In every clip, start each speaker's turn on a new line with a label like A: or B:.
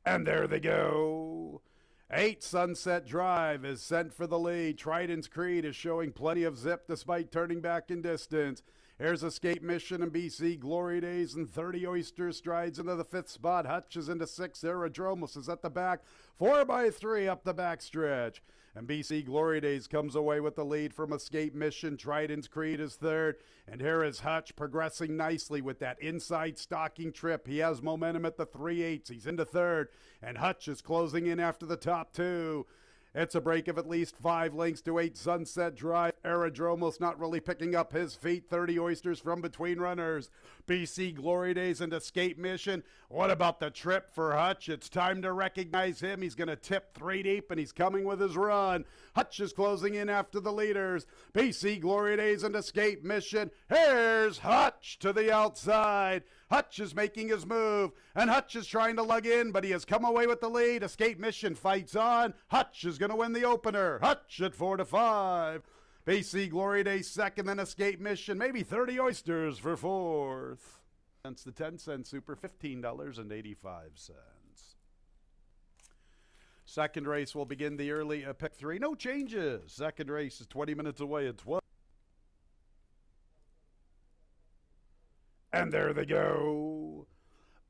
A: And there they go. 8 Sunset Drive is sent for the lead. Trident's Creed is showing plenty of zip despite turning back in distance. Here's Escape Mission and BC Glory Days and 30 Oyster strides into the 5th spot. Hutch is into 6. Aerodromos is at the back. 4x3 up the backstretch. And BC Glory Days comes away with the lead from Escape Mission. Trident's Creed is 3rd. And here is Hutch progressing nicely with that inside stalking trip. He has momentum at the 3/8. He's into 3rd. And Hutch is closing in after the top 2. It's a break of at least 5 lengths to 8 Sunset Drive. Aerodromos not really picking up his feet. 30 Oysters from between runners. BC Glory Days and Escape Mission. What about the trip for Hutch? It's time to recognize him. He's going to tip 3 deep and he's coming with his run. Hutch is closing in after the leaders. BC Glory Days and Escape Mission. Here's Hutch to the outside. Hutch is making his move and Hutch is trying to lug in, but he has come away with the lead. Escape Mission fights on. Hutch is going to win the opener. Hutch at 4-5. BC Glory Days 2nd, then Escape Mission. Maybe 30 Oysters for 4th. That's the 10-cent super, $15.85. Second race will begin the early pick 3. No changes. Second race is 20 minutes away at 12. And there they go.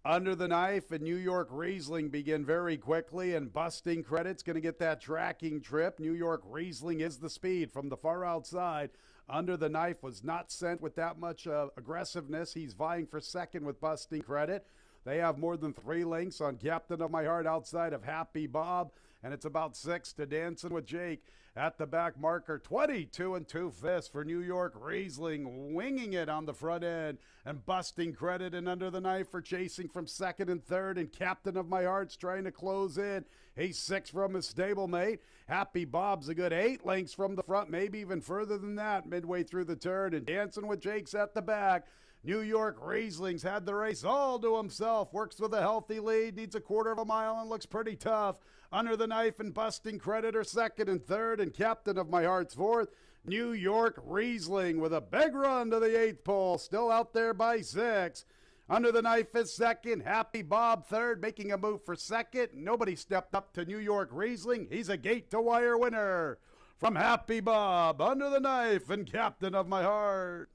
A: Under the Knife and New York Riesling begin very quickly, and Busting Credit's going to get that tracking trip. New York Riesling is the speed from the far outside. Under the Knife was not sent with that much aggressiveness. He's vying for 2nd with Busting Credit. They have more than 3 lengths on Captain of My Heart outside of Happy Bob, and it's about 6 to Dancing with Jake. At the back marker, 22 2/5 for New York Riesling, winging it on the front end, and Busting Credit and Under the Knife for chasing from 2nd and 3rd, and Captain of My Heart's trying to close in. He's 6 from his stablemate. Happy Bob's a good 8 lengths from the front, maybe even further than that midway through the turn, and Dancing with Jake's at the back. New York Riesling's had the race all to himself, works with a healthy lead, needs a 1/4 mile and looks pretty tough. Under the Knife and Busting Credit are 2nd and 3rd, and Captain of My Heart's 4th. New York Riesling with a big run to the 8th pole, still out there by 6. Under the Knife is 2nd, Happy Bob 3rd, making a move for 2nd. Nobody stepped up to New York Riesling. He's a gate-to-wire winner. From Happy Bob, Under the Knife, and Captain of My Heart.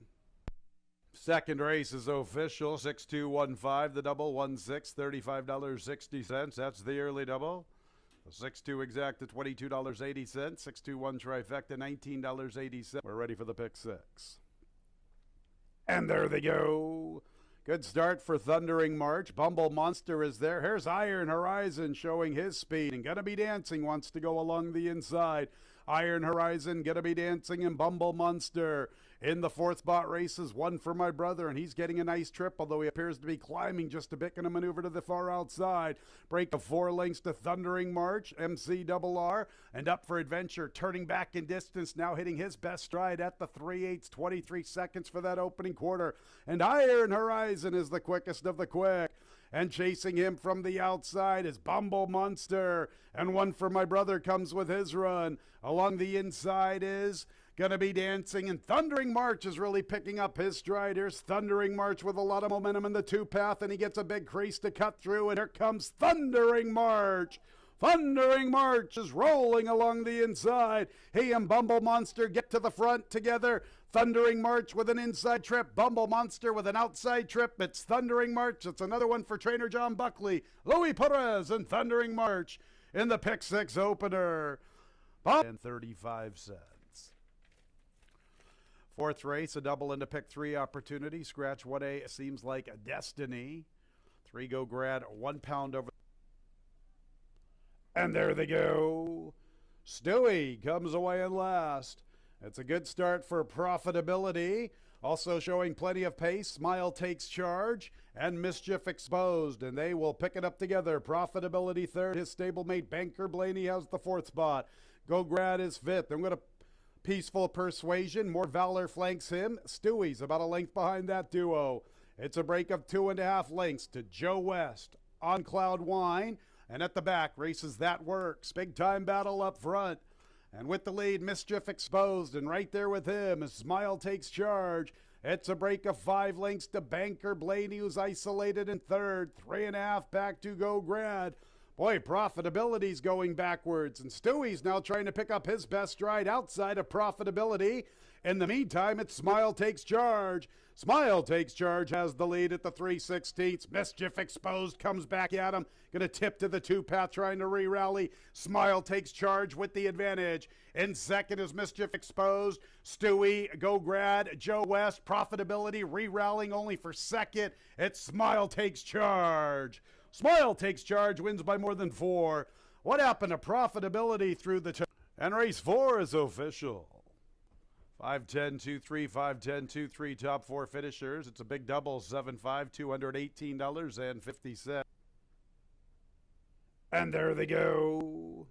A: Second race is official, 6-2-1-5, the double, 1-6, $35.60. That's the early double. 6-2 exact at $22.80. 6-2-1 trifecta, $19.80. We're ready for the pick 6. And there they go. Good start for Thundering March. Bumble Monster is there. Here's Iron Horizon showing his speed, and Gonna Be Dancing wants to go along the inside. Iron Horizon, Gonna Be Dancing, and Bumble Monster. In the 4th spot races, 1 for my brother, and he's getting a nice trip, although he appears to be climbing just a bit, going to maneuver to the far outside. Break of 4 lengths to Thundering March, MCRR, and Up for Adventure, turning back in distance, now hitting his best stride at the 3/8, 23 seconds for that opening quarter. And Iron Horizon is the quickest of the quick. And chasing him from the outside is Bumble Monster. And 1 for my brother comes with his run. Along the inside is Gonna Be Dancing, and Thundering March is really picking up his stride. Here's Thundering March with a lot of momentum in the 2 path, and he gets a big crease to cut through, and here comes Thundering March. Thundering March is rolling along the inside. He and Bumble Monster get to the front together. Thundering March with an inside trip. Bumble Monster with an outside trip. It's Thundering March. It's another one for trainer John Buckley. Louis Perez and Thundering March in the pick 6 opener. And 35 cents. 4th race, a double into pick 3 opportunity. Scratch 1A seems like a destiny. 3 go grad, 1 pound over. And there they go. Stewie comes away in last. It's a good start for Profitability. Also showing plenty of pace. Smile Takes Charge and Mischief Exposed, and they will pick it up together. Profitability 3rd. His stablemate Banker Blaney has the 4th spot. Go Grad is 5th. I'm going to Peaceful Persuasion, More Valor flanks him. Stewie's about a length behind that duo. It's a break of 2.5 lengths to Joe West. On Cloud Wine, and at the back races That Works. Big time battle up front. And with the lead, Mischief Exposed, and right there with him is Smile Takes Charge. It's a break of 5 lengths to Banker Blaney, who's isolated in 3rd. 3.5 back to Go Grad. Boy, profitability's going backwards, and Stewie's now trying to pick up his best stride outside of profitability. In the meantime, it's Smile Takes Charge. Smile Takes Charge has the lead at the 3/16. Mischief Exposed comes back at him. Going to tip to the two-path, trying to re-rally. Smile Takes Charge with the advantage. In second is Mischief Exposed. Stewie, Go Grad, Joe West. Profitability re-rallying only for second. It's Smile Takes Charge. Smile Takes Charge wins by more than 4. What happened to profitability through the and race 4 is official. 5-10-2-3, 5-10-2-3, top 4 finishers. It's a big double, 7-5, $218.50. And there they go.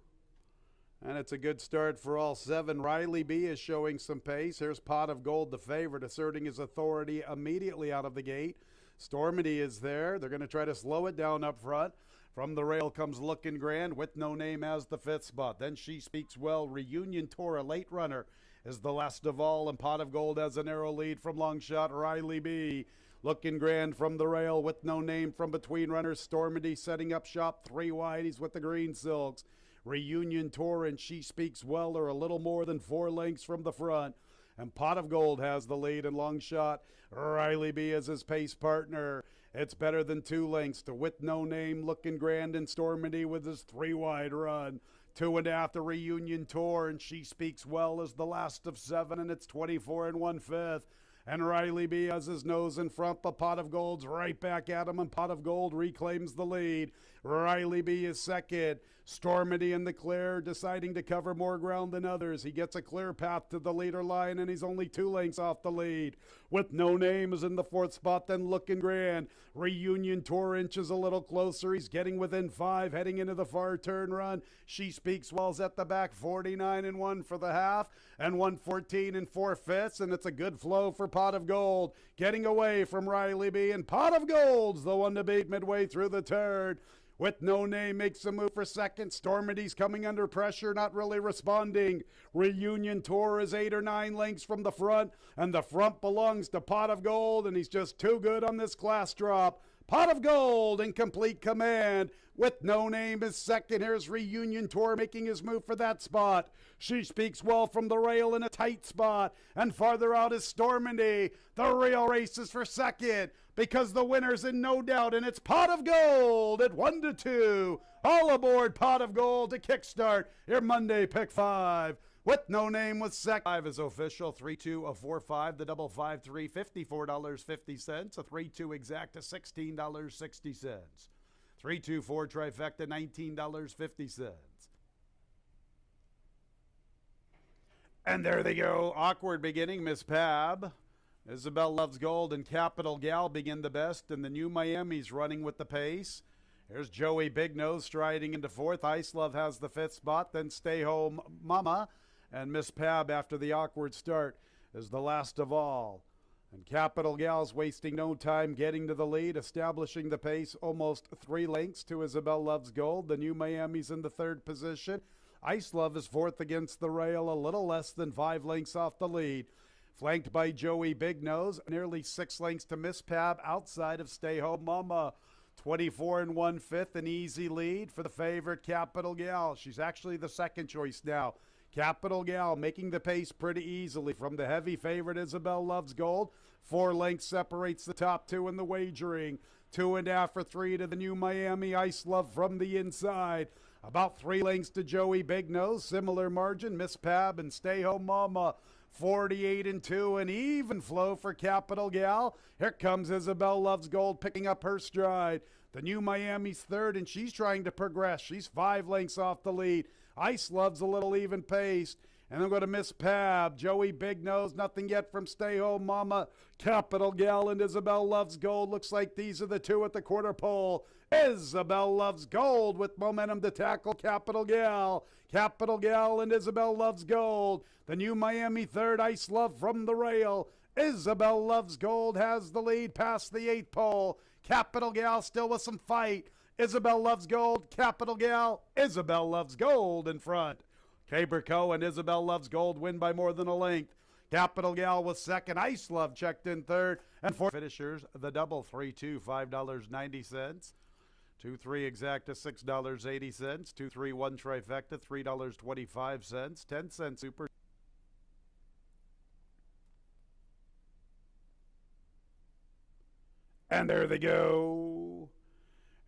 A: And it's a good start for all 7. Riley B is showing some pace. Here's Pot of Gold, the favorite, asserting his authority immediately out of the gate. Stormity is there. They're going to try to slow it down up front. From the rail comes Lookin' Grand with No Name as the 5th spot. Then She Speaks Well. Reunion Tour, a late runner, is the last of all. And Pot of Gold has a narrow lead from long shot Riley B. Lookin' Grand from the rail with No Name from between runners. Stormity setting up shop 3 wide. He's with the Green Silks. Reunion Tour and She Speaks Well are a little more than 4 lengths from the front. And Pot of Gold has the lead in long shot. Riley B is his pace partner. It's better than 2 lengths to With No Name, Lookin' Grand, and Stormity with his 3 wide run. 2.5 the Reunion Tour, and She Speaks Well is the last of 7, and it's 24 1/5. And Riley B has his nose in front, but Pot of Gold's right back at him, and Pot of Gold reclaims the lead. Riley B is second. Stormity in the clear, deciding to cover more ground than others. He gets a clear path to the leader line, and he's only 2 lengths off the lead. With No Name is in the 4th spot, then Lookin' Grand. Reunion Tour inches a little closer. He's getting within 5, heading into the far turn run. She Speaks Well's at the back, 49 1 for the half, and 114 4/5, and it's a good flow for Pot of Gold. Getting away from Riley B, and Pot of Gold's the one to beat midway through the turn. With No Name makes a move for second. Stormity's coming under pressure, not really responding. Reunion Tour is 8 or 9 lengths from the front, and the front belongs to Pot of Gold, and he's just too good on this class drop. Pot of Gold in complete command. With No Name is second. Here's Reunion Tour making his move for that spot. She Speaks Well from the rail in a tight spot. And farther out is Stormity. The real race is for second because the winner's in no doubt, and it's Pot of Gold at 1-2. All aboard Pot of Gold to kickstart your Monday Pick 5. With No Name was second. 5 is official. 3-2-4-5. The double 5-3, $54.50. A 3-2 exact to $16.60. 3-2-4 trifecta, $19.50. And there they go. Awkward beginning. Miss Pab, Isabel Loves Gold, and Capital Gal begin the best, and the New Miami's running with the pace. Here's Joey Big Nose striding into 4th. Ice Love has the 5th spot. Then Stay Home Mama and Miss Pab, after the awkward start, is the last of all. And Capital Gal's wasting no time getting to the lead, establishing the pace almost 3 lengths to Isabel Loves Gold. The New Miami's in the 3rd position. Ice Love is 4th against the rail, a little less than 5 lengths off the lead. Flanked by Joey Big Nose, nearly 6 lengths to Miss Pab outside of Stay Home Mama. 24 1/5, an easy lead for the favorite Capital Gal. She's actually the second choice now. Capital Gal making the pace pretty easily from the heavy favorite Isabel Loves Gold. 4 lengths separates the top 2 in the wagering. 2.5 for 3 to the New Miami. Ice Love from the inside. About 3 lengths to Joey Big Nose. Similar margin. Miss Pab and Stay Home Mama. 48 2, an even flow for Capital Gal. Here comes Isabel Loves Gold picking up her stride. The New Miami's 3rd, and she's trying to progress. She's 5 lengths off the lead. Ice Love's a little even paced. And then go to Miss Pab. Joey Big Nose, nothing yet from Stay Home Mama. Capital Gal and Isabel Loves Gold. Looks like these are the 2 at the quarter pole. Isabel Loves Gold with momentum to tackle Capital Gal. Capital Gal and Isabel Loves Gold. The New Miami 3rd, Ice Love from the rail. Isabel Loves Gold has the lead past the 8th pole. Capital Gal still with some fight. Isabel Loves Gold, Capital Gal, Isabel Loves Gold in front. Caberco and Isabel Loves Gold win by more than a length. Capital Gal was second. Ice Love checked in 3rd. And 4th finishers, the double 3-2, $5.90. 2-3 exacta, $6.80. 2-3-1 trifecta, $3.25. 10-cent super. And there they go.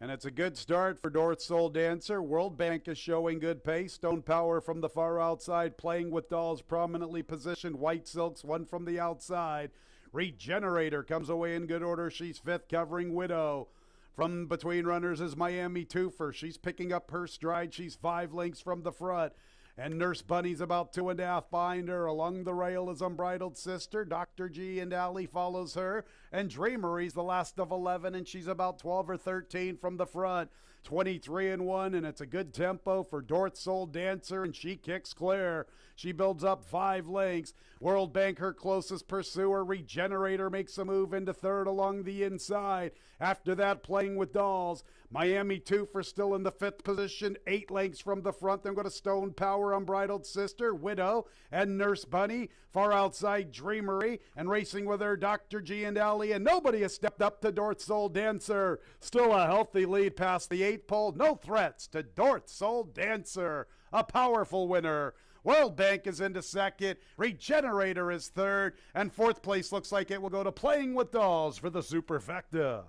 A: And it's a good start for North Soul Dancer. World Bank is showing good pace. Stone Power from the far outside, playing with dolls prominently positioned. White Silks, one from the outside. Regenerator comes away in good order. She's fifth, covering Widow. From between runners is Miami Twofer. She's picking up her stride. She's 5 lengths from the front. And Nurse Bunny's about 2.5 behind her. Along the rail is Unbridled Sister. Dr. G and Allie follows her. And Dreamery's the last of 11, and she's about 12 or 13 from the front. 23-1, and it's a good tempo for North Soul Dancer, and she kicks clear. She builds up 5 lengths. World Bank, her closest pursuer. Regenerator makes a move into third along the inside. After that, Playing with Dolls. Miami Twofer still in the 5th position, 8 lengths from the front. Then go to Stone Power, Unbridled Sister, Widow, and Nurse Bunny. Far outside, Dreamery, and racing with her, Dr. G and Allie, and nobody has stepped up to North Soul Dancer. Still a healthy lead past the 8th pole. No threats to North Soul Dancer. A powerful winner. World Bank is into second. Regenerator is third. And 4th place looks like it will go to Playing with Dolls for the Superfecta.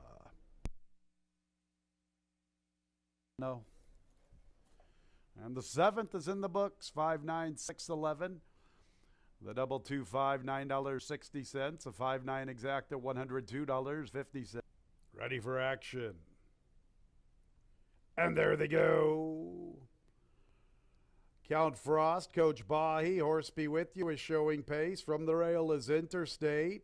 A: No. And the 7th is in the books. 5-9-6-11. The double 2-5, $9.60. A 5-9 exacta, $102.50. Ready for action. And there they go. Count Frost, Coach Bahi, Horse Be With You is showing pace. From the rail is Interstate.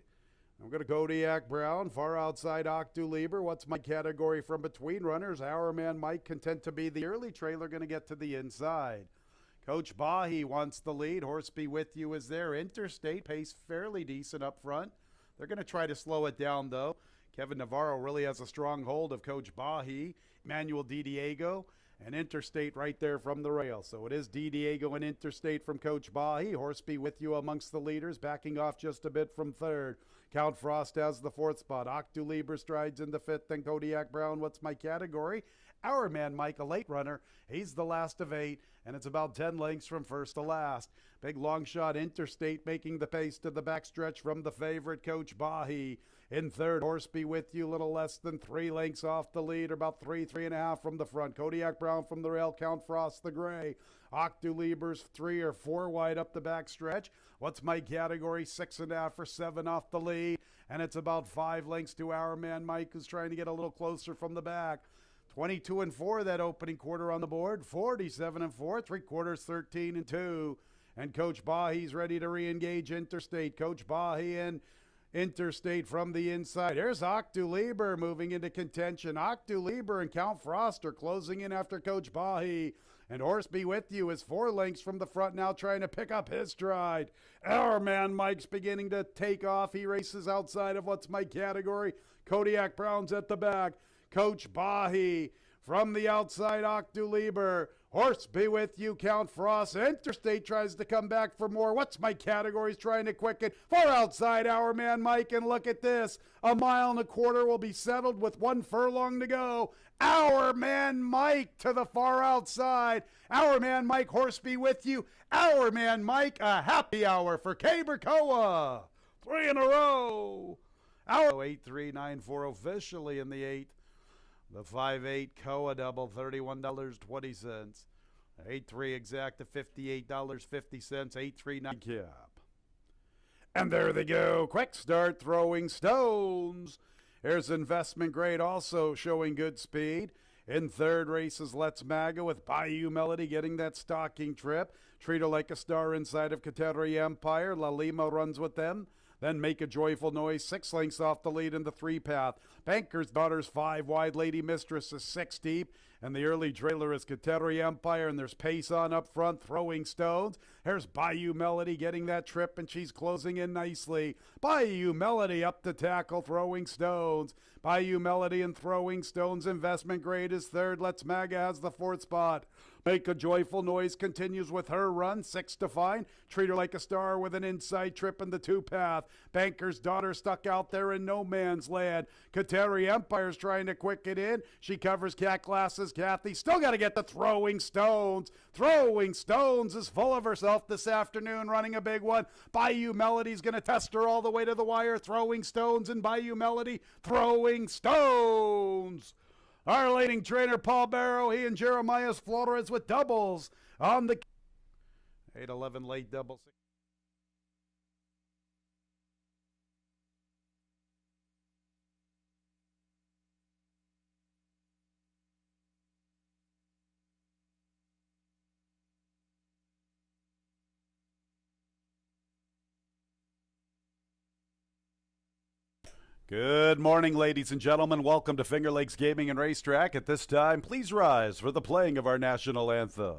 A: I'm going to Kodiak Brown, far outside Octulieber. What's my category from between runners? Our Man Mike, content to be the early trailer, going to get to the inside. Coach Bahi wants the lead. Horse Be With You is there. Interstate, pace fairly decent up front. They're going to try to slow it down, though. Kevin Navarro really has a strong hold of Coach Bahi. Emmanuel DiDiego and Interstate right there from the rail. So it is DiDiego and Interstate from Coach Bahi. Horse Be With You amongst the leaders, backing off just a bit from third. Count Frost has the 4th spot. Octulieber strides in the 5th. Then Kodiak Brown, what's my category? Our Man Mike, a late runner. He's the last of 8, and it's about 10 lengths from first to last. Big long shot Interstate making the pace to the backstretch from the favorite, Coach Bahi. In third, Horse Be With You, little less than 3 lengths off the lead, or about 3.5 from the front. Kodiak Brown from the rail, Count Frost the gray. Octulieber's 3 or 4 wide up the backstretch. What's my category? 6.5 or 7 off the lead, and it's about 5 lengths to Our Man Mike, who's trying to get a little closer from the back. 22-4 that opening quarter on the board. 47-4, 3/4, 13-2. And Coach Bahi's ready to re-engage Interstate. Coach Bahi and Interstate from the inside. There's Octulieber moving into contention. Octulieber and Count Frost are closing in after Coach Bahi. And Horse Be With You is 4 lengths from the front now, trying to pick up his stride. Our Man Mike's beginning to take off. He races outside of what's my category. Kodiak Brown's at the back. Coach Bahi from the outside, Octulieber. Horse Be With You, Count Frost. Interstate tries to come back for more. What's my category? He's trying to quicken. Far outside, Our Man Mike, and look at this. 1.25 miles will be settled with 1 furlong to go. Our Man Mike to the far outside. Our Man Mike, Horse Be With You. Our Man Mike, a happy hour for Cabercoa. 3 in a row. Our 8-3-9-4 officially in the 8th. The 5-8 Coa double, $31.20. 8-3 exacta, $58.50. 8-3 9 cap. And there they go. Quick start throwing stones. Here's Investment Grade also showing good speed. In third races, Let's Maga with Bayou Melody getting that stocking trip. Treat Her Like a Star inside of Kateri Empire. La Lima runs with them. Then Make a Joyful Noise, 6 lengths off the lead in the 3 path. Banker's Daughter's 5 wide. Lady Mistress is 6 deep. And the early trailer is Kateri Empire, and there's pace on up front, throwing stones. Here's Bayou Melody getting that trip, and she's closing in nicely. Bayou Melody up to tackle, throwing stones. Bayou Melody and throwing stones. Investment grade is third. Let's Maga has the fourth spot. Make a Joyful Noise continues with her run, 6 to fine. Treat Her Like a Star with an inside trip in the two-path. Banker's Daughter stuck out there in no man's land. Kateri Empire's trying to quick it in. She covers Cat Glasses. Kathy still got to get the Throwing Stones. Throwing Stones is full of herself this afternoon, running a big one. Bayou Melody's going to test her all the way to the wire. Throwing Stones and Bayou Melody. Throwing Stones. Our leading trainer, Paul Barrow, he and Jeremiah Flores with doubles on the 8-11 late double. Good morning, ladies and gentlemen. Welcome to Finger Lakes Gaming and Racetrack. At this time, please rise for the playing of our national anthem.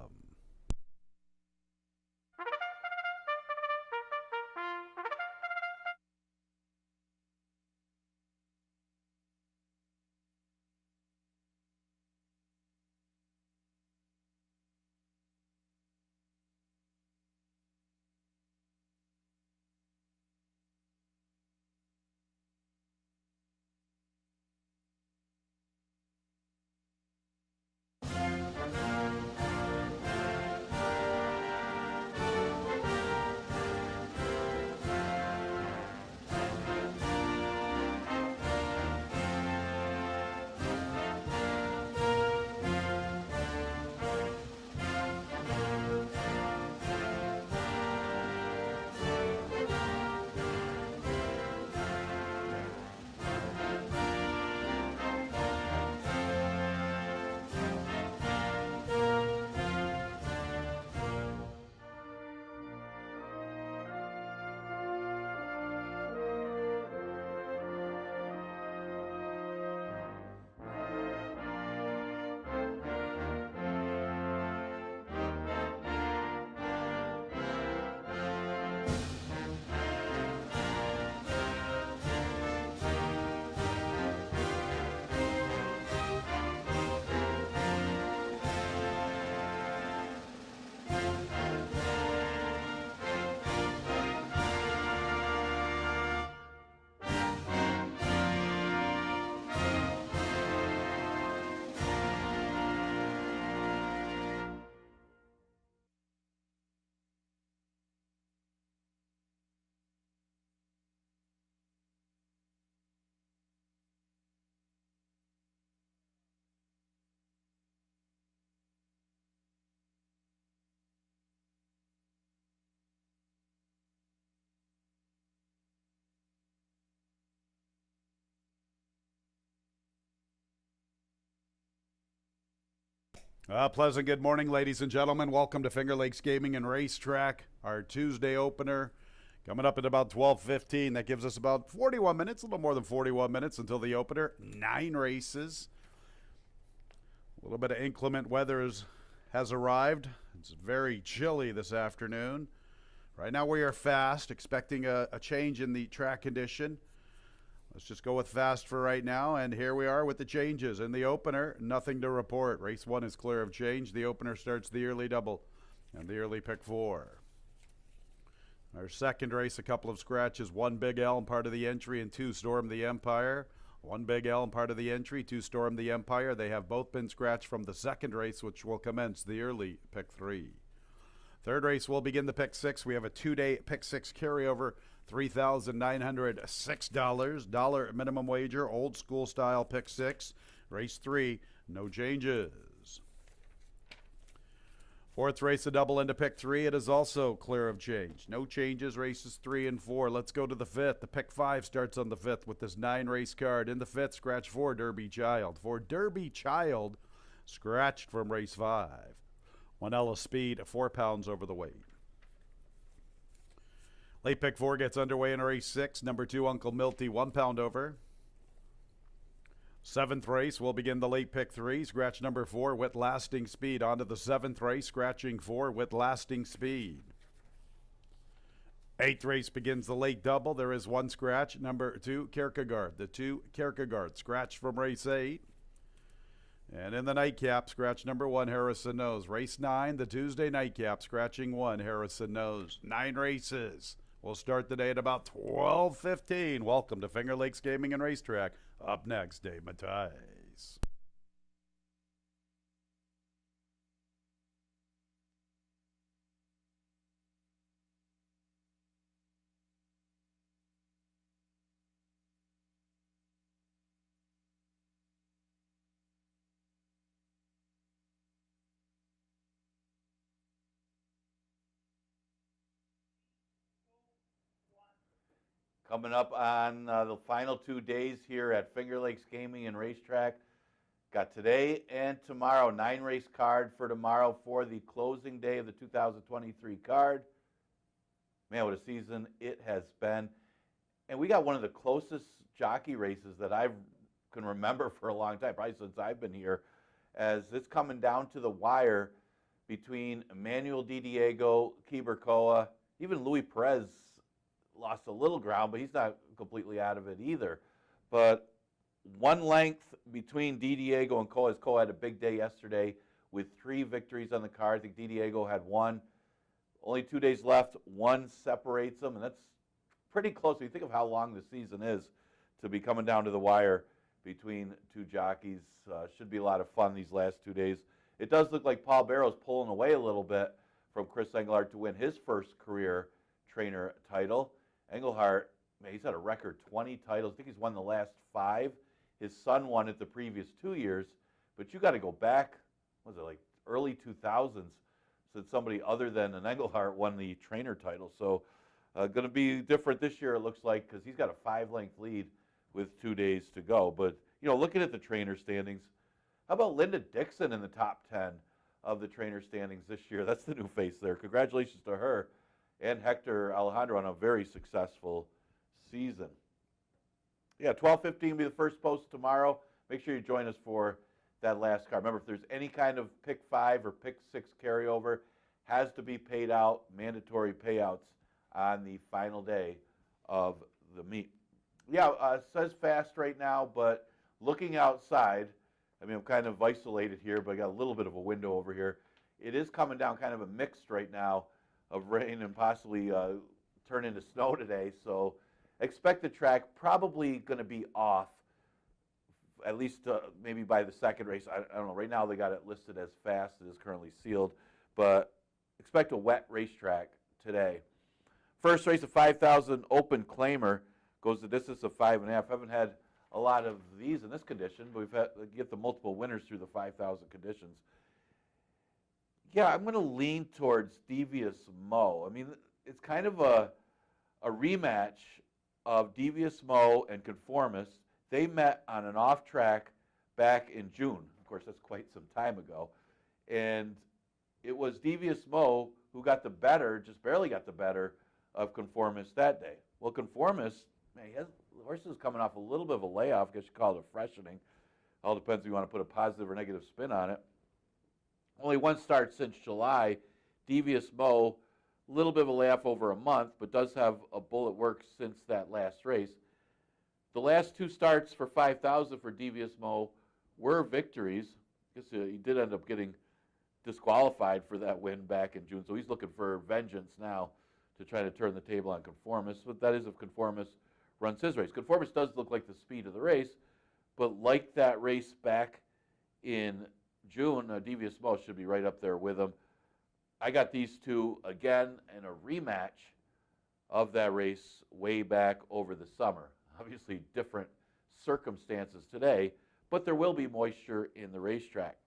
A: Pleasant good morning, ladies and gentlemen. Welcome to Finger Lakes Gaming and Racetrack, our Tuesday opener. Coming up at about 12:15. That gives us about 41 minutes, a little more than 41 minutes until the opener. 9 races. A little bit of inclement weather has arrived. It's very chilly this afternoon. Right now we are fast, expecting a change in the track condition. Let's just go with fast for right now, and here we are with the changes. In the opener, nothing to report. Race 1 is clear of change. The opener starts the early double and the early pick 4. Our second race, a couple of scratches. 1 Big Elm, part of the entry, and 2 Storm the Empire. 1 Big Elm, part of the entry, 2 Storm the Empire. They have both been scratched from the second race, which will commence the early pick 3. Third race will begin the pick 6. We have a 2-day pick 6 carryover. $3,906. Dollar minimum wager, old school style pick 6. Race 3, no changes. Fourth race, a double into pick 3. It is also clear of change. No changes, races 3 and 4. Let's go to the 5th. The pick 5 starts on the 5th with this 9-race card. In the 5th, scratch 4, Derby Child. For Derby Child, scratched from race 5. 1 Ellis Speed, 4 pounds over the weight. Late pick 4 gets underway in race 6. Number 2, Uncle Milty, 1 pound over. Seventh race will begin the late pick 3. Scratch number 4 with lasting speed. On to the seventh race, scratching 4 with lasting speed. Eighth race begins the late double. There is one scratch. Number 2, Kierkegaard. The 2, Kierkegaard. Scratch from race 8. And in the nightcap, scratch number 1, Harrison Knows. Race 9, the Tuesday nightcap, scratching 1, Harrison Knows. 9 races. We'll start the day at about 12:15. Welcome to Finger Lakes Gaming and Racetrack. Up next, Dave Mattice.
B: Coming up on the final 2 days here at Finger Lakes Gaming and Racetrack. Got today and tomorrow, 9-race card for tomorrow for the closing day of the 2023 card. Man, what a season it has been. And we got one of the closest jockey races that I can remember for a long time, probably since I've been here, as it's coming down to the wire between Emmanuel Di Diego, Kiberkoa, even Louis Perez lost a little ground, but he's not completely out of it either. But one length between Di Diego and Koa, as Koa had a big day yesterday with 3 victories on the card. I think Di Diego had 1. Only 2 days left. 1 separates them, and that's pretty close. When you think of how long the season is, to be coming down to the wire between 2 jockeys. Should be a lot of fun these last 2 days. It does look like Paul Barrow's pulling away a little bit from Chris Engelhardt to win his first career trainer title. Engelhardt, man, he's had a record 20 titles. I think he's won the last 5. His son won it the previous 2 years. But you got to go back, what was it, like early 2000s, since somebody other than an Engelhardt won the trainer title. So going to be different this year, it looks like, because he's got a 5-length lead with 2 days to go. But, you know, looking at the trainer standings, how about Linda Dixon in the top 10 of the trainer standings this year? That's the new face there. Congratulations to her. And Hector Alejandro on a very successful season. Yeah, 12:15 will be the first post tomorrow. Make sure you join us for that last card. Remember, if there's any kind of pick 5 or pick 6 carryover, has to be paid out, mandatory payouts on the final day of the meet. Yeah, it says fast right now, but looking outside, I mean, I'm kind of isolated here, but I got a little bit of a window over here. It is coming down kind of a mixed right now of rain and possibly turn into snow today. So expect the track probably going to be off, at least maybe by the second race. I don't know. Right now they got it listed as fast. It is currently sealed. But expect a wet racetrack today. First race, a 5,000 open claimer, goes the distance of 5.5. Haven't had a lot of these in this condition, but we've had get the multiple winners through the 5,000 conditions. Yeah, I'm going to lean towards Devious Mo. I mean, it's kind of a rematch of Devious Mo and Conformist. They met on an off track back in June. Of course, that's quite some time ago. And it was Devious Mo who got the better, just barely got the better, of Conformist that day. Well, Conformist, man, the horse is coming off a little bit of a layoff. I guess you call it a freshening. All depends if you want to put a positive or negative spin on it. Only 1 start since July. Devious Mo, a little bit of a layoff over a month, but does have a bullet work since that last race. The last 2 starts for 5,000 for Devious Mo were victories. I guess he did end up getting disqualified for that win back in June, so he's looking for vengeance now to try to turn the table on Conformist. But that is if Conformist runs his race. Conformist does look like the speed of the race, but like that race back in June, Devious Mo should be right up there with him. I got these 2 again in a rematch of that race way back over the summer. Obviously different circumstances today, but there will be moisture in the racetrack.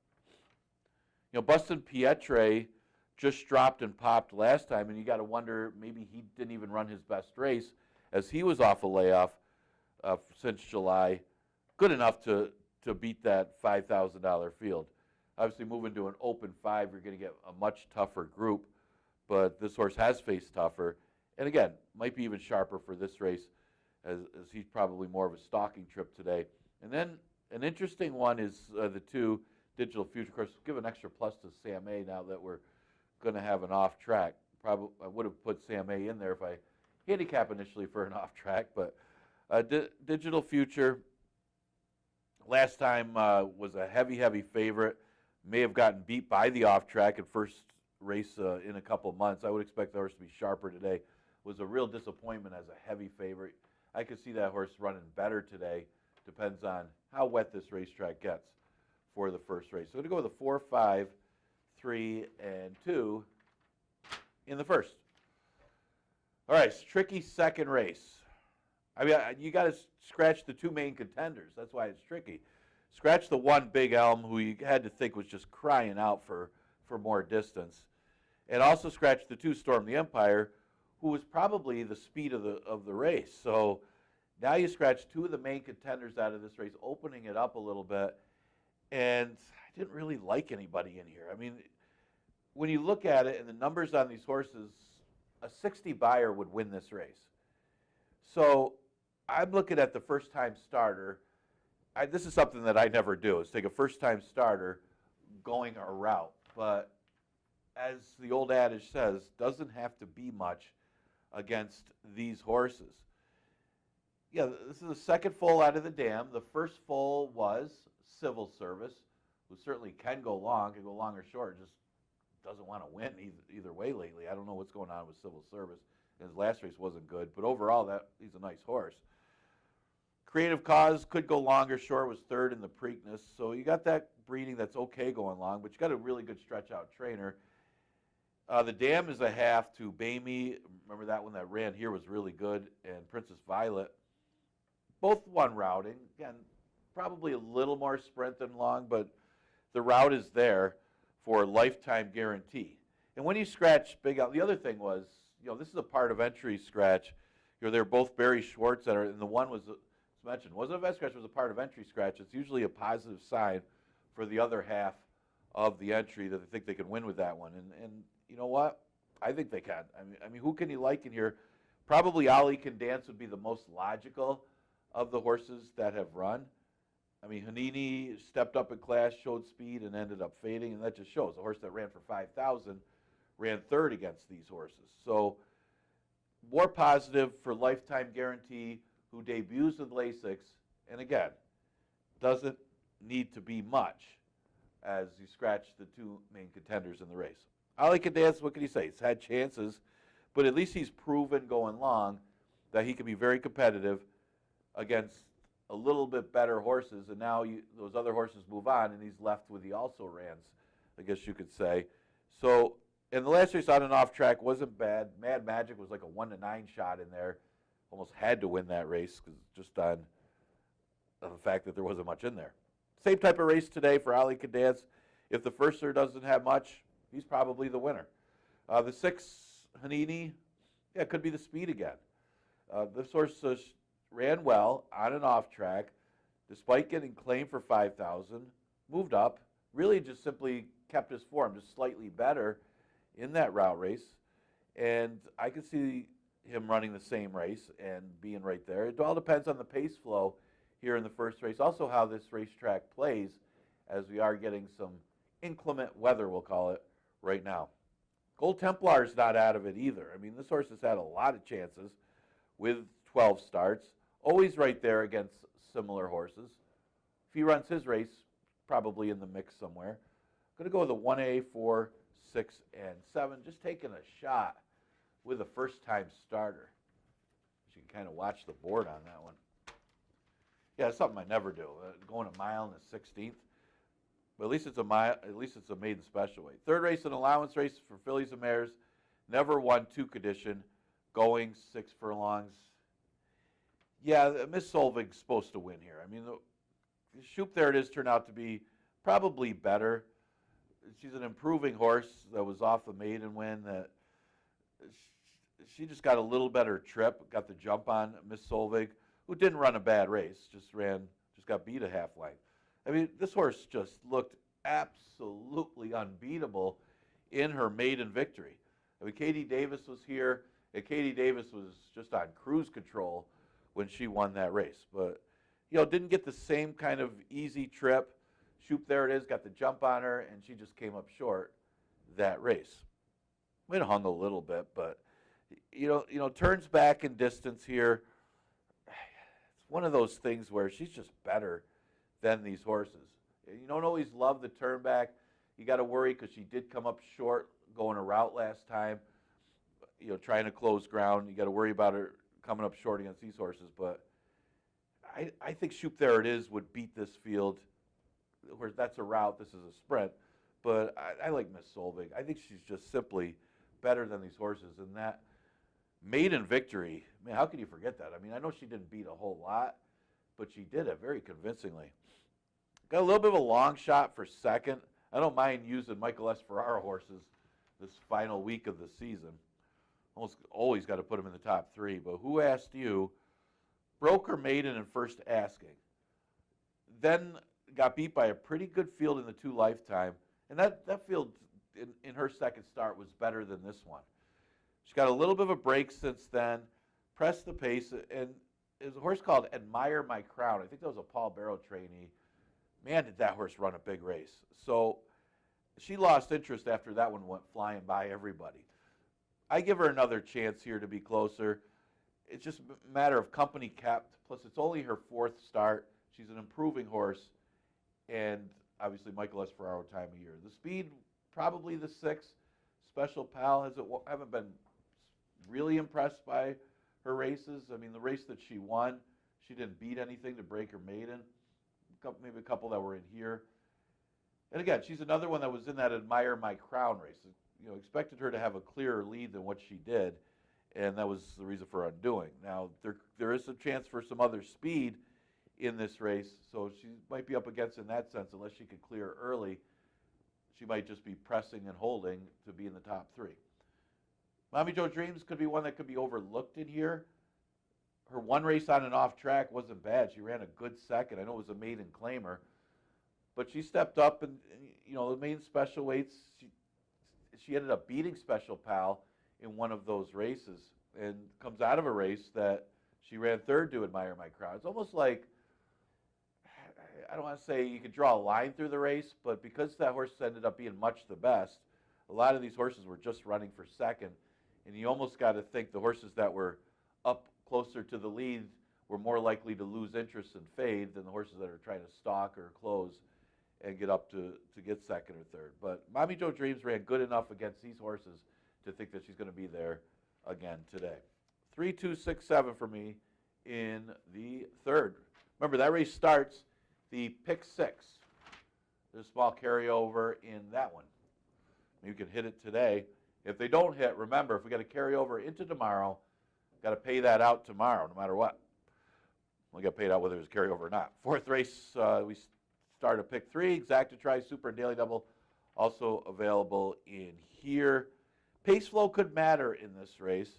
B: You know, Bustin Pietre just dropped and popped last time, and you got to wonder maybe he didn't even run his best race as he was off a layoff since July. Good enough to beat that $5,000 field. Obviously, moving to an open 5, you're going to get a much tougher group, but this horse has faced tougher. And again, might be even sharper for this race as he's probably more of a stalking trip today. And then An interesting one is the two Digital Future. Of course, give an extra plus to Sam A now that we're going to have an off track. Probably I would have put Sam A in there if I handicap initially for an off track, but Digital Future last time was a heavy favorite. May have gotten beat by the off track in first race in a couple of months. I would expect the horse to be sharper today. Was a real disappointment as a heavy favorite. I could see that horse running better today. Depends on how wet this racetrack gets for the first race. So I'm going to go with a 4, 5, 3, and 2 in the first. All right, it's tricky second race. I mean, you got to scratch the two main contenders. That's why it's tricky. Scratch the one Big Elm, who you had to think was just crying out for more distance, and also scratch the two Storm the Empire, who was probably the speed of the race. So now you scratch two of the main contenders out of this race, opening it up a little bit. And I didn't really like anybody in here. I mean, when you look at it and the numbers on these horses, a 60 buyer would win this race. So I'm looking at the first-time starter. This is something that I never do, is take a first-time starter going a route. But as the old adage says, doesn't have to be much against these horses. Yeah, this is the second foal out of the dam. The first foal was Civil Service, who certainly can go long or short, just doesn't want to win either way lately. I don't know what's going on with Civil Service. His last race wasn't good, but overall, he's a nice horse. Creative Cause could go long or short, was third in the Preakness. So you got that breeding that's okay going long, but you got a really good stretch-out trainer. The Dam is a half to Bamey. Remember that one that ran here was really good, and Princess Violet. Both won routing. Again, probably a little more sprint than long, but the route is there for lifetime guarantee. And when you scratch Big Elm, the other thing was, this is a part of entry scratch. They're both Barry Schwartz, and the one was, as mentioned, wasn't a vet scratch, was a part of entry scratch. It's usually a positive sign for the other half of the entry that they think they can win with that one. And you know what? I think they can. I mean, who can you like in here? Probably Ali Can Dance would be the most logical of the horses that have run. I mean, Hanini stepped up in class, showed speed, and ended up fading, and that just shows. A horse that ran for 5,000 ran third against these horses. So more positive for lifetime guarantee, who debuts with Lasix, and again, doesn't need to be much as you scratch the two main contenders in the race. Ali Can Dance, what can you say? He's had chances, but at least he's proven going long that he can be very competitive against a little bit better horses, and now those other horses move on, and he's left with the also-rans, I guess you could say. So, and the last race on and off track wasn't bad. Mad Magic was like a 1-9 shot in there. Almost had to win that race just on the fact that there wasn't much in there. Same type of race today for Ali Can Dance. If the firster doesn't have much, he's probably the winner. The 6, Hanini, yeah, could be the speed again. This horse ran well on and off track, despite getting claimed for 5,000, moved up, really just simply kept his form, just slightly better in that route race. And I could see him running the same race and being right there. It all depends on the pace flow here in the first race. Also how this racetrack plays, as we are getting some inclement weather, we'll call it, right now. Gold Templar's not out of it either. I mean, this horse has had a lot of chances with 12 starts, always right there against similar horses. If he runs his race, probably in the mix somewhere. Going to go with a 1A, 4, 6, and 7. Just taking a shot with a first-time starter. You can kind of watch the board on that one. Yeah, it's something I never do. Going a mile in the 16th. But at least it's a mile. At least it's a maiden special weight. Third race, an allowance race for fillies and mares. Never won 2 condition. Going 6 furlongs. Yeah, Miss Solvig's supposed to win here. I mean, the Shoop There It Is turned out to be probably better. She's an improving horse that was off the maiden win. That she just got a little better trip, got the jump on Miss Solvig, who didn't run a bad race, just got beat a half length. I mean, this horse just looked absolutely unbeatable in her maiden victory. I mean, Katie Davis was here, and Katie Davis was just on cruise control when she won that race. But, didn't get the same kind of easy trip. Shoop, there it is, got the jump on her, and she just came up short that race. It hung a little bit, but turns back in distance here. It's one of those things where she's just better than these horses. You don't always love the turn back. You got to worry because she did come up short going a route last time. Trying to close ground. You got to worry about her coming up short against these horses, but I think Shoop, there it is, would beat this field. Where that's a route, this is a sprint. But I like Miss Solvig. I think she's just simply better than these horses. And that maiden victory, man, how can you forget that? I mean, I know she didn't beat a whole lot, but she did it very convincingly. Got a little bit of a long shot for second. I don't mind using Michael S. Ferraro horses this final week of the season. Almost always got to put them in the top three. But who asked you? Broke her maiden in first asking. Then got beat by a pretty good field in the 2 Lifetime. And that field in her second start was better than this one. She got a little bit of a break since then, pressed the pace, and there's a horse called Admire My Crown. I think that was a Paul Barrow trainee. Man, did that horse run a big race. So she lost interest after that one went flying by everybody. I give her another chance here to be closer. It's just a matter of company kept, plus it's only her 4th start. She's an improving horse, and obviously Michael S. Ferraro time of year. The speed, probably the 6th. Special Pal haven't been really impressed by her races. I mean, the race that she won, she didn't beat anything to break her maiden. Maybe a couple that were in here. And again, she's another one that was in that Admire My Crown race. Expected her to have a clearer lead than what she did, and that was the reason for undoing. Now, there is a chance for some other speed in this race, so she might be up against in that sense. Unless she could clear early, she might just be pressing and holding to be in the top 3. Mommy Joe Dreams could be one that could be overlooked in here. Her one race on and off track wasn't bad. She ran a good second. I know it was a maiden claimer, but she stepped up and the main special weights, she ended up beating Special Pal in one of those races and comes out of a race that she ran 3rd to Admire My Crown. It's almost like, I don't want to say you could draw a line through the race, but because that horse ended up being much the best, a lot of these horses were just running for second, and you almost got to think the horses that were up closer to the lead were more likely to lose interest and fade than the horses that are trying to stalk or close and get up to get second or third. But Mommy Joe Dreams ran good enough against these horses to think that she's going to be there again today. 3, 2, 6, 7 for me in the 3rd. Remember, that race starts the pick 6. There's a small carryover in that one. You can hit it today. If they don't hit, remember, if we got to carry over into tomorrow, got to pay that out tomorrow, no matter what. We got paid out whether it was carryover or not. 4th race, we start a pick 3, Exacta Try, Super and Daily Double, also available in here. Pace flow could matter in this race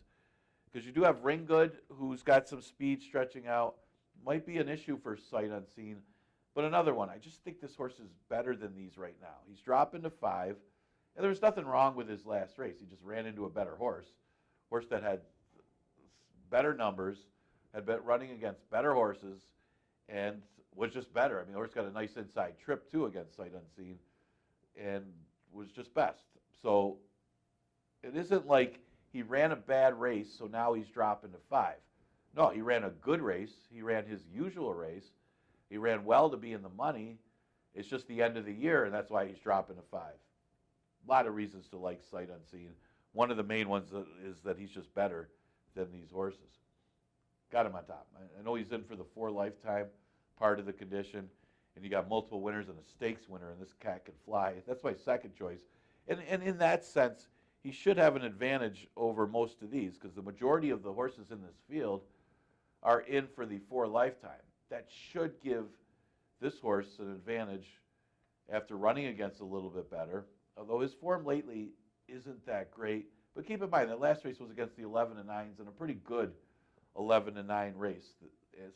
B: because you do have Ring Good, who's got some speed stretching out. Might be an issue for Sight Unseen, but another one. I just think this horse is better than these right now. He's dropping to 5, and there was nothing wrong with his last race. He just ran into a better horse that had better numbers, had been running against better horses, and was just better. I mean, the horse got a nice inside trip, too, against Sight Unseen, and was just best. So it isn't like he ran a bad race, so now he's dropping to 5. No, he ran a good race. He ran his usual race. He ran well to be in the money. It's just the end of the year, and that's why he's dropping to 5. A lot of reasons to like Sight Unseen. One of the main ones is that he's just better than these horses. Got him on top. I know he's in for the 4 Lifetime part of the condition, and you got multiple winners and a stakes winner, and this cat can fly. That's my second choice. And in that sense, he should have an advantage over most of these because the majority of the horses in this field are in for the 4 Lifetime. That should give this horse an advantage after running against a little bit better, although his form lately isn't that great. But keep in mind, that last race was against the 11 and 9s and a pretty good 11 and 9 race.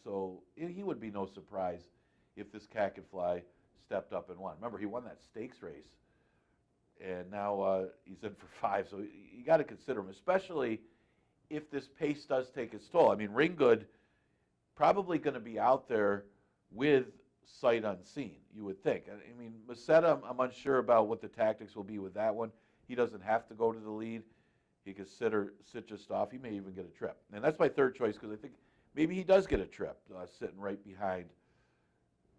B: So he would be no surprise if this cat could fly stepped up and won. Remember, he won that stakes race, and now he's in for 5. So you got to consider him, especially if this pace does take its toll. I mean, Ring Good probably going to be out there with sight unseen, you would think. I mean, Masetta, I'm unsure about what the tactics will be with that one. He doesn't have to go to the lead. He could sit just off. He may even get a trip. And that's my third choice because I think maybe he does get a trip, sitting right behind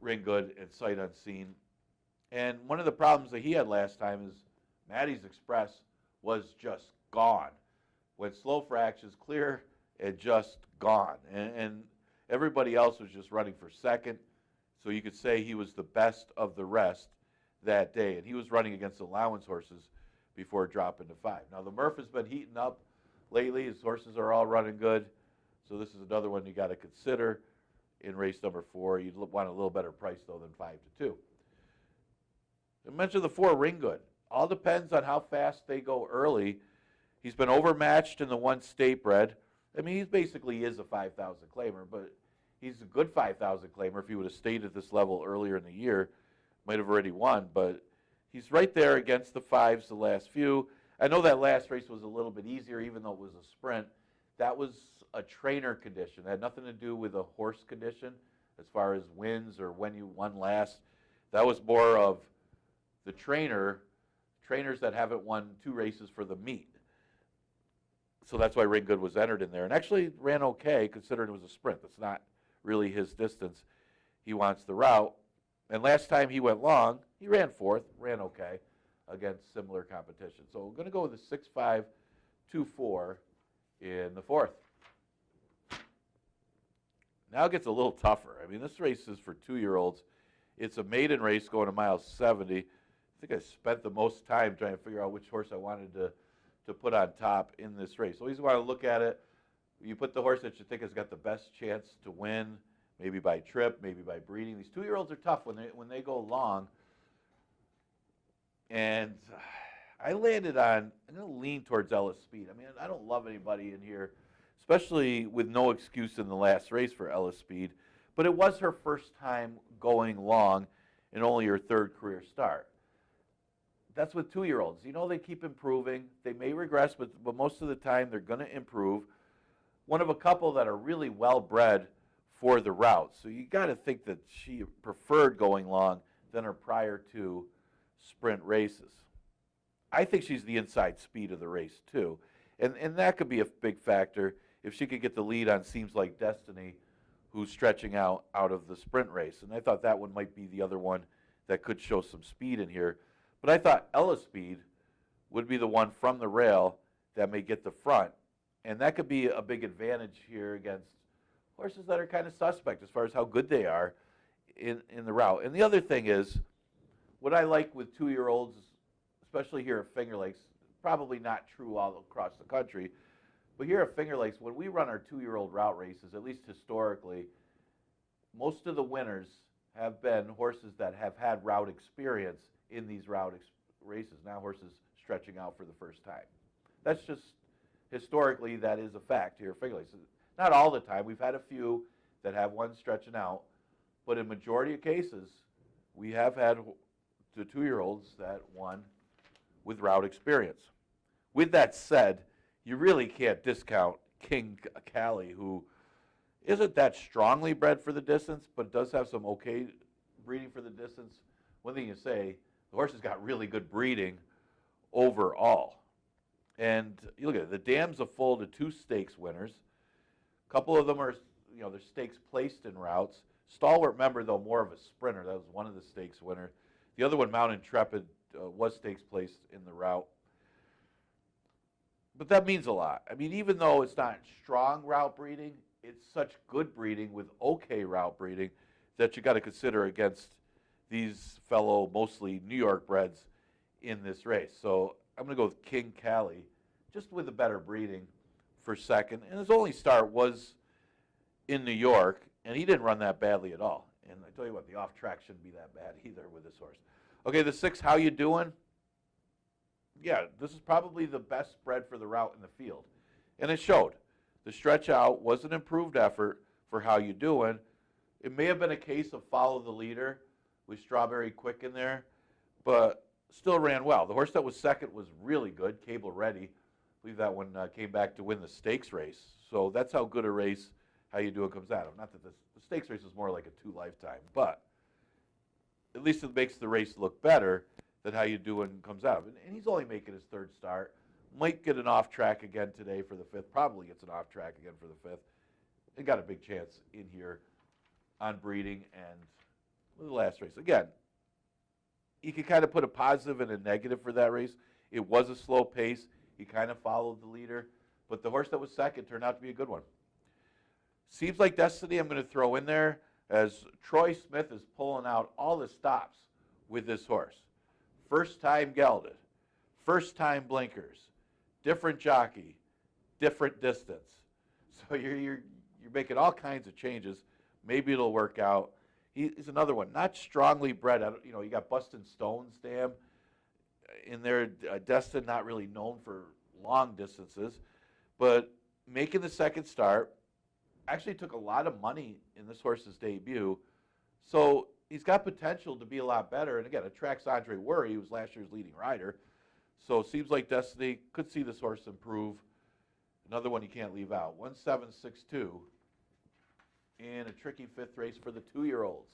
B: Ring Good and sight unseen. And one of the problems that he had last time is Maddie's Express was just gone. Went slow fractions, clear, and just gone. And everybody else was just running for second. So you could say he was the best of the rest that day. And he was running against allowance horses before dropping to 5. Now, the Murph has been heating up lately. His horses are all running good. So this is another one you got to consider in race number 4. You'd want a little better price, though, than 5-2. I mentioned the 4, Ring Good. All depends on how fast they go early. He's been overmatched in the 1 state bred. I mean, he basically is a 5,000 claimer, but he's a good 5,000 claimer. If he would have stayed at this level earlier in the year, might have already won, but he's right there against the 5s the last few. I know that last race was a little bit easier, even though it was a sprint. That was a trainer condition. It had nothing to do with a horse condition as far as wins or when you won last. That was more of the trainers that haven't won 2 races for the meet. So that's why Ring Good was entered in there. And actually ran okay, considering it was a sprint. That's not really his distance. He wants the route. And last time he went long, he ran 4th, ran okay against similar competition. So we're going to go with a 6-5, 2-4 in the 4th. Now it gets a little tougher. I mean, this race is for 2-year-olds. It's a maiden race going to mile 70. I think I spent the most time trying to figure out which horse I wanted to put on top in this race. So always want to look at it. You put the horse that you think has got the best chance to win, maybe by trip, maybe by breeding. These 2-year-olds are tough when they go long. And I landed on, I'm going to lean towards Ellis Speed. I mean, I don't love anybody in here, especially with no excuse in the last race for Ellis Speed. But it was her first time going long and only her 3rd career start. That's with 2-year-olds. You know, they keep improving. They may regress, but most of the time they're going to improve. One of a couple that are really well bred for the route. So you got to think that she preferred going long than her prior 2 sprint races. I think she's the inside speed of the race too. And that could be a big factor if she could get the lead on Seems Like Destiny, who's stretching out of the sprint race. And I thought that one might be the other one that could show some speed in here. But I thought Ellis Speed would be the one from the rail that may get the front. And that could be a big advantage here against horses that are kind of suspect as far as how good they are in the route. And the other thing is, what I like with 2-year-olds, especially here at Finger Lakes, probably not true all across the country, but here at Finger Lakes, when we run our 2-year-old route races, at least historically, most of the winners have been horses that have had route experience in these races. Now horses stretching out for the first time. That's just, historically, that is a fact here at Finger Lakes. Not all the time. We've had a few that have one stretching out, but in majority of cases, we have had the 2-year-olds that won with route experience. With that said, you really can't discount King Cali, who isn't that strongly bred for the distance, but does have some okay breeding for the distance. One thing you say, the horse has got really good breeding overall. And you look at it, the dam's a full to 2 stakes winners. A couple of them are, they're stakes placed in routes. Stalwart Member, though, more of a sprinter. That was one of the stakes winners. The other one, Mount Intrepid, was stakes placed in the route. But that means a lot. I mean, even though it's not strong route breeding, it's such good breeding with okay route breeding that you got to consider against these fellow, mostly New York breds in this race. So I'm going to go with King Cali, just with a better breeding for second. And his only start was in New York, and he didn't run that badly at all. And I tell you what, the off track shouldn't be that bad either with this horse. Okay, the 6, How You Doing? Yeah, this is probably the best spread for the route in the field. And it showed. The stretch out was an improved effort for How You Doing. It may have been a case of follow the leader with Strawberry Quick in there, but still ran well. The horse that was second was really good, Cable Ready. I believe that one came back to win the stakes race. So that's how good a race how you do it comes at him. Not that the stakes race is more like a 2 lifetime, but at least it makes the race look better than how you do it comes out. And he's only making his 3rd start. Might get an off track again today for the 5th. Probably gets an off track again for the 5th. And got a big chance in here on breeding and the last race. Again, you can kind of put a positive and a negative for that race. It was a slow pace. He kind of followed the leader. But the horse that was second turned out to be a good one. Seems Like Destiny I'm going to throw in there as Troy Smith is pulling out all the stops with this horse. First time gelded, first time blinkers, different jockey, different distance. So you're making all kinds of changes. Maybe it'll work out. He's another one, not strongly bred. You got Bustin' Stone's dam in there. Destin, not really known for long distances, but making the 2nd start. Actually took a lot of money in this horse's debut. So he's got potential to be a lot better. And again, attracts Andre Worry, who was last year's leading rider. So Seems Like Destiny, could see this horse improve. Another one you can't leave out. 1762 in a tricky 5th race for the 2-year-olds.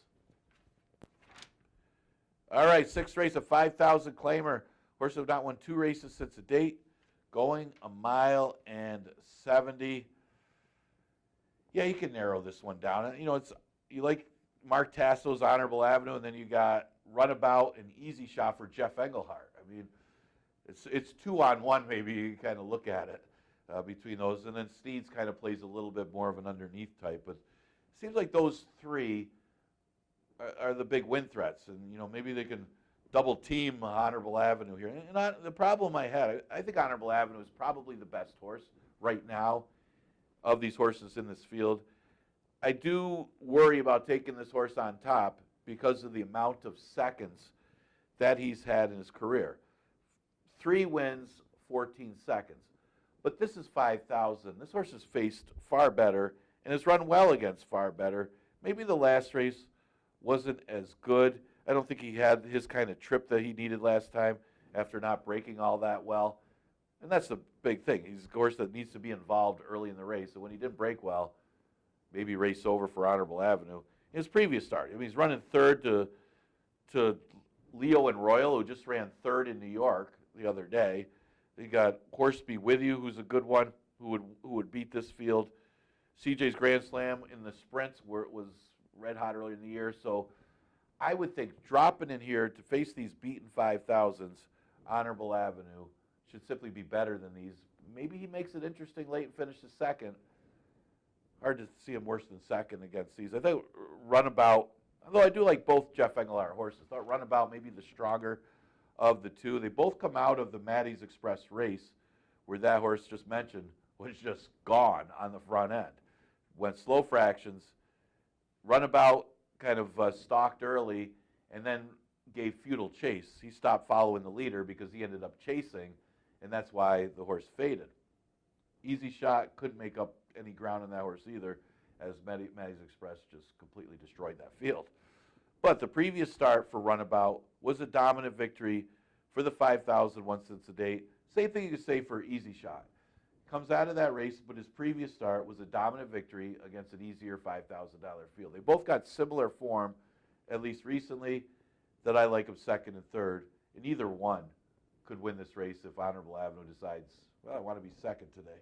B: All right, 6th race, a 5,000 claimer. Horse have not won 2 races since the date. Going 1 mile and 70. Yeah, you can narrow this one down. You like Mark Tasso's Honorable Avenue, and then you got Runabout and Easy Shot for Jeff Engelhart. I mean, it's 2-on-1 maybe you kind of look at it between those, and then Steeds kind of plays a little bit more of an underneath type. But it seems like those 3 are the big win threats, and maybe they can double team Honorable Avenue here. And the problem I had, I think Honorable Avenue is probably the best horse right now of these horses in this field. I do worry about taking this horse on top because of the amount of seconds that he's had in his career. 3 wins, 14 seconds. But this is 5,000. This horse has faced far better and has run well against far better. Maybe the last race wasn't as good. I don't think he had his kind of trip that he needed last time after not breaking all that well. And that's the big thing. He's a horse that needs to be involved early in the race. And when he didn't break well, maybe race over for Honorable Avenue. In his previous start, he's running 3rd to Leo and Royal, who just ran 3rd in New York the other day. You got Horse Be With You, who's a good one, who would beat this field. CJ's Grand Slam in the sprints, where it was red hot earlier in the year. So I would think dropping in here to face these beaten 5,000s, Honorable Avenue should simply be better than these. Maybe he makes it interesting late and finishes 2nd. Hard to see him worse than 2nd against these. I think Runabout, although I do like both Jeff Engelhart horses, I thought Runabout may be the stronger of the 2. They both come out of the Maddie's Express race, where that horse just mentioned was just gone on the front end. Went slow fractions. Runabout kind of stalked early and then gave futile chase. He stopped following the leader because he ended up chasing, and that's why the horse faded. Easy Shot couldn't make up any ground on that horse either, as Maddie's Express just completely destroyed that field. But the previous start for Runabout was a dominant victory for the 5,000 once since the date. Same thing you could say for Easy Shot. Comes out of that race, but his previous start was a dominant victory against an easier $5,000 field. They both got similar form, at least recently, that I like of 2nd and 3rd, and either one could win this race if Honorable Avenue decides, well, I want to be 2nd today.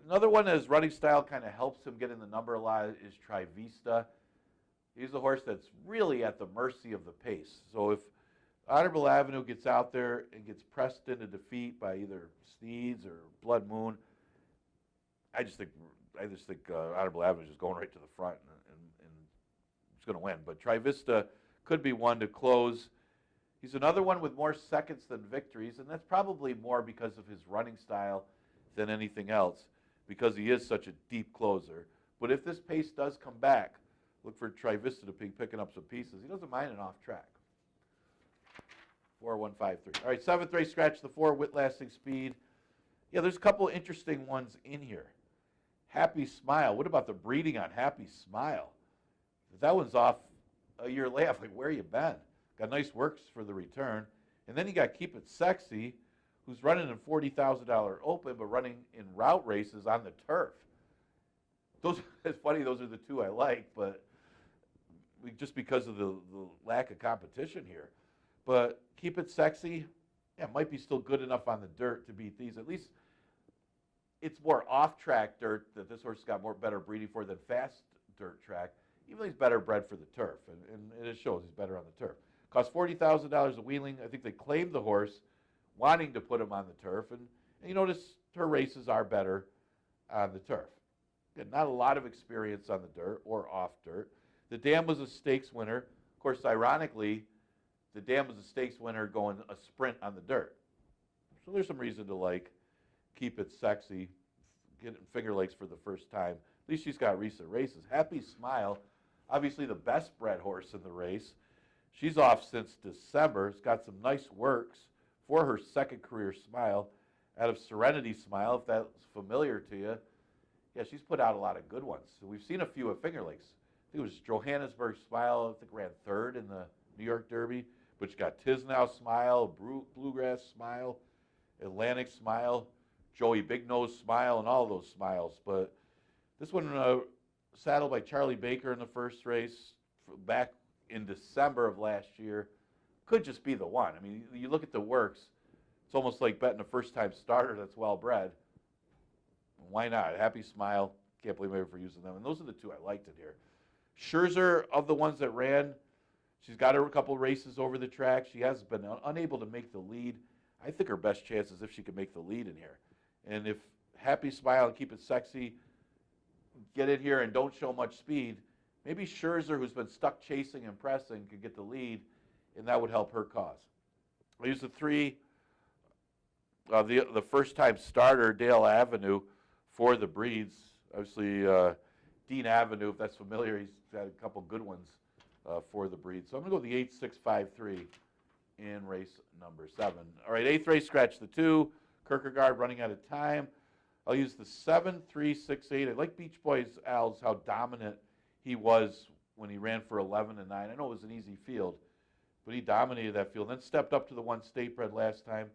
B: Another one that his running style kind of helps him get in the number a lot is Trivista. He's a horse that's really at the mercy of the pace. So if Honorable Avenue gets out there and gets pressed into defeat by either Steeds or Blood Moon, I just think Honorable Avenue is just going right to the front and he's going to win. But Trivista could be one to close. He's another one with more seconds than victories, and that's probably more because of his running style than anything else, because he is such a deep closer. But if this pace does come back, look for Trivista to be picking up some pieces. He doesn't mind an off track. 4153. All right, 7th race, scratch the 4, Wit Lasting Speed. Yeah, there's a couple interesting ones in here. Happy Smile. What about the breeding on Happy Smile? That one's off a year layoff. Like, where you been? Got nice works for the return. And then you got Keep It Sexy, who's running in $40,000 open, but running in route races on the turf. those, it's funny, those are the two I like, but just because of the lack of competition here. But Keep It Sexy, yeah, might be still good enough on the dirt to beat these. At least it's more off-track dirt that this horse got better breeding for than fast dirt track. Even though he's better bred for the turf, and it shows he's better on the turf. Cost $40,000 a Wheeling. I think they claimed the horse, wanting to put him on the turf, and you notice her races are better on the turf. Again, not a lot of experience on the dirt or off dirt. The Dam was a stakes winner. Of course, ironically, the Dam was a stakes winner going a sprint on the dirt. So there's some reason to like Keep It Sexy, get Finger Lakes for the first time. At least she's got recent races. Happy Smile, obviously the best bred horse in the race. She's off since December. It's got some nice works for her second career Smile out of Serenity Smile, if that's familiar to you. Yeah, she's put out a lot of good ones. So we've seen a few at Finger Lakes. I think it was Johannesburg Smile, I think ran third in the New York Derby. But you got Tisnow Smile, Bluegrass Smile, Atlantic Smile, Joey Big Nose Smile, and all those smiles. But this one saddled by Charlie Baker in the first race back in December of last year. Could just be the one. I mean, you look at the works, it's almost like betting a first-time starter that's well-bred. Why not? Happy Smile. Can't blame me for using them. And those are the two I liked in here. Scherzer, of the ones that ran, she's got her a couple races over the track. She has been unable to make the lead. I think her best chance is if she can make the lead in here. And if Happy Smile and Keep It Sexy get in here and don't show much speed, maybe Scherzer, who's been stuck chasing and pressing, could get the lead, and that would help her cause. I use the three, the first-time starter, Dale Avenue, for the breeds. Obviously, Dean Avenue, if that's familiar, he's had a couple good ones for the breed. So I'm going to go with the 8653 in race number 7. All right, 8th race, scratch the 2. Kierkegaard running out of time. I'll use the 7368. I like Beach Boys Al's, how dominant he was when he ran for 11 and 9. I know it was an easy field, but he dominated that field. Then stepped up to the 1 state bred last time.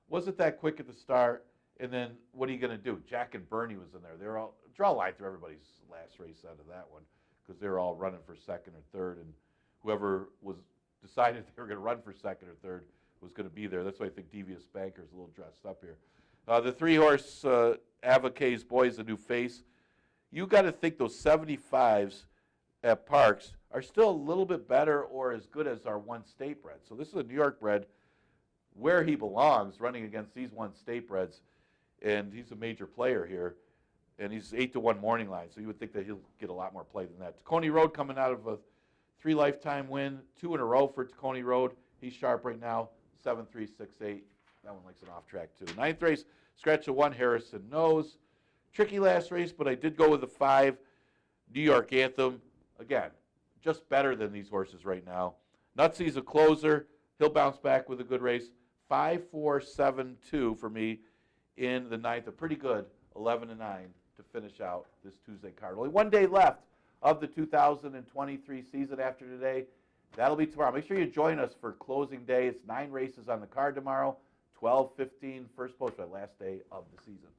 B: Wasn't that quick at the start. And then what are you going to do? Jack and Bernie was in there. They're all draw a line through everybody's last race out of that one because they were all running for second or third, and whoever was decided they were going to run for second or third was going to be there. That's why I think Devious Banker's a little dressed up here. The 3-horse Avoca's Boys, a new face. You got to think those 75s at Parks are still a little bit better or as good as our 1 state bred. So this is a New York bred where he belongs, running against these 1 state breds, and he's a major player here. And he's 8-1 morning line, so you would think that he'll get a lot more play than that. Tacony Road coming out of a 3 lifetime win, 2 in a row for Tacony Road. He's sharp right now, 7368. That one likes an off track too. 9th race, scratch the 1, Harrison Knows. Tricky last race, but I did go with the 5, New York Anthem. Again, just better than these horses right now. Nutsy's a closer. He'll bounce back with a good race. 5-4-7-2 for me in the 9th. A pretty good 11 and 9 to finish out this Tuesday card. Only 1 day left of the 2023 season after today. That'll be tomorrow. Make sure you join us for closing day. It's 9 races on the card tomorrow. 12:15 first post by last day of the season.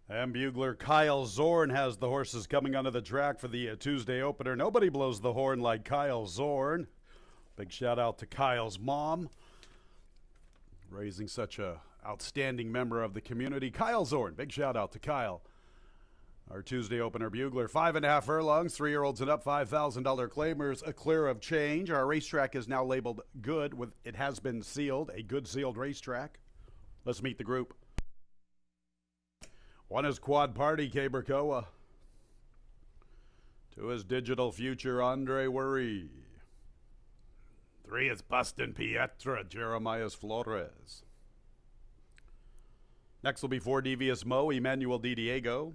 A: And bugler Kyle Zorn has the horses coming onto the track for the Tuesday opener. Nobody blows the horn like Kyle Zorn. Big shout out to Kyle's mom, raising such a outstanding member of the community. Kyle Zorn, big shout out to Kyle. Our Tuesday opener bugler, 5.5 furlongs, 3-year-olds and up, $5,000 claimers, a clear of change. Our racetrack is now labeled good. It has been sealed, a good sealed racetrack. Let's meet the group. 1 is Quad Party, Cabercoa. 2 is Digital Future, Andre Worry. 3 is Bustin' Pietra, Jeremias Flores. Next will be 4 Devious Mo, Emmanuel Di Diego.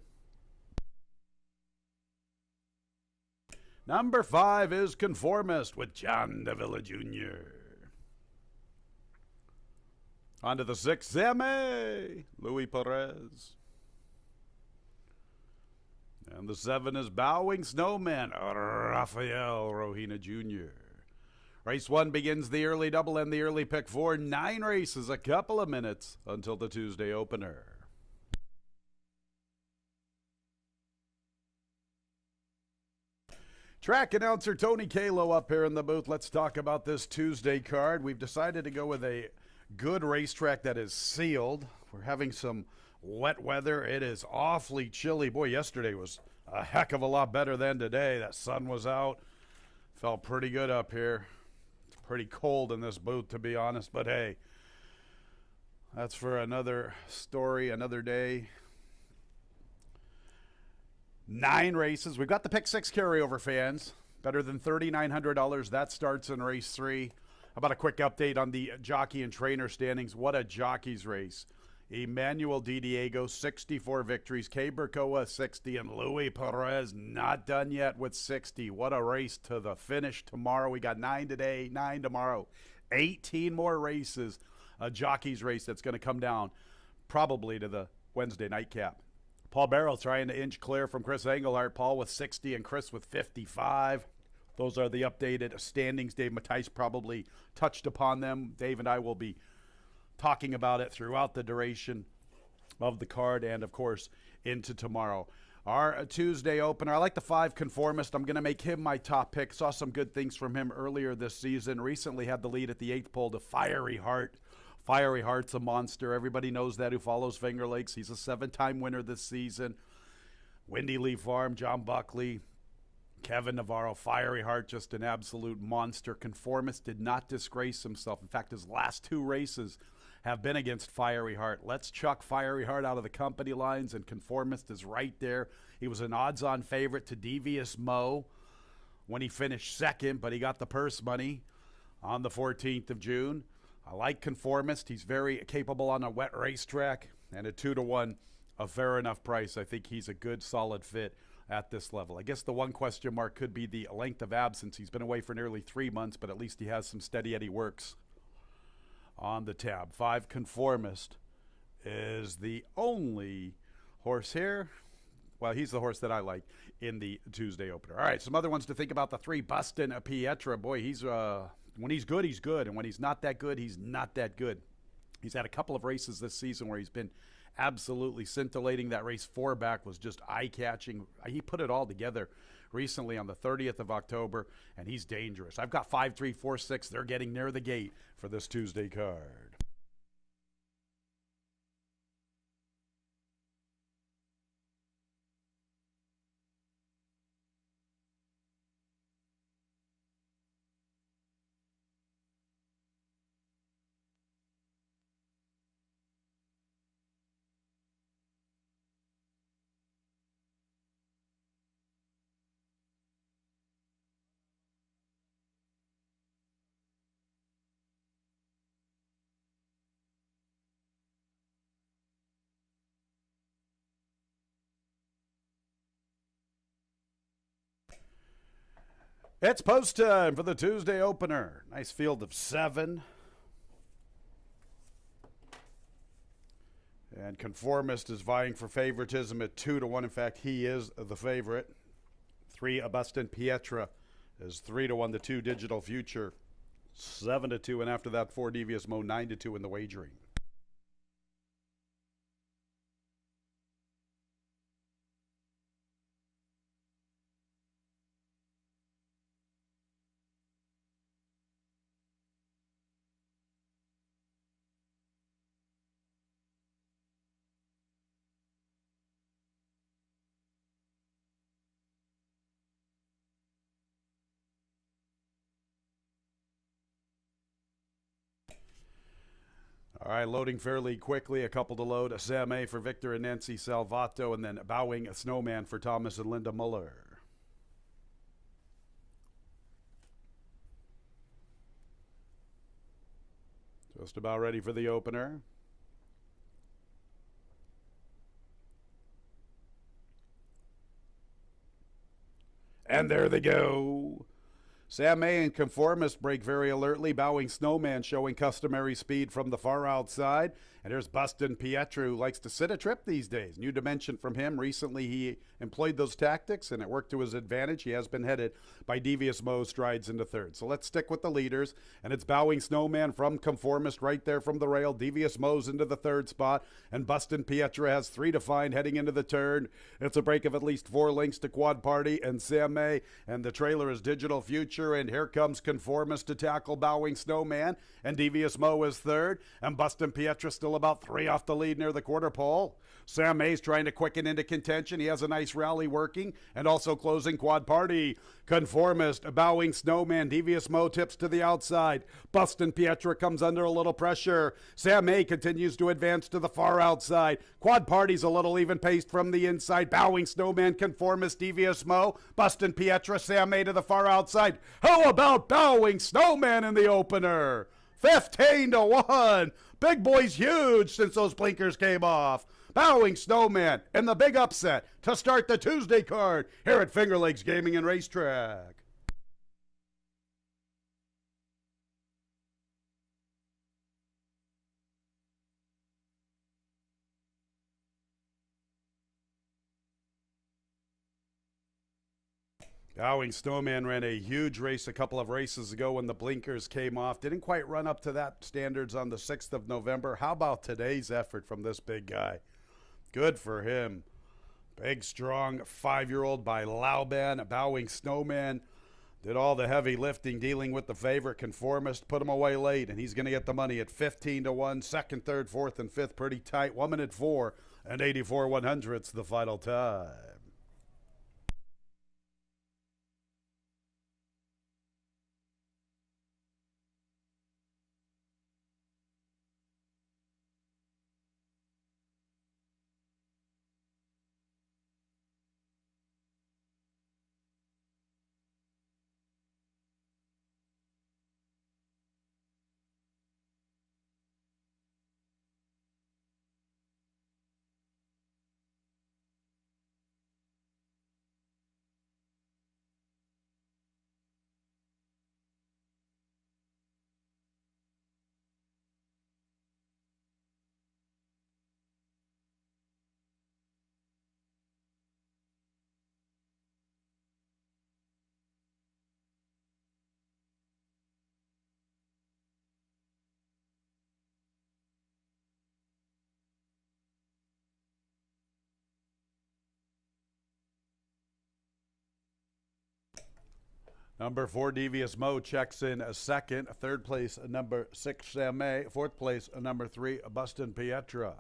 A: Number 5 is Conformist with John Davila Jr. On to the 6, Zeme, Louis Perez. And the 7 is Bowing Snowman, Rafael Rohina Jr. Race 1 begins the early double and the early pick 4. 9 races, a couple of minutes until the Tuesday opener. Track announcer Tony Kalo up here in the booth. Let's talk about this Tuesday card. We've decided to go with a good racetrack that is sealed. We're having some wet weather. It is awfully chilly. Boy, yesterday was a heck of a lot better than today. That sun was out. Felt pretty good up here. It's pretty cold in this booth, to be honest, but hey, that's for another story, another day. 9 races. We've got the pick 6 carryover, fans. Better than $3,900. That starts in race 3. How about a quick update on the jockey and trainer standings? What a jockey's race. Emmanuel Di Diego, 64 victories. Cabercoa, 60. And Louis Perez, not done yet with 60. What a race to the finish tomorrow. We got 9 today, 9 tomorrow. 18 more races. A jockey's race that's going to come down probably to the Wednesday nightcap. Paul Barrow trying to inch clear from Chris Engelhardt. Paul with 60 and Chris with 55. Those are the updated standings. Dave Mattice probably touched upon them. Dave and I will be talking about it throughout the duration of the card and, of course, into tomorrow. Our Tuesday opener, I like the 5 Conformist. I'm going to make him my top pick. Saw some good things from him earlier this season. Recently had the lead at the 8th pole to Fiery Heart. Fiery Heart's a monster. Everybody knows that who follows Finger Lakes. He's a 7-time winner this season. Windy Lee Farm, John Buckley, Kevin Navarro. Fiery Heart, just an absolute monster. Conformist did not disgrace himself. In fact, his last 2 races have been against Fiery Heart. Let's chuck Fiery Heart out of the company lines, and Conformist is right there. He was an odds-on favorite to Devious Mo when he finished 2nd, but he got the purse money on the 14th of June. I like Conformist. He's very capable on a wet racetrack, and a 2-1, a fair enough price. I think he's a good, solid fit at this level. I guess the one question mark could be the length of absence. He's been away for nearly 3 months, but at least he has some steady Eddie works on the tab. 5 Conformist is the only horse here. Well, he's the horse that I like in the Tuesday opener. All right, some other ones to think about. The 3 Bustin' Pietra. Boy, he's when he's good, he's good. And when he's not that good, he's not that good. He's had a couple of races this season where he's been absolutely scintillating. That race 4 back was just eye-catching. He put it all together recently on the 30th of October, and he's dangerous. I've got 5, 3, 4, 6. They're getting near the gate for this Tuesday card. It's post time for the Tuesday opener. Nice field of 7. And Conformist is vying for favoritism at 2-1. In fact, he is the favorite. 3 Bustin' Pietra is 3-1. The 2 Digital Future 7-2. And after that, 4 Devious Mo 9-2 in the wagering. right, loading fairly quickly. A couple to load. Sam A for Victor and Nancy Salvato, and then Bowing a Snowman for Thomas and Linda Muller. Just about ready for the opener. And there they go. Sam May and Conformist break very alertly. Bowing Snowman showing customary speed from the far outside. And there's Bustin Pietro, who likes to sit a trip these days. New dimension from him. Recently he employed those tactics and it worked to his advantage. He has been headed by Devious Mo strides into third. So let's stick with the leaders. And it's Bowing Snowman from Conformist right there from the rail. Devious Mo's into the third spot. And Bustin Pietro has 3 to find heading into the turn. It's a break of at least 4 lengths to Quad Party and Sam May. And the trailer is Digital Future. And here comes Conformist to tackle Bowing Snowman. And Devious Mo is third. And Bustin Pietro still about 3 off the lead near the quarter pole. Sam May's trying to quicken into contention. He has a nice rally working and also closing Quad Party. Conformist, Bowing Snowman, Devious Mo tips to the outside. Bustin Pietro comes under a little pressure. Sam May continues to advance to the far outside. Quad Party's a little even paced from the inside. Bowing Snowman, Conformist, Devious Mo, Bustin Pietro, Sam May to the far outside. How about Bowing Snowman in the opener? 15-1. Big boy's huge since those blinkers came off. Bowing Snowman and the big upset to start the Tuesday card here at Finger Lakes Gaming and Racetrack. Bowing Snowman ran a huge race a couple of races ago when the blinkers came off. Didn't quite run up to that standards on the 6th of November. How about today's effort from this big guy? Good for him. Big, strong 5-year-old by Lauban. Bowing Snowman did all the heavy lifting dealing with the favorite Conformist. Put him away late, and he's going to get the money at 15-1. Second, third, fourth, and fifth pretty tight. 1 minute 4 and 84/100ths the final time. Number 4, Devious Mo checks in a second. Third place, number 6, Sam May. Fourth place, number 3, Bustin Pietro.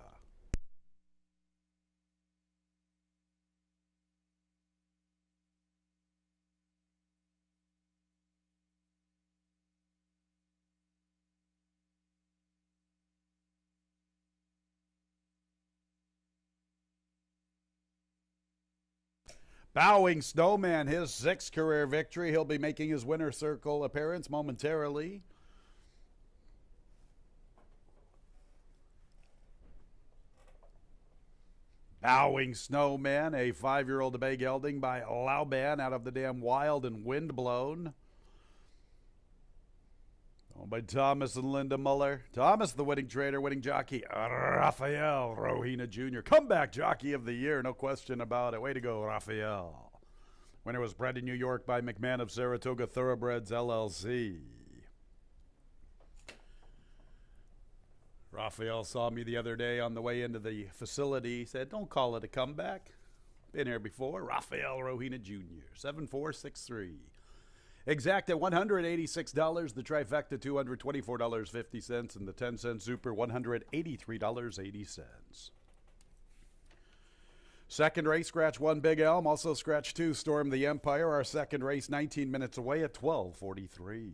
A: Bowing Snowman, his 6th career victory. He'll be making his winner circle appearance momentarily. Bowing Snowman, a 5-year-old bay gelding by Lauban out of the damn Wild and Windblown. Owned by Thomas and Linda Muller. Thomas, the winning trader, winning jockey, Rafael Rohina Jr. Comeback jockey of the year, no question about it. Way to go, Rafael. Winner was bred in New York by McMahon of Saratoga Thoroughbreds, LLC. Rafael saw me the other day on the way into the facility. He said, don't call it a comeback. Been here before. Rafael Rohina Jr., 7463. Exact at $186, the trifecta $224.50, and the 10-cent super $183.80. Second race, scratch 1, Big Elm. Also scratch 2, Storm the Empire. Our second race, 19 minutes away at 12:43.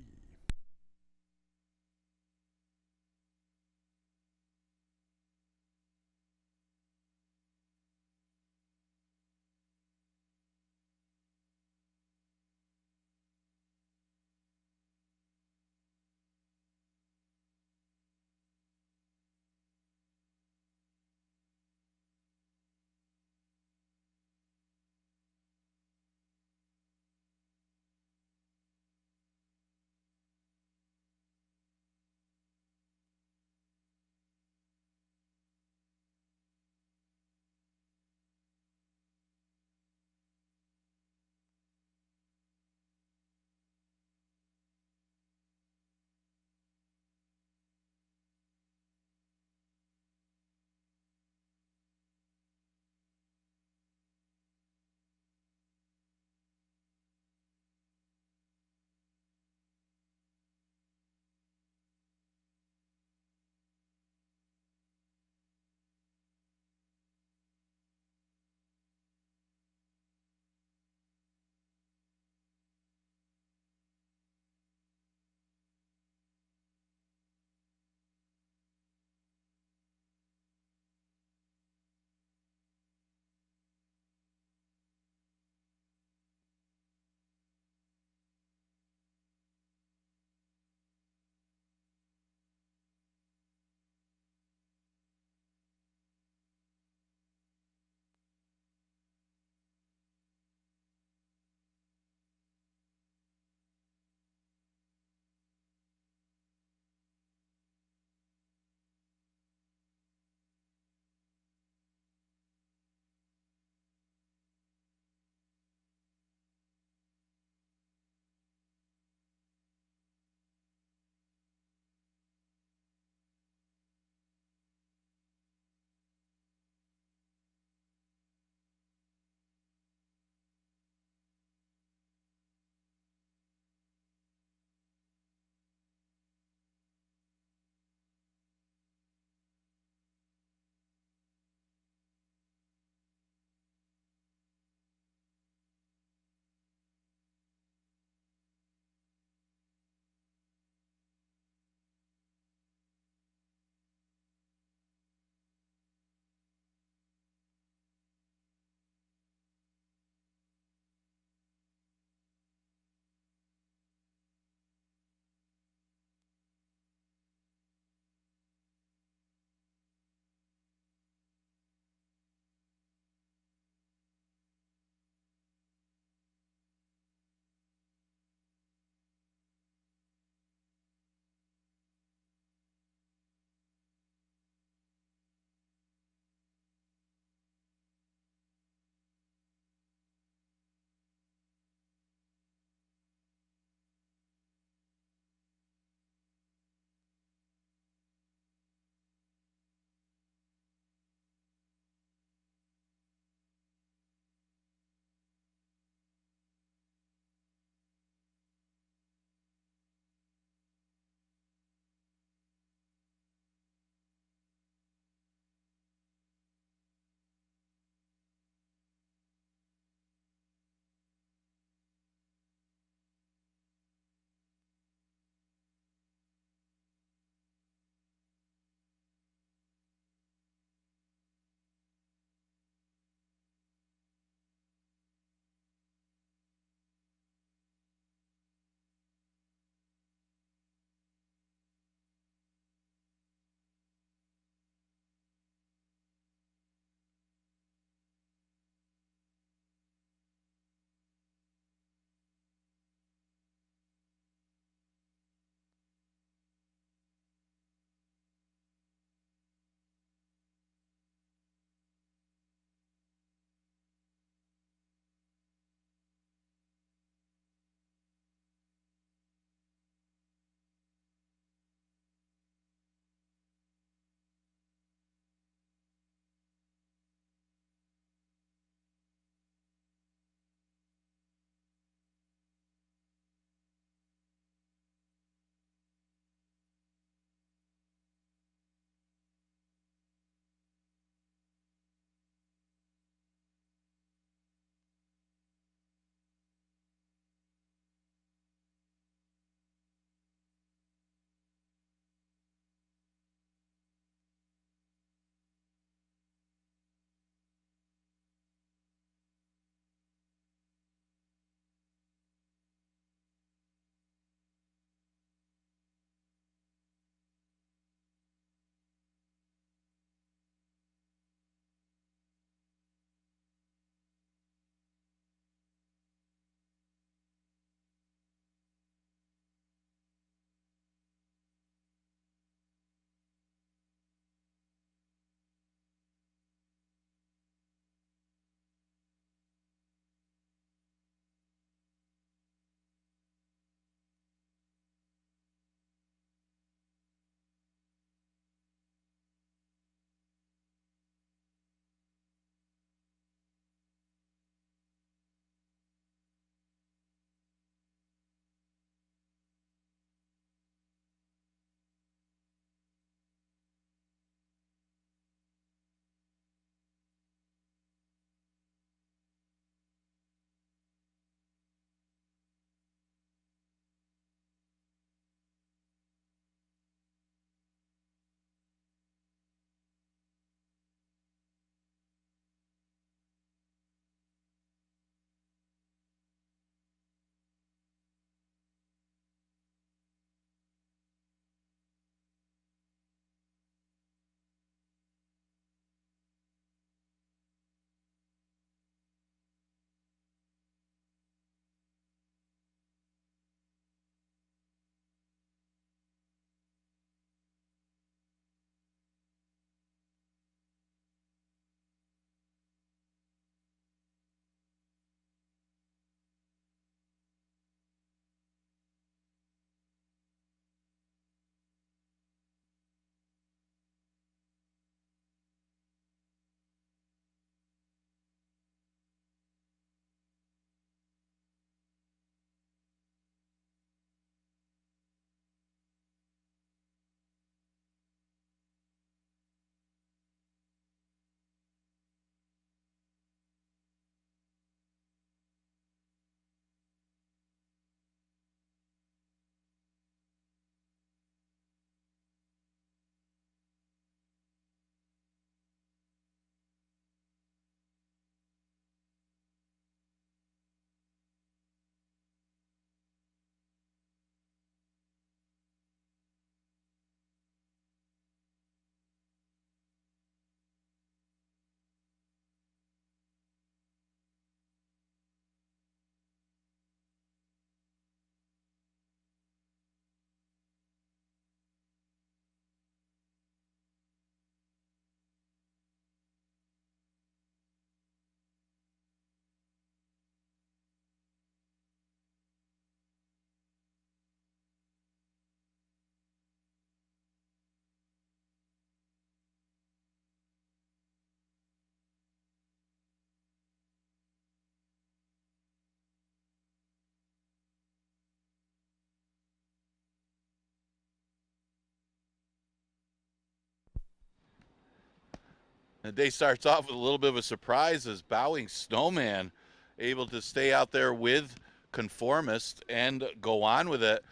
B: The day starts off with a little bit of a surprise as Bowing Snowman able to stay out there with Conformist and go on with it.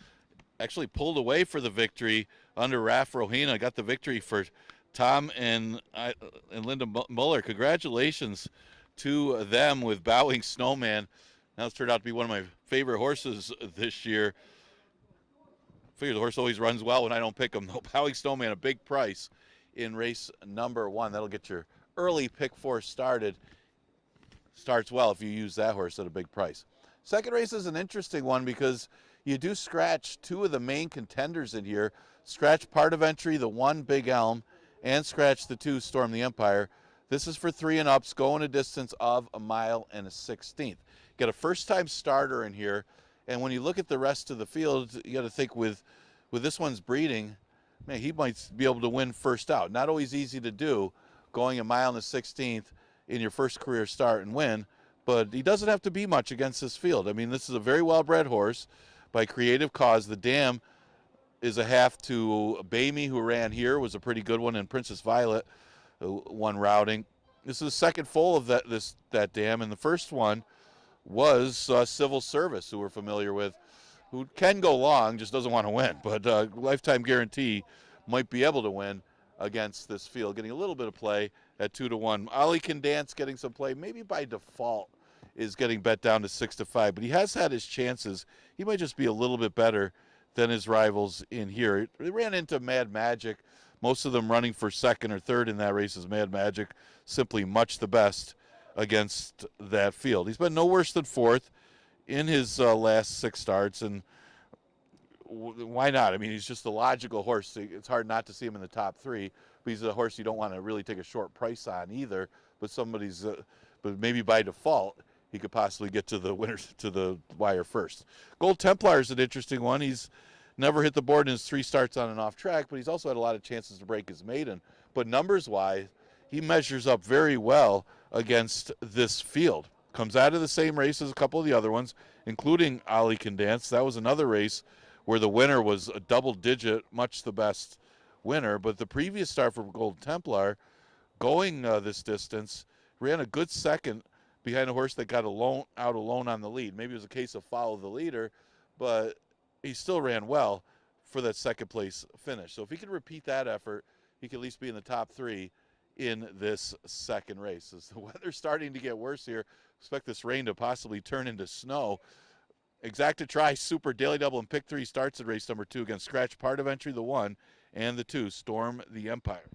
B: Actually pulled away for the victory under Raf Rohina. Got the victory for Tom and Linda Muller. Congratulations to them with Bowing Snowman. That's turned out to be one of my favorite horses this year. I figure the horse always runs well when I don't pick him, though. Bowing Snowman, a big price in race number 1. That'll get your early pick 4 started. Starts well if you use that horse at a big price. Second race is an interesting one because you do scratch 2 of the main contenders in here. Scratch Part of Entry, the 1 Big Elm, and scratch the 2 Storm the Empire. This is for 3 and ups, going a distance of 1 mile and a 16th. Got a first-time starter in here, and when you look at the rest of the field, you got to think with this one's breeding, man, he might be able to win first out. Not always easy to do, going 1 mile and a 16th in your first career start and win, but he doesn't have to be much against this field. I mean, this is a very well-bred horse by Creative Cause. The dam is a half to Bamey, who ran here, was a pretty good one, and Princess Violet won routing. This is the second foal of that dam, and the first one was Civil Service, who we're familiar with, who can go long, just doesn't want to win, but lifetime guarantee might be able to win against this field, getting a little bit of play at 2-1. Ollie Can Dance getting some play, maybe by default is getting bet down to 6-5, but he has had his chances. He might just be a little bit better than his rivals in here. He ran into Mad Magic, most of them running for second or third in that race as Mad Magic, simply much the best against that field. He's been no worse than fourth in his last 6 starts, and why not? I mean, he's just a logical horse. It's hard not to see him in the top 3, but he's a horse you don't want to really take a short price on either, but but maybe by default, he could possibly get to the winners to the wire first. Gold Templar is an interesting one. He's never hit the board in his 3 starts on and off track, but he's also had a lot of chances to break his maiden. But numbers-wise, he measures up very well against this field. Comes out of the same race as a couple of the other ones, including Ollie Can Dance. That was another race where the winner was a double-digit, much the best winner. But the previous start for Gold Templar, going this distance, ran a good second behind a horse that got out alone on the lead. Maybe it was a case of follow the leader, but he still ran well for that second place finish. So if he could repeat that effort, he could at least be in the top 3 in this second race. As the weather's starting to get worse here, expect this rain to possibly turn into snow. Exacta Try Super Daily Double and Pick 3 starts at race number 2 against Scratch Part of Entry, the 1, and the 2, Storm the Empire.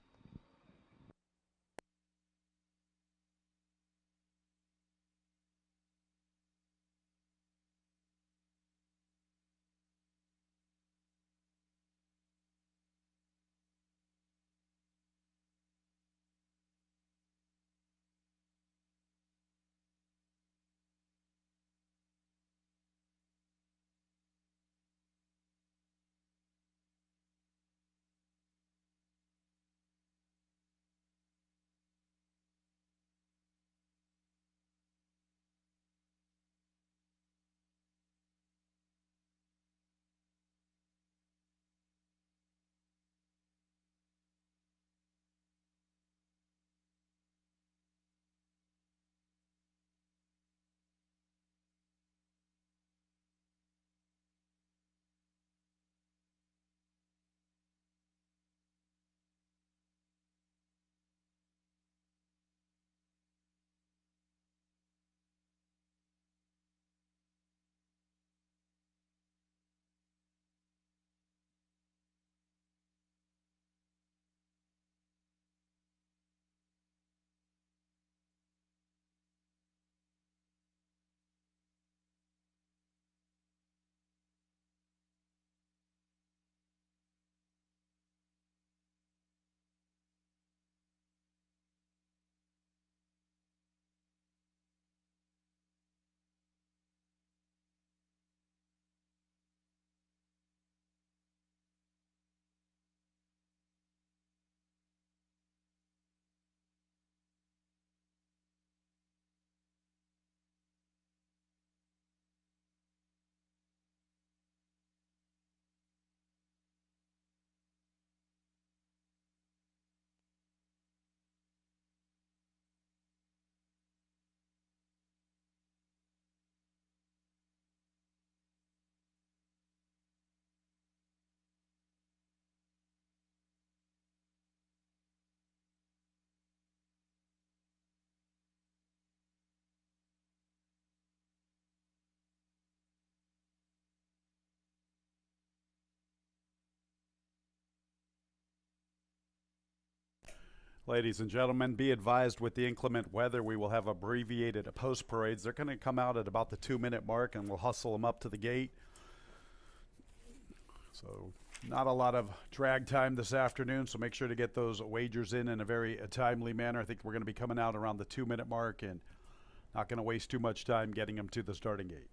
A: Ladies and gentlemen, be advised with the inclement weather, we will have abbreviated post parades. They're going to come out at about the 2 minute mark and we'll hustle them up to the gate. So, not a lot of drag time this afternoon, so make sure to get those wagers in a very timely manner. I think we're going to be coming out around the 2 minute mark and not going to waste too much time getting them to the starting gate.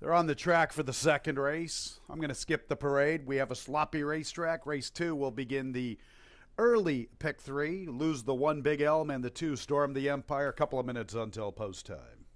A: They're on the track for the second race. I'm going to skip the parade. We have a sloppy racetrack. Race 2 will begin the early pick 3, lose the 1 Big Elm, and the 2 Storm the Empire. A couple of minutes until post time.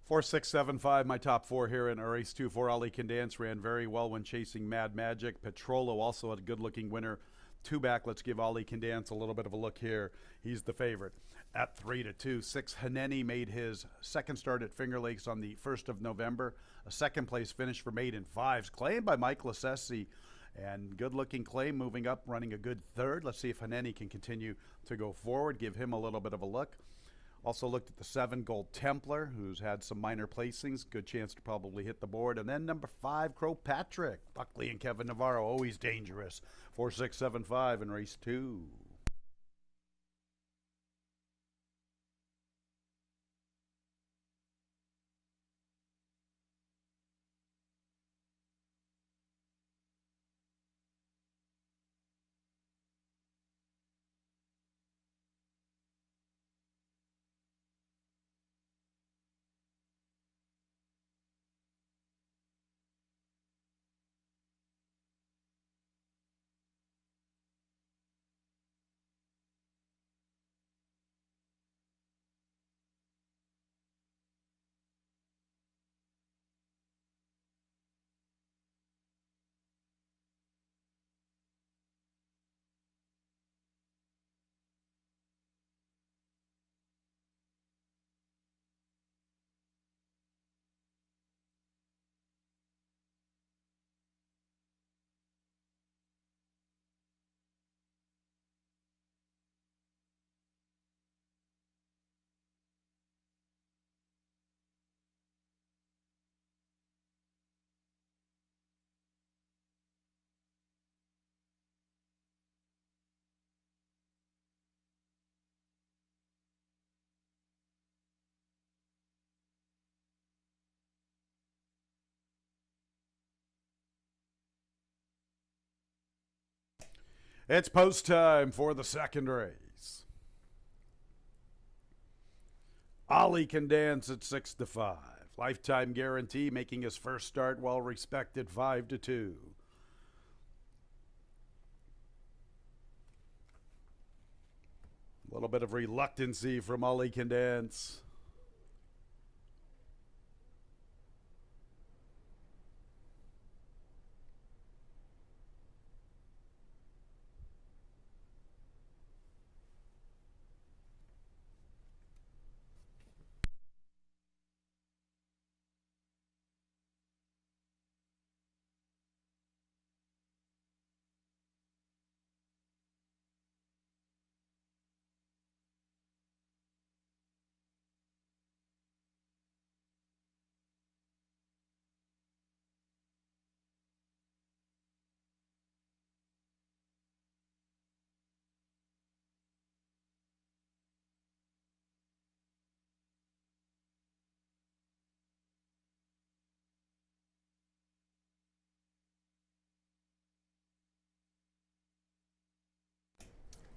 A: 4675, my top four here in race 2 for Ali Can Dance. Ran very well when chasing Mad Magic. Petrolo also had a good looking winner. Two back, let's give Ali Can Dance a little bit of a look here. He's the favorite at 3-2. 6, Haneni made his second start at Finger Lakes on the 1st of November. A second place finish for Maiden Fives, claimed by Mike Lasessi. And good looking claim, moving up, running a good third. Let's see if Haneni can continue to go forward. Give him a little bit of a look. Also looked at the 7, Gold Templar, who's had some minor placings. Good chance to probably hit the board. And then number 5, Crow Patrick. Buckley and Kevin Navarro, always dangerous. 4675 in race 2. It's post time for the second race. Ali Can Dance at 6-5. Lifetime guarantee, making his first start, well respected, 5-2. A little bit of reluctancy from Ali Can Dance.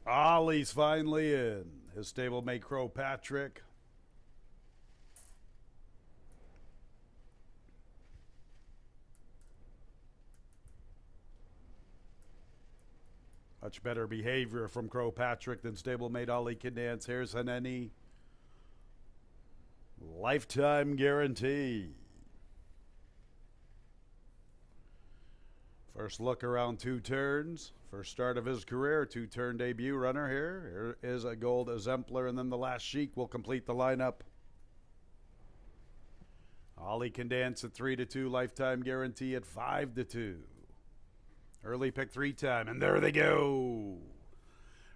A: Ollie's finally in. His stablemate Crow Patrick. Much better behavior from Crow Patrick than stablemate Ali Can Dance. Here's Haneni. Lifetime guarantee. First look around 2 turns. First start of his career, 2-turn debut runner here. Here is a Gold Exemplar, and then the last Sheik will complete the lineup. Ali Can Dance at 3-2, lifetime guarantee at 5-2. Early pick 3 time, and there they go.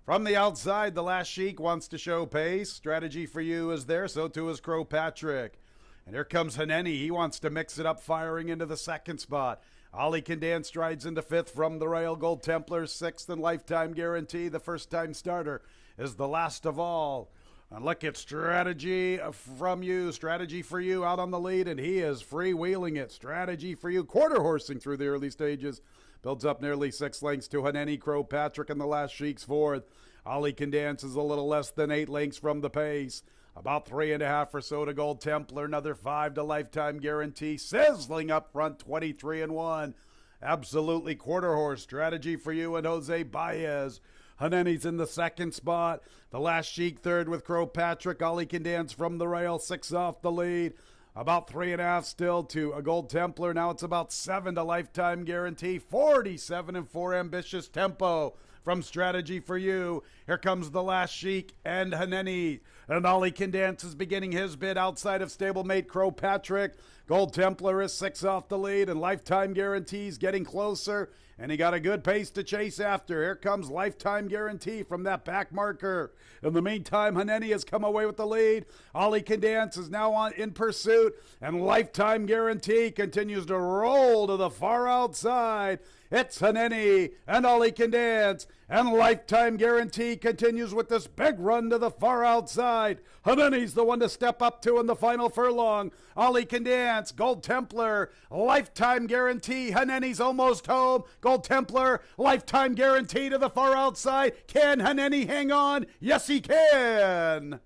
A: From the outside, the last Sheik wants to show pace. Strategy for You is there, so too is Crow Patrick. And here comes Haneni. He wants to mix it up, firing into the second spot. Ali Can Dance strides into 5th from the rail. Gold Templar 6th and lifetime guarantee. The first-time starter is the last of all. And look at Strategy from You. Strategy for You out on the lead, and he is freewheeling it. Strategy for You, quarter horsing through the early stages. Builds up nearly 6 lengths to Haneni, Crow Patrick, and the last Sheik's 4th. Ali Can Dance is a little less than 8 lengths from the pace. About 3.5 or so to Gold Templar, another 5 to lifetime guarantee. Sizzling up front, 23-1. Absolutely quarter horse. Strategy for You and Jose Baez. Haneni's in the second spot. The last Sheik third with Crow Patrick. Ali Can Dance from the rail, 6 off the lead. About 3.5 still to a Gold Templar. Now it's about 7 to Lifetime Guarantee. 47 and 4 Ambitious Tempo from Strategy for You. Here comes the last Sheik and Haneni. And Ollie Can Dance is beginning his bid outside of stablemate Crow Patrick. Gold Templar is 6 off the lead, and Lifetime Guarantee's getting closer. And he got a good pace to chase after. Here comes Lifetime Guarantee from that back marker. In the meantime, Haneni has come away with the lead. Ollie Can Dance is now in pursuit. And Lifetime Guarantee continues to roll to the far outside. It's Haneni and Ollie Can Dance. And Lifetime Guarantee continues with this big run to the far outside. Haneni's the one to step up to in the final furlong. Ollie Can Dance, Gold Templar, Lifetime Guarantee. Haneni's almost home. Gold Templar, Lifetime Guarantee to the far outside. Can Haneni hang on? Yes, he can.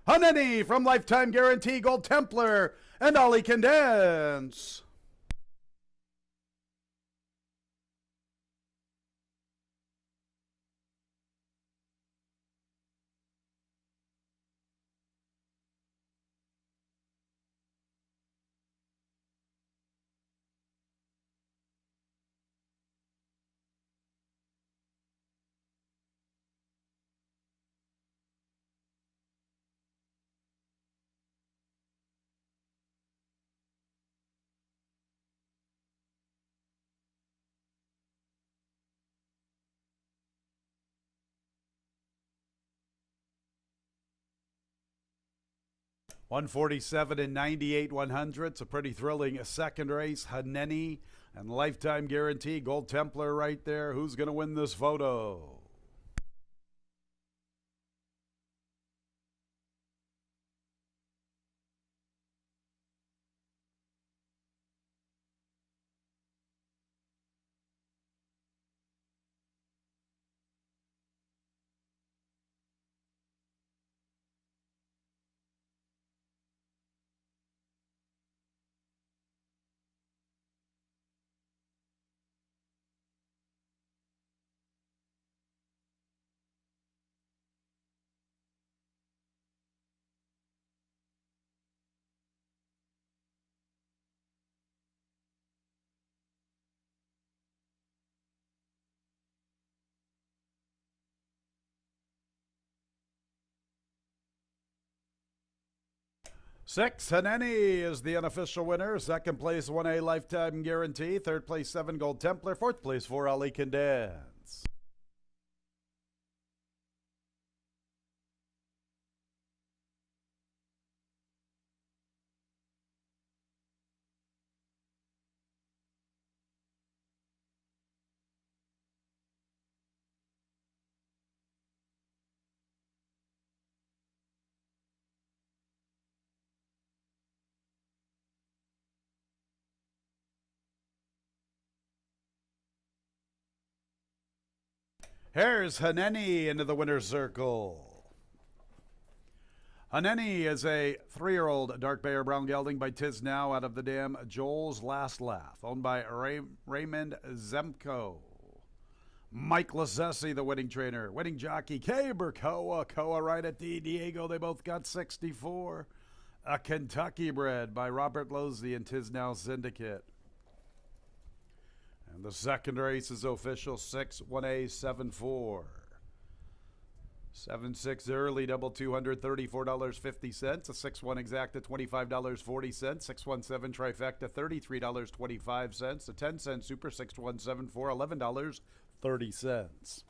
A: Haneni from Lifetime Guarantee, Gold Templar, and Ollie Can Dance. $147 and 98 100. A pretty thrilling second race. Haneni and Lifetime Guarantee. Gold Templar right there. Who's going to win this photo? Six, Haneni is the unofficial winner. Second place, 1A Lifetime Guarantee. Third place, 7 Gold Templar. Fourth place, 4 Ollie Can Dance. Here's Haneni into the winner's circle. Haneni is a 3-year-old dark Bear brown gelding by Tiz Now out of the dam Joel's Last Laugh, owned by Raymond Zemko. Mike Lassesi, the winning trainer. Winning jockey, Koa right at D. Diego. They both got 64. A Kentucky bred by Robert Losey and Tiz Now Syndicate. And the second race is official, 6-1A 7-4. 7-6 early, double $234.50. A 6-1 exact at $25.40. 6-1-7 trifecta, $33.25. A 10-cent super, 6-1-7-4, $11.30.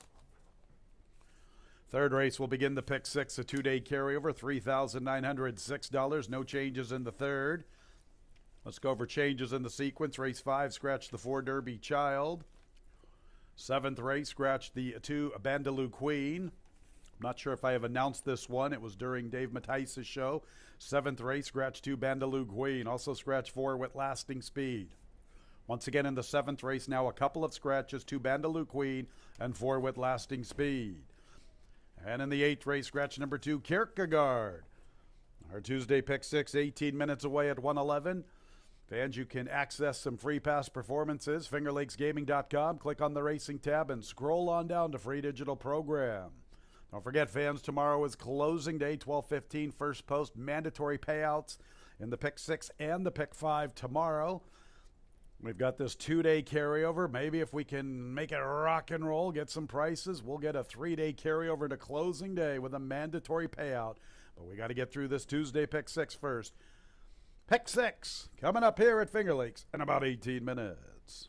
A: Third race will begin the pick six, a 2-day carryover, $3,906. No changes in the third. Let's go over changes in the sequence. Race 5, scratch the 4 Derby Child. Seventh race, scratch the 2 Bandaloo Queen. I'm not sure if I have announced this one. It was during Dave Mattice's show. Seventh race, scratch 2 Bandaloo Queen. Also scratch 4 with Lasting Speed. Once again in the seventh race now, a couple of scratches, 2 Bandaloo Queen and 4 with Lasting Speed. And in the eighth race, scratch number 2 Kierkegaard. Our Tuesday pick six, 18 minutes away at 111. Fans, you can access some free past performances. FingerLakesGaming.com. Click on the racing tab and scroll on down to free digital program. Don't forget, fans, tomorrow is closing day, 12:15, first post, mandatory payouts in the pick 6 and the pick 5 tomorrow. We've got this 2-day carryover. Maybe if we can make it rock and roll, get some prices, we'll get a 3-day carryover to closing day with a mandatory payout. But we got to get through this Tuesday pick 6 first. Pick 6 coming up here at Finger Lakes in about 18 minutes.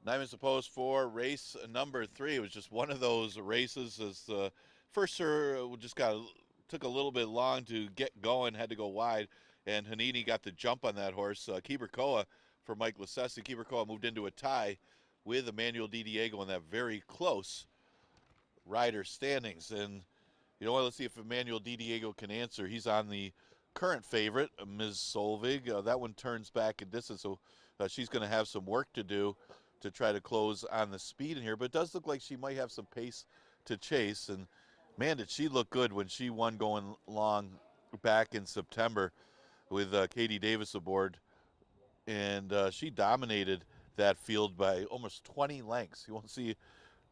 C: Nine minutes opposed for race number 3. It was just one of those races as the first just took a little bit long to get going, had to go wide, and Hanini got the jump on that horse. Kiberkoa for Mike Lasessi. Kiberkoa moved into a tie with Emmanuel Di Diego in that very close rider standings. And you know what? Let's see if Emmanuel Di Diego can answer. He's on the current favorite, Ms. Solvig. That one turns back in distance, so she's going to have some work to do to try to close on the speed in here. But it does look like she might have some pace to chase. And, man, did she look good when she won going long back in September with Katie Davis aboard. And she dominated that field by almost 20 lengths. You won't see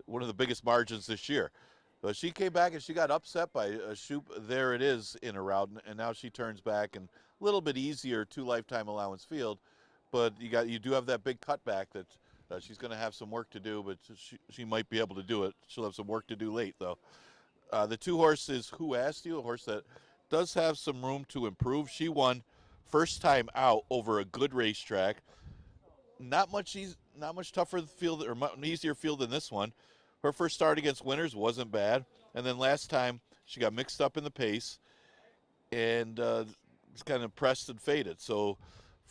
C: one of the biggest margins this year. But she came back and she got upset by a Shoop. There it is in a route, and now she turns back and a little bit easier 2 lifetime allowance field. But you do have that big cutback that she's going to have some work to do, but she might be able to do it. She'll have some work to do late though. The 2 horses Who Asked You, a horse that does have some room to improve. She won first time out over a good racetrack. Not much tougher field or easier field than this one. Her first start against Winners wasn't bad, and then last time she got mixed up in the pace and kind of pressed and faded. So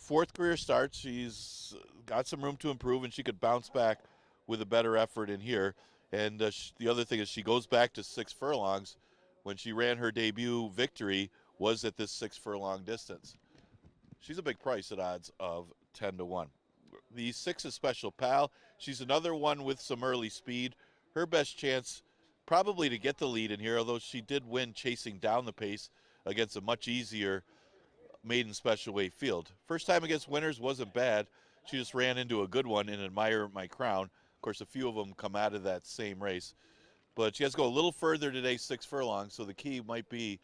C: 4th career start, she's got some room to improve, and she could bounce back with a better effort in here. And the other thing is she goes back to 6 furlongs. When she ran her debut victory was at this 6 furlong distance. She's a big price at odds of 10-1. The 6 is Special Pal. She's another one with some early speed. Her best chance probably to get the lead in here, although she did win chasing down the pace against a much easier maiden special weight field. First time against Winners wasn't bad. She just ran into a good one in Admire My Crown. Of course, a few of them come out of that same race. But she has to go a little further today, 6 furlongs, so the key might be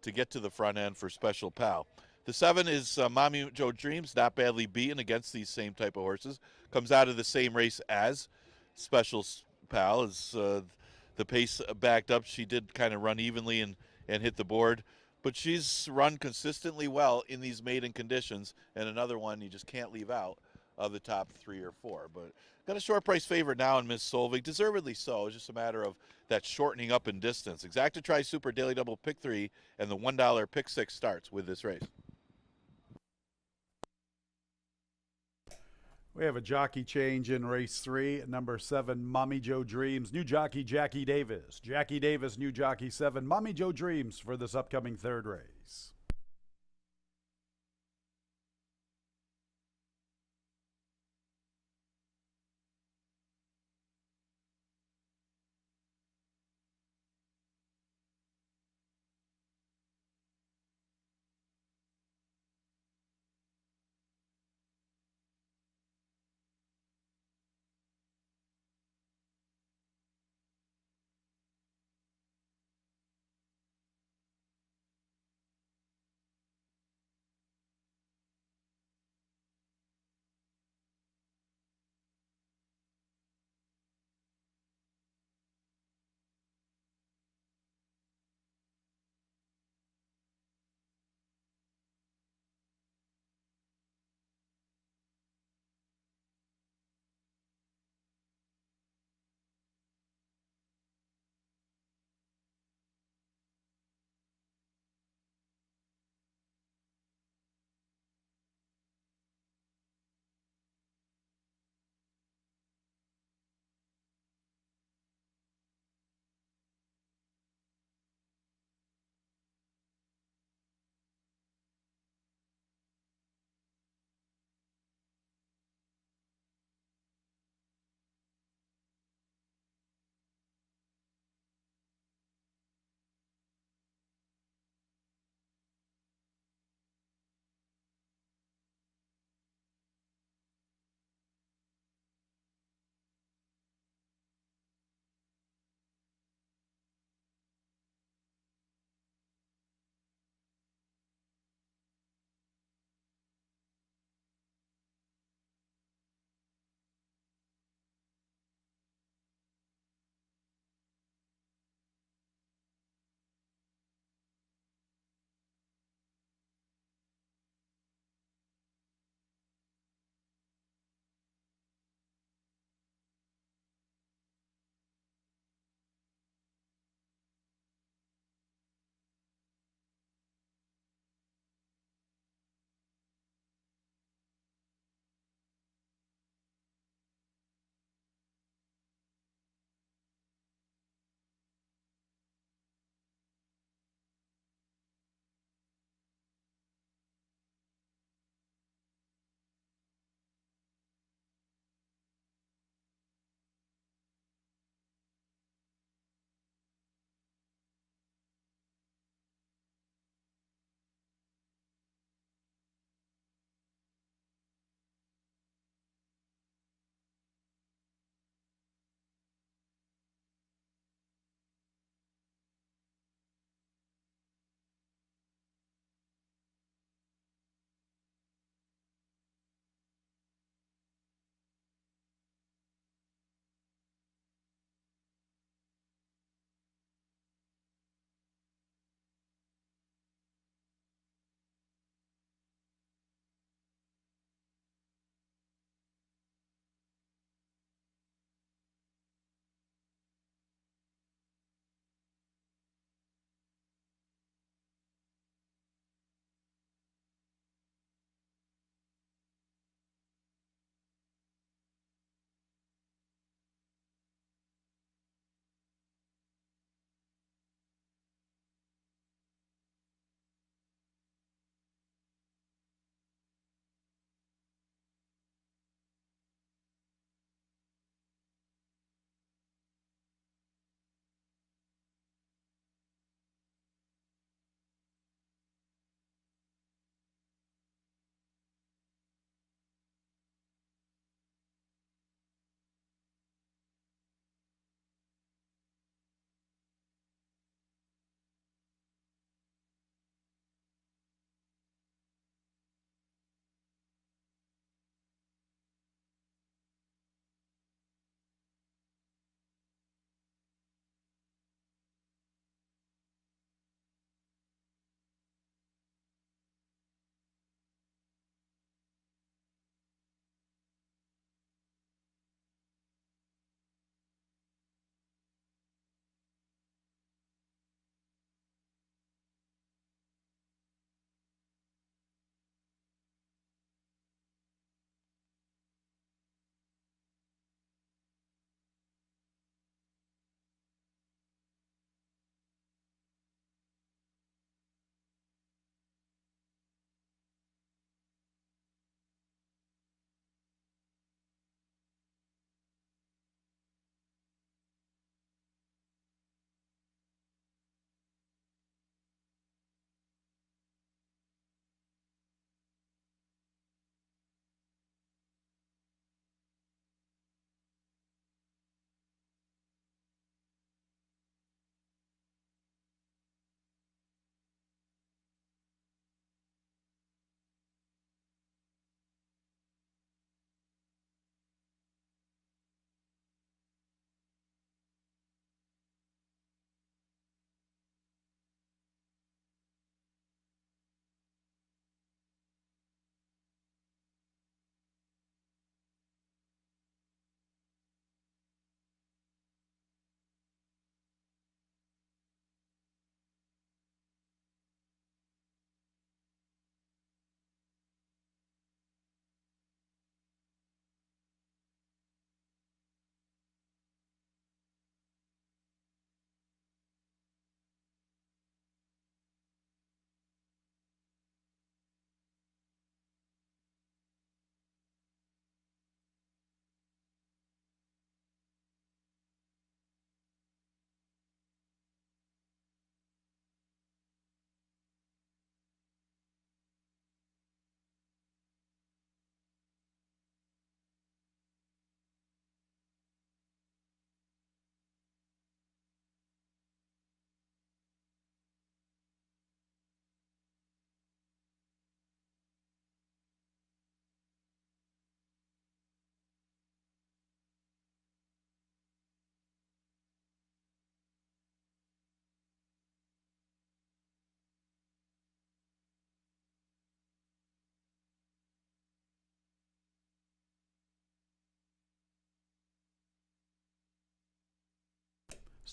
C: to get to the front end for Special Pal. The 7 is Mommy Joe Dreams, not badly beaten against these same type of horses. Comes out of the same race as Special Pal. As the pace backed up, she did kind of run evenly and hit the board. But she's run consistently well in these maiden conditions, and another one you just can't leave out of the top 3 or 4. But got a short price favorite now in Miss Solvig, deservedly so. It's just a matter of that shortening up in distance. Exacta Tri Super Daily Double Pick 3 and the $1 Pick 6 starts with this race.
A: We have a jockey change in race 3. Number 7, Mommy Joe Dreams. New jockey, Jackie Davis. Jackie Davis, new jockey 7. Mommy Joe Dreams for this upcoming 3rd race.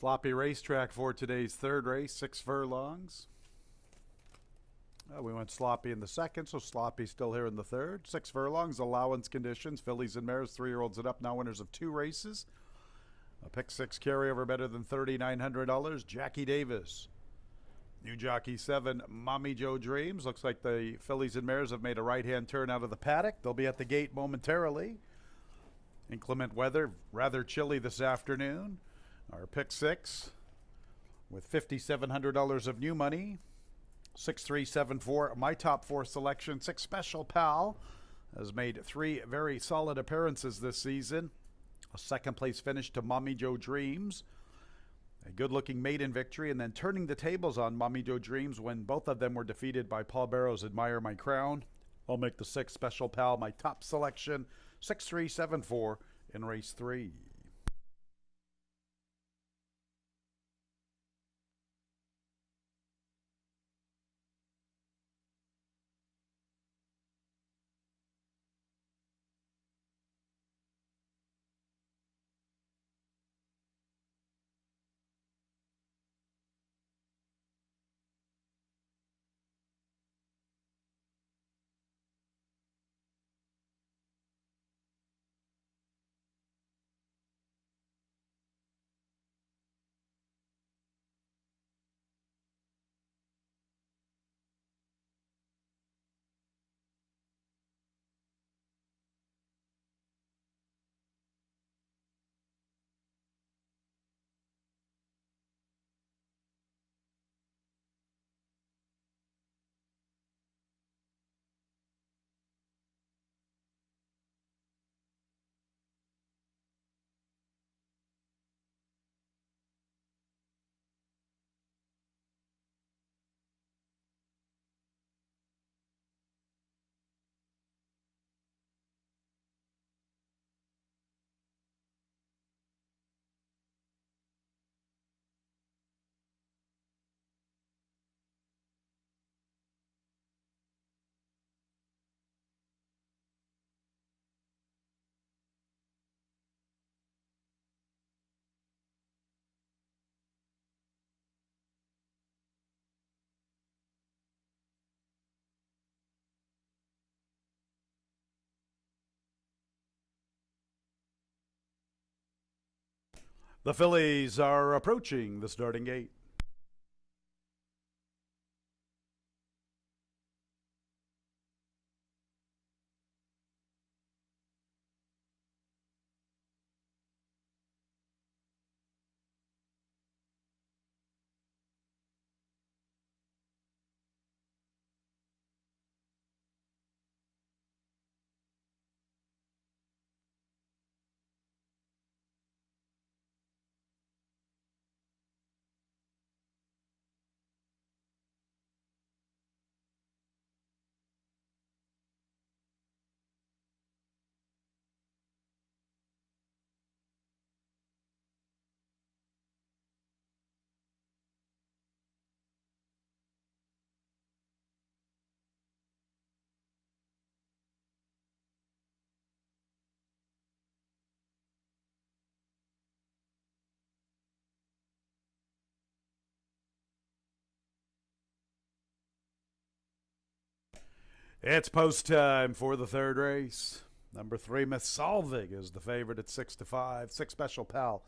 A: Sloppy racetrack for today's third race, 6 furlongs. We went sloppy in the second, so sloppy still here in the third. 6 furlongs, allowance conditions, fillies and mares, 3-year-olds and up, now winners of 2 races. A pick 6 carryover better than $3,900. Jackie Davis. New jockey 7, Mommy Joe Dreams. Looks like the fillies and mares have made a right-hand turn out of the paddock. They'll be at the gate momentarily. Inclement weather, rather chilly this afternoon. Our pick 6 with $5,700 of new money. 6374, my top 4 selection. 6 Special Pal has made 3 very solid appearances this season. A second place finish to Mommy Joe Dreams. A good-looking maiden victory, and then turning the tables on Mommy Joe Dreams when both of them were defeated by Paul Barrow's Admire My Crown. I'll make the 6 Special Pal my top selection. 6374 in race 3. The fillies are approaching the starting gate. It's post time for the third race. Number 3, Miss Solvig is the favorite at 6-5. 6 Special Pal,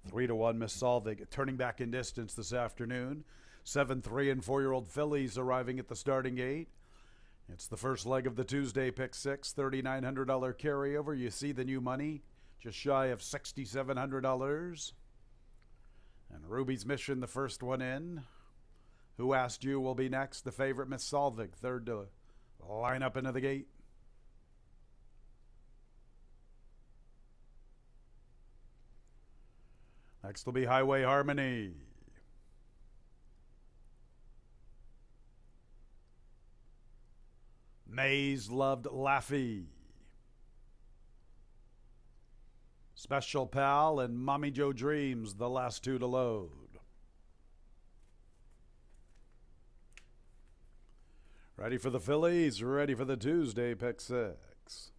A: 3-1. Miss Solvig turning back in distance this afternoon. 7, 3, and 4-year-old fillies arriving at the starting gate. It's the first leg of the Tuesday pick 6, $3,900 carryover. You see the new money, just shy of $6,700. And Ruby's Mission, the first one in. Who Asked You will be next. The favorite, Miss Solvig, third to line up into the gate. Next will be Highway Harmony. Mays Loved Laffy. Special Pal and Mommy Joe Dreams, the last 2 to load. Ready for the fillies, ready for the Tuesday pick 6.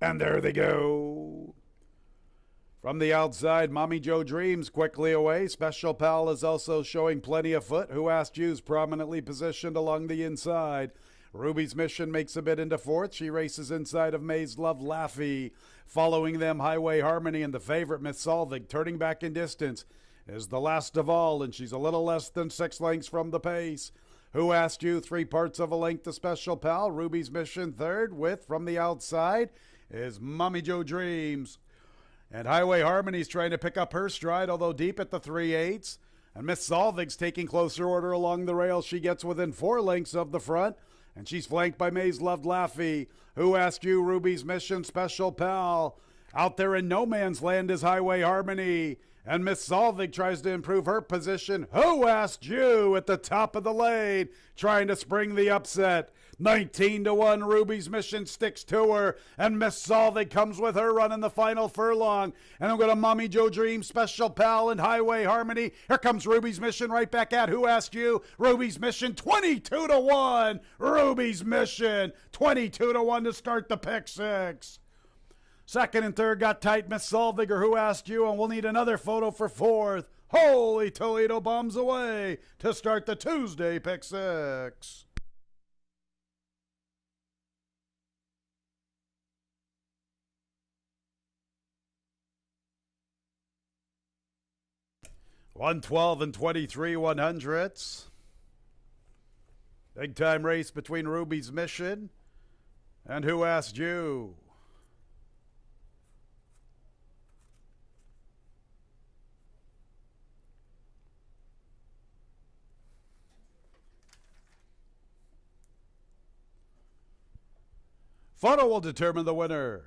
A: And there they go. From the outside, Mommy Joe Dreams quickly away. Special Pal is also showing plenty of foot. Who Asked You's prominently positioned along the inside. Ruby's Mission makes a bit into fourth. She races inside of May's Love Laffy. Following them, Highway Harmony and the favorite Miss Solvig. Turning back in distance is the last of all, and she's a little less than 6 lengths from the pace. Who Asked You, 3/4 of a length to Special Pal. Ruby's Mission third, with from the outside is Mommy Joe Dreams. And Highway Harmony's trying to pick up her stride, although deep at the 3/8. And Miss Solvig's taking closer order along the rail. She gets within 4 lengths of the front, and she's flanked by May's Loved Laffy. Who Asked You, Ruby's Mission, Special Pal. Out there in no man's land is Highway Harmony. And Miss Solvig tries to improve her position. Who Asked You at the top of the lane, trying to spring the upset. 19-1, Ruby's Mission sticks to her, and Miss Solvig comes with her run in the final furlong. And I'm going to Mommy Joe Dream, Special Pal, and Highway Harmony. Here comes Ruby's Mission right back at Who Asked You. Ruby's Mission 22-1. Ruby's Mission 22-1 to start the pick six. Second and third got tight. Miss Solvig or Who Asked You, and we'll need another photo for fourth. Holy Toledo bombs away to start the Tuesday pick six. $112 and 23 100ths. Big time race between Ruby's Mission and Who Asked You. Photo will determine the winner.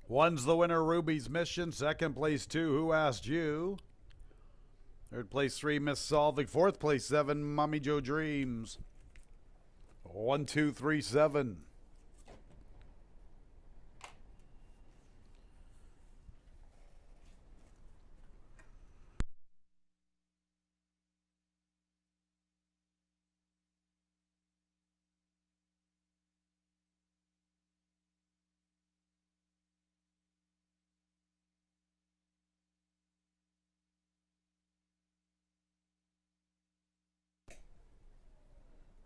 A: One's the winner, Ruby's Mission. Second place, 2, Who Asked You. Third place, 3, Miss Solvig. Fourth place, 7, Mommy Joe Dreams. 1, 2, 3, 7.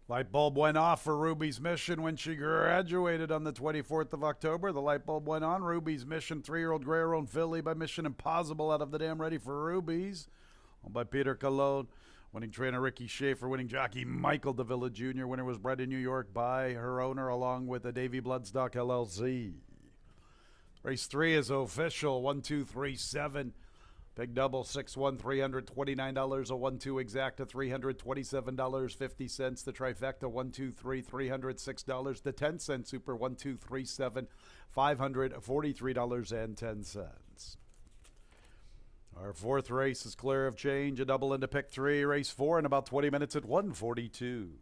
A: Light bulb went off for Ruby's Mission when she graduated on the 24th of October. The light bulb went on. Ruby's Mission, 3-year-old Gray-Owned filly by Mission Impossible out of the dam, ready for Ruby's. Owned by Peter Cologne. Winning trainer Ricky Schaefer. Winning jockey Michael DeVilla Jr. Winner was bred in New York by her owner along with the Davy Bloodstock LLC. Race 3 is official. 1, 2, 3, 7. Big double, 6-1, $329. A 1-2 exacta, $327.50. The trifecta, 1, 2, 3, $306. The 10-cent super, 1, 2, 3, 7, $543.10. Our fourth race is clear of change. A double into pick 3. Race 4 in about 20 minutes at 1:42.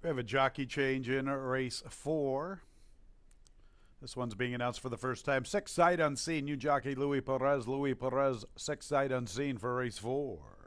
A: We have a jockey change in race 4. This one's being announced for the first time. 6 sight unseen. New jockey Louis Perez. Louis Perez, 6 sight unseen for race 4.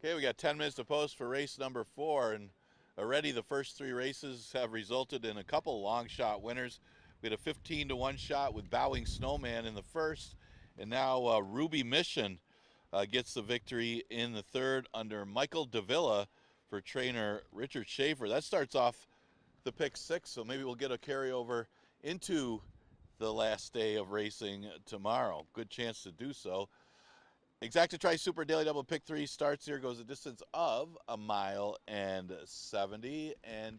C: Okay, we got 10 minutes to post for race number 4, and already the first 3 races have resulted in a couple long shot winners. We had a 15-1 shot with Bowing Snowman in the first, and now Ruby Mission gets the victory in the third under Michael Davila for trainer Richard Schaefer. That starts off the pick 6, so maybe we'll get a carryover into the last day of racing tomorrow. Good chance to do so. Exacta Tri Super Daily Double Pick 3 starts here, goes a distance of 1.70 miles. And,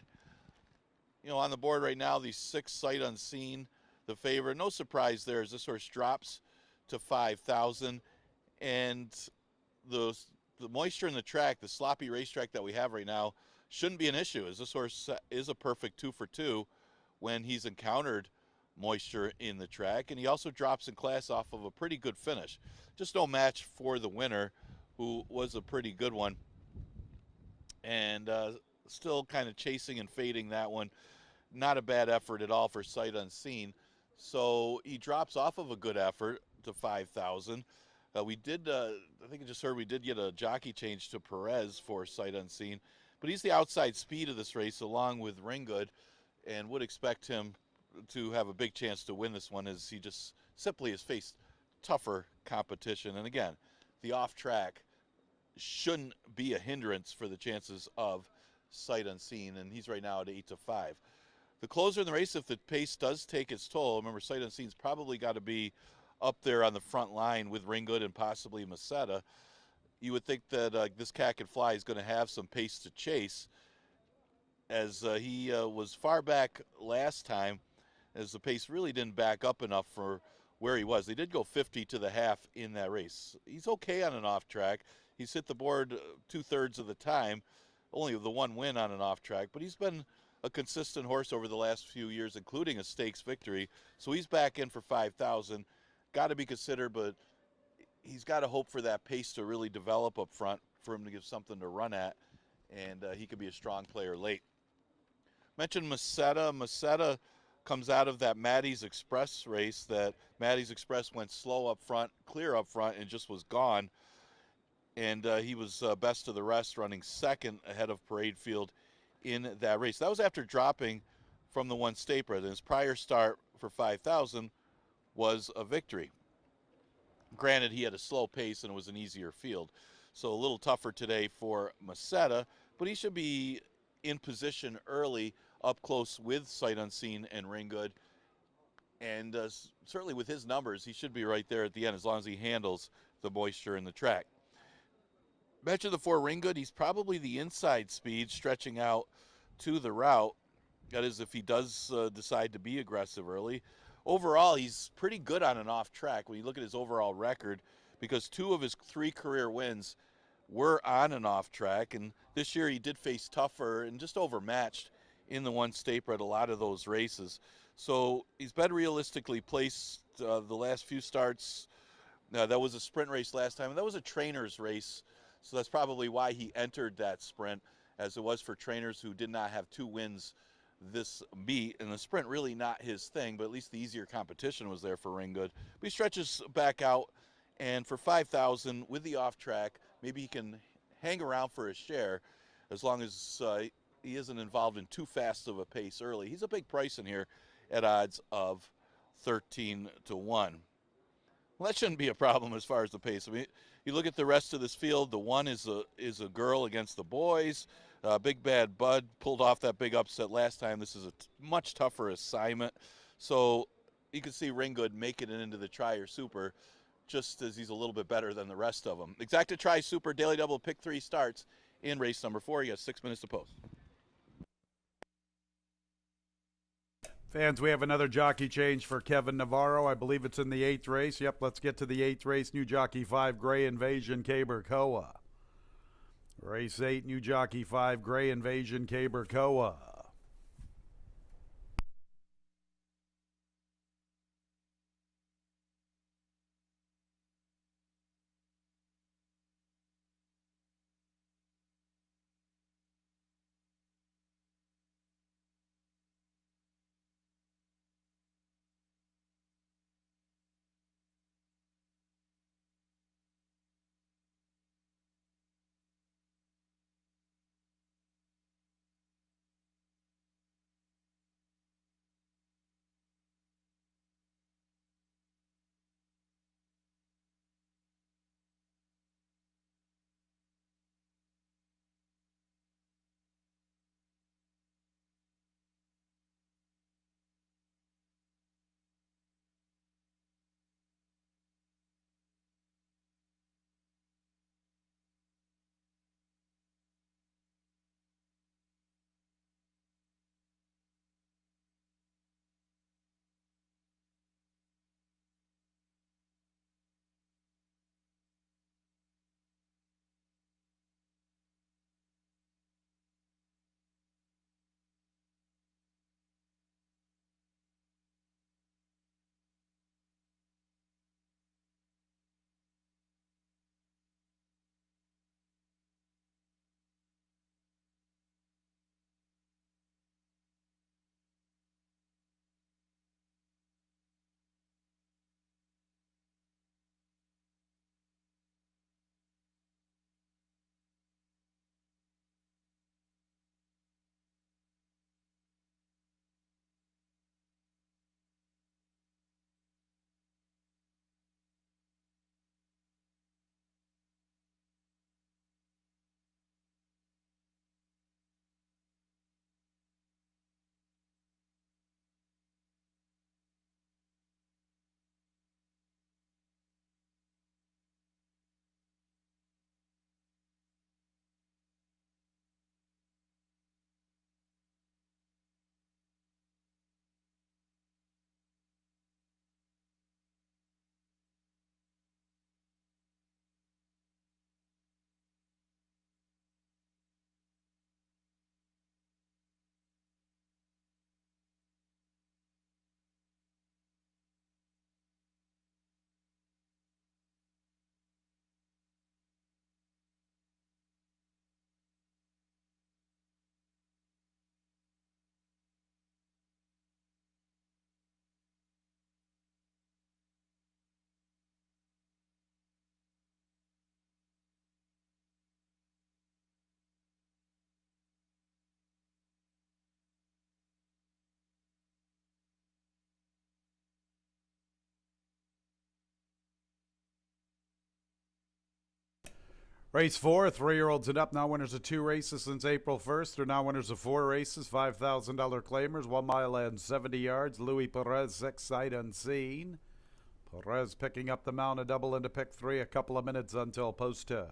C: you know, on the board right now, the 6 Sight Unseen, the favorite. No surprise there as this horse drops to 5,000. And the moisture in the track, the sloppy racetrack that we have right now, shouldn't be an issue, as this horse is a perfect 2 for 2 when he's encountered moisture in the track. And he also drops in class off of a pretty good finish. Just no match for the winner, who was a pretty good one. And still kind of chasing and fading that one. Not a bad effort at all for Sight Unseen. So he drops off of a good effort to 5,000. We did, I think I just heard we did get a jockey change to Perez for Sight Unseen. But he's the outside speed of this race along with Ringgood, and would expect him to have a big chance to win this one, as he just simply has faced tougher competition. And again, the off track shouldn't be a hindrance for the chances of Sight Unseen, and he's right now at 8-5. The closer in the race, if the pace does take its toll, remember Sight Unseen's probably got to be up there on the front line with Ringgood and possibly Masetta. You would think that this Cat Can Fly is going to have some pace to chase, as he was far back last time, as the pace really didn't back up enough for where he was. They did go 50 to the half in that race. He's okay on an off track. He's hit the board 2/3 of the time, only the one win on an off track, but he's been a consistent horse over the last few years, including a stakes victory. So he's back in for 5,000. Got to be considered, but he's got to hope for that pace to really develop up front for him to give something to run at, and he could be a strong player late. Mentioned Masetta. Masetta comes out of that Maddie's Express race. That Maddie's Express went slow up front, clear up front, and just was gone. And he was best of the rest, running second ahead of Parade Field in that race. That was after dropping from the one Stapler. And his prior start for 5,000 was a victory. Granted, he had a slow pace and it was an easier field. So a little tougher today for Masetta, but he should be in position early, up close with Sight Unseen and Ringgood. And certainly with his numbers, he should be right there at the end as long as he handles the moisture in the track. Mentioned the 4 Ringgood, he's probably the inside speed stretching out to the route. That is, if he does decide to be aggressive early. Overall, he's pretty good on an off track when you look at his overall record, because 2 of his 3 career wins were on and off track, and this year he did face tougher and just overmatched in the one Stapler at a lot of those races. So he's been realistically placed the last few starts. That was a sprint race last time, and that was a trainer's race, so that's probably why he entered that sprint, as it was for trainers who did not have 2 wins this meet, and the sprint really not his thing, but at least the easier competition was there for Ringgood. But he stretches back out, and for 5,000 with the off track, maybe he can hang around for his share as long as he isn't involved in too fast of a pace early. He's a big price in here at odds of 13-1. Well, that shouldn't be a problem as far as the pace. I mean, you look at the rest of this field. The 1 is a girl against the boys. Big Bad Bud pulled off that big upset last time. This is a much tougher assignment. So you can see Ringgood making it into the Tri or Super, just as he's a little bit better than the rest of them. Exacta Tri Super Daily Double Pick 3 starts in race number 4. You got 6 minutes to post.
A: Fans, we have another jockey change for Kevin Navarro. I believe it's in the 8th race. Yep, let's get to the 8th race. New jockey 5, Gray Invasion, Cabercoa. Race 8, New jockey 5, Gray Invasion, Cabercoa. Race 4, 3-year-olds and up, now winners of 2 races since April 1st. They're now winners of 4 races, $5,000 claimers, 1 mile and 70 yards. Louis Perez, 6 sight unseen. Perez picking up the mount, a double into pick 3, a couple of minutes until post time.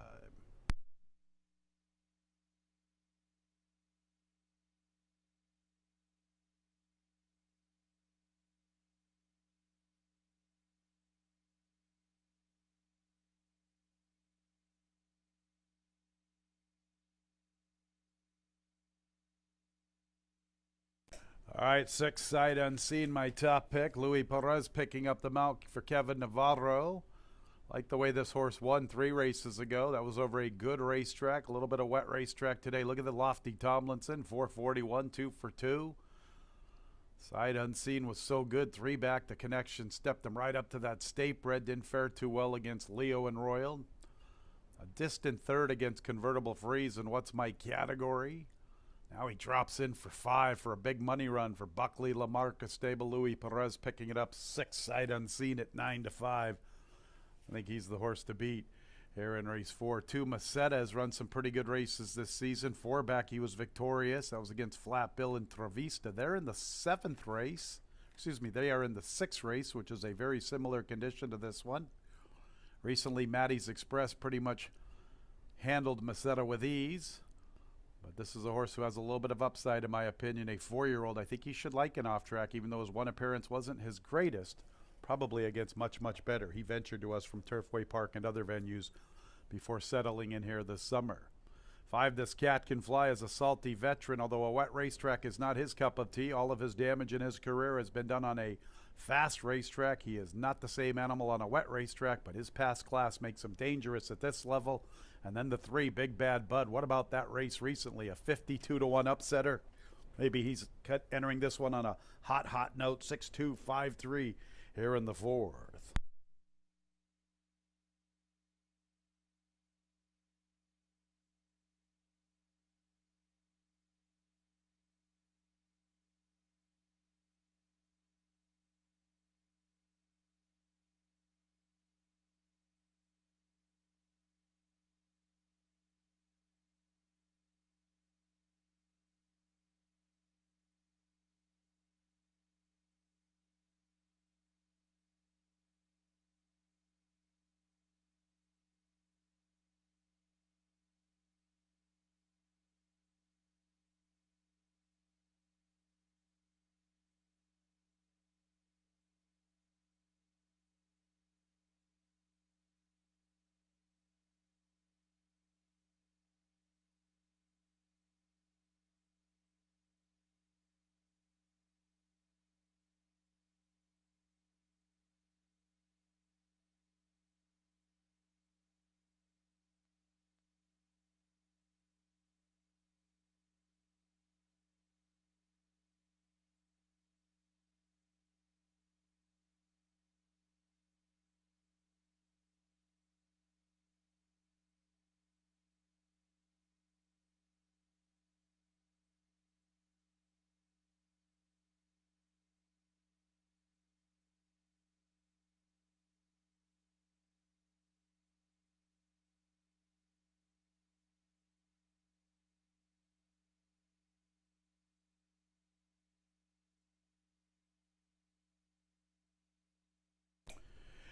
A: All right, 6 sight unseen, my top pick. Louis Perez picking up the mount for Kevin Navarro. Like the way this horse won 3 races ago. That was over a good racetrack. A little bit of wet racetrack today. Look at the Lofty Tomlinson, 441, 2 for 2. Sight unseen was so good. 3 back. The connection stepped him right up to that state bred. Didn't fare too well against Leo and Royal. A distant third against Convertible Freeze in what's my category. Now he drops in for 5 for a big money run for Buckley Lamarca stable. Louis Perez picking it up 6 sight unseen at 9-5. I think he's the horse to beat here in race 4. 2 Maceta has run some pretty good races this season. 4 back he was victorious. That was against Flat Bill and Travista. They're in the 7th race. Excuse me, they are in the 6th race, which is a very similar condition to this one. Recently, Maddie's Express pretty much handled Maceta with ease. But this is a horse who has a little bit of upside, in my opinion. A 4-year-old. I think he should like an off track, even though his one appearance wasn't his greatest. Probably against much, much better. He ventured to us from Turfway Park and other venues before settling in here this summer. 5, This Cat Can Fly, is a salty veteran. Although a wet racetrack is not his cup of tea, all of his damage in his career has been done on a fast racetrack. He is not the same animal on a wet racetrack, but his past class makes him dangerous at this level. And then the 3, Big Bad Bud. What about that race recently? A 52-1 upsetter. Maybe he's entering this one on a hot note. 6-2, 5-3 here in the 4th.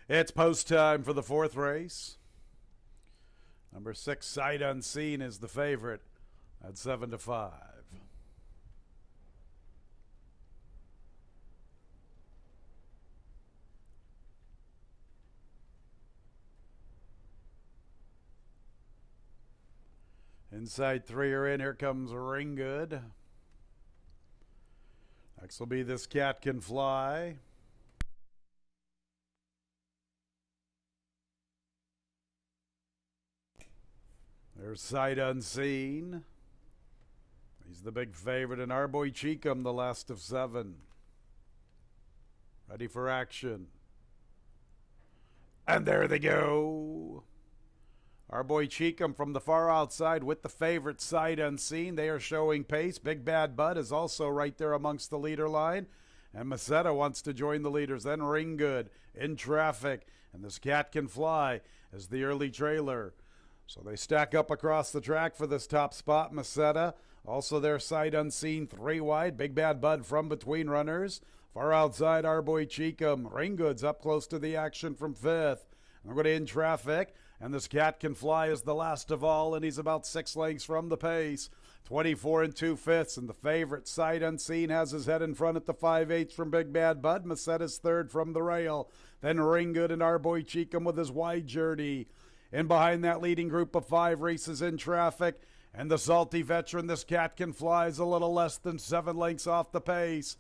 A: It's post time for the 4th race. Number 6, Sight Unseen, is the favorite at 7-5. Inside 3 are in. Here comes Ring Good. Next will be This Cat Can Fly. There's Sight Unseen. He's the big favorite. And our boy Cheekham, the last of 7. Ready for action. And there they go. Our boy Cheekham from the far outside with the favorite Sight Unseen. They are showing pace. Big Bad Bud is also right there amongst the leader line. And Maceta wants to join the leaders. Then Ring Good in traffic. And This Cat Can Fly as the early trailer. So they stack up across the track for this top spot. Meseta, also their sight unseen, 3 wide. Big Bad Bud from between runners. Far outside, our boy Cheekham. Ringgoods up close to the action from 5th. And we're going to in traffic. And this Cat Can Fly is the last of all, and he's about 6 lengths from the pace. 24 2/5, and the favorite, Sight Unseen, has his head in front at the 5/8 from Big Bad Bud. Meseta's third from the rail. Then Ringgood and our boy Cheekham with his wide journey. In behind that leading group of 5 races in traffic. And the salty veteran, this Cat Can Fly, is a little less than 7 lengths off the pace.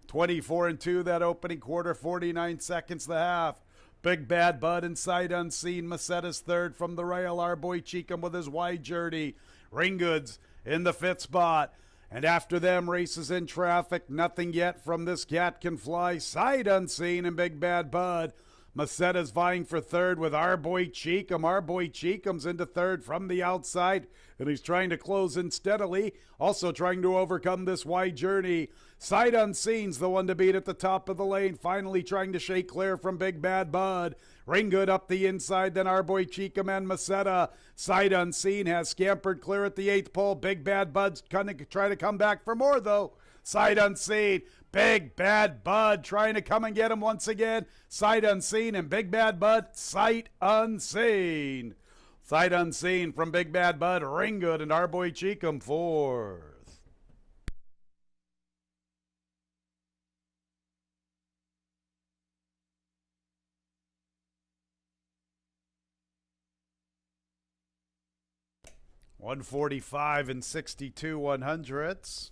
A: 24 2 that opening quarter, 49 seconds the half. Big Bad Bud and Sight Unseen. Meseta's third from the rail. Our boy Cheekham with his wide journey. Ringgoods in the 5th spot. And after them, races in traffic. Nothing yet from this Cat Can Fly. Sight Unseen and Big Bad Bud. Meseta's vying for third with our boy Cheekham. Our boy Cheekham's into third from the outside, and he's trying to close in steadily, also trying to overcome this wide journey. Sight Unseen's the one to beat at the top of the lane, finally trying to shake clear from Big Bad Bud. Ringgood up the inside, then our boy Cheekham and Meseta. Sight Unseen has scampered clear at the 8th pole. Big Bad Bud's going to try to come back for more, though. Sight Unseen. Big Bad Bud trying to come and get him once again. Sight Unseen and Big Bad Bud. Sight Unseen. Sight Unseen from Big Bad Bud. Ringgood and our boy Cheekham 4th. $145 62 100ths.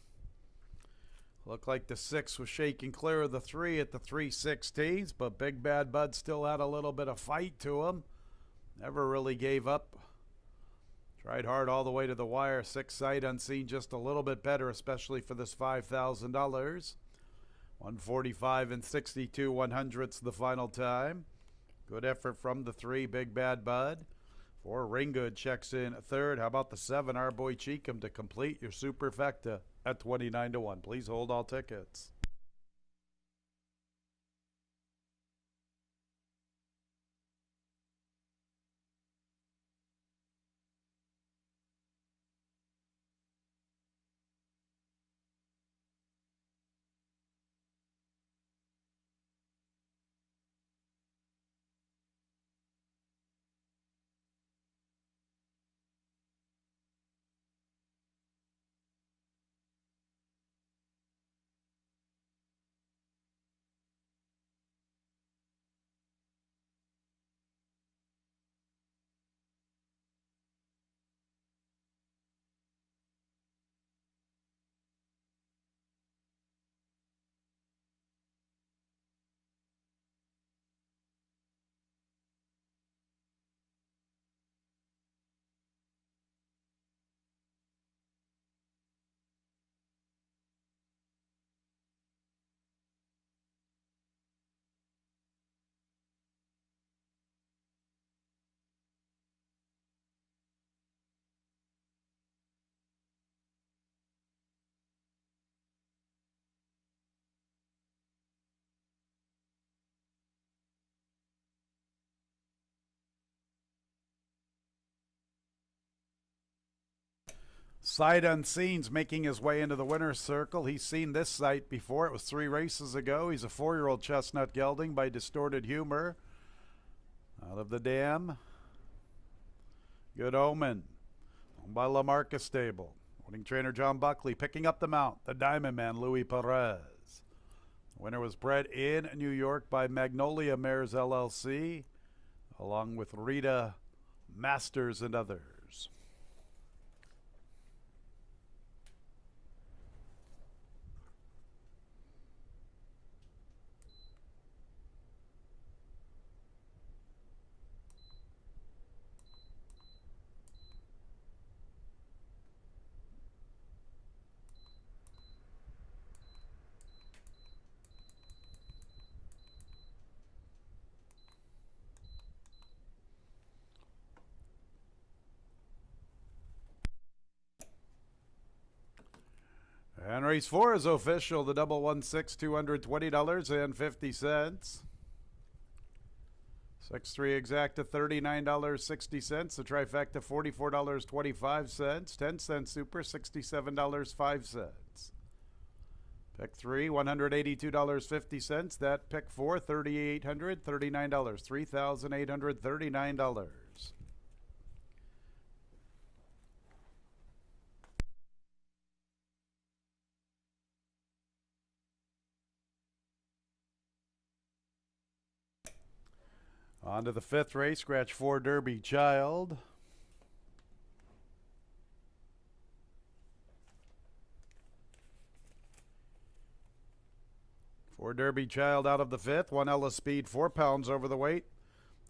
A: Looked like the 6 was shaking clear of the 3 at the 3/16, but Big Bad Bud still had a little bit of fight to him. Never really gave up. Tried hard all the way to the wire. 6 Sight Unseen just a little bit better, especially for this $5,000. $145 62 100ths the final time. Good effort from the 3, Big Bad Bud. 4 Ringgood checks in third. How about the 7, our boy Cheekham, to complete your superfecta at 29 1. Please hold all tickets. Sight Unseen's making his way into the winner's circle. He's seen this sight before. It was 3 races ago. He's a 4-year-old chestnut gelding by Distorted Humor. Out of the dam. Good Omen. Owned by Lamarca Stable. Winning trainer John Buckley picking up the mount. The Diamond Man Louis Perez. The winner was bred in New York by Magnolia Mares LLC, along with Rita Masters and others. And race 4 is official. The double 1-6, $220.50. 6-3 exacta $39.60. The trifecta $44.25. 10-cent super $67.05. Pick 3 $182.50. That pick 4 $3,839. $3,839. On to the 5th race, scratch 4 Derby Child. For Derby Child out of the 5th, 1 Ella Speed, 4 pounds over the weight.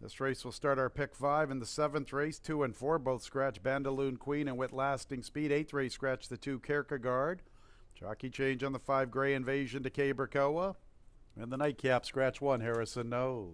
A: This race will start our pick 5 in the 7th race. 2 and 4 both scratch Bandaloon Queen and Wit Lasting Speed. 8th race scratch the 2 Kierkegaard. Jockey change on the 5 Gray Invasion to Cabercoa. And the nightcap scratch 1 Harrison Nose.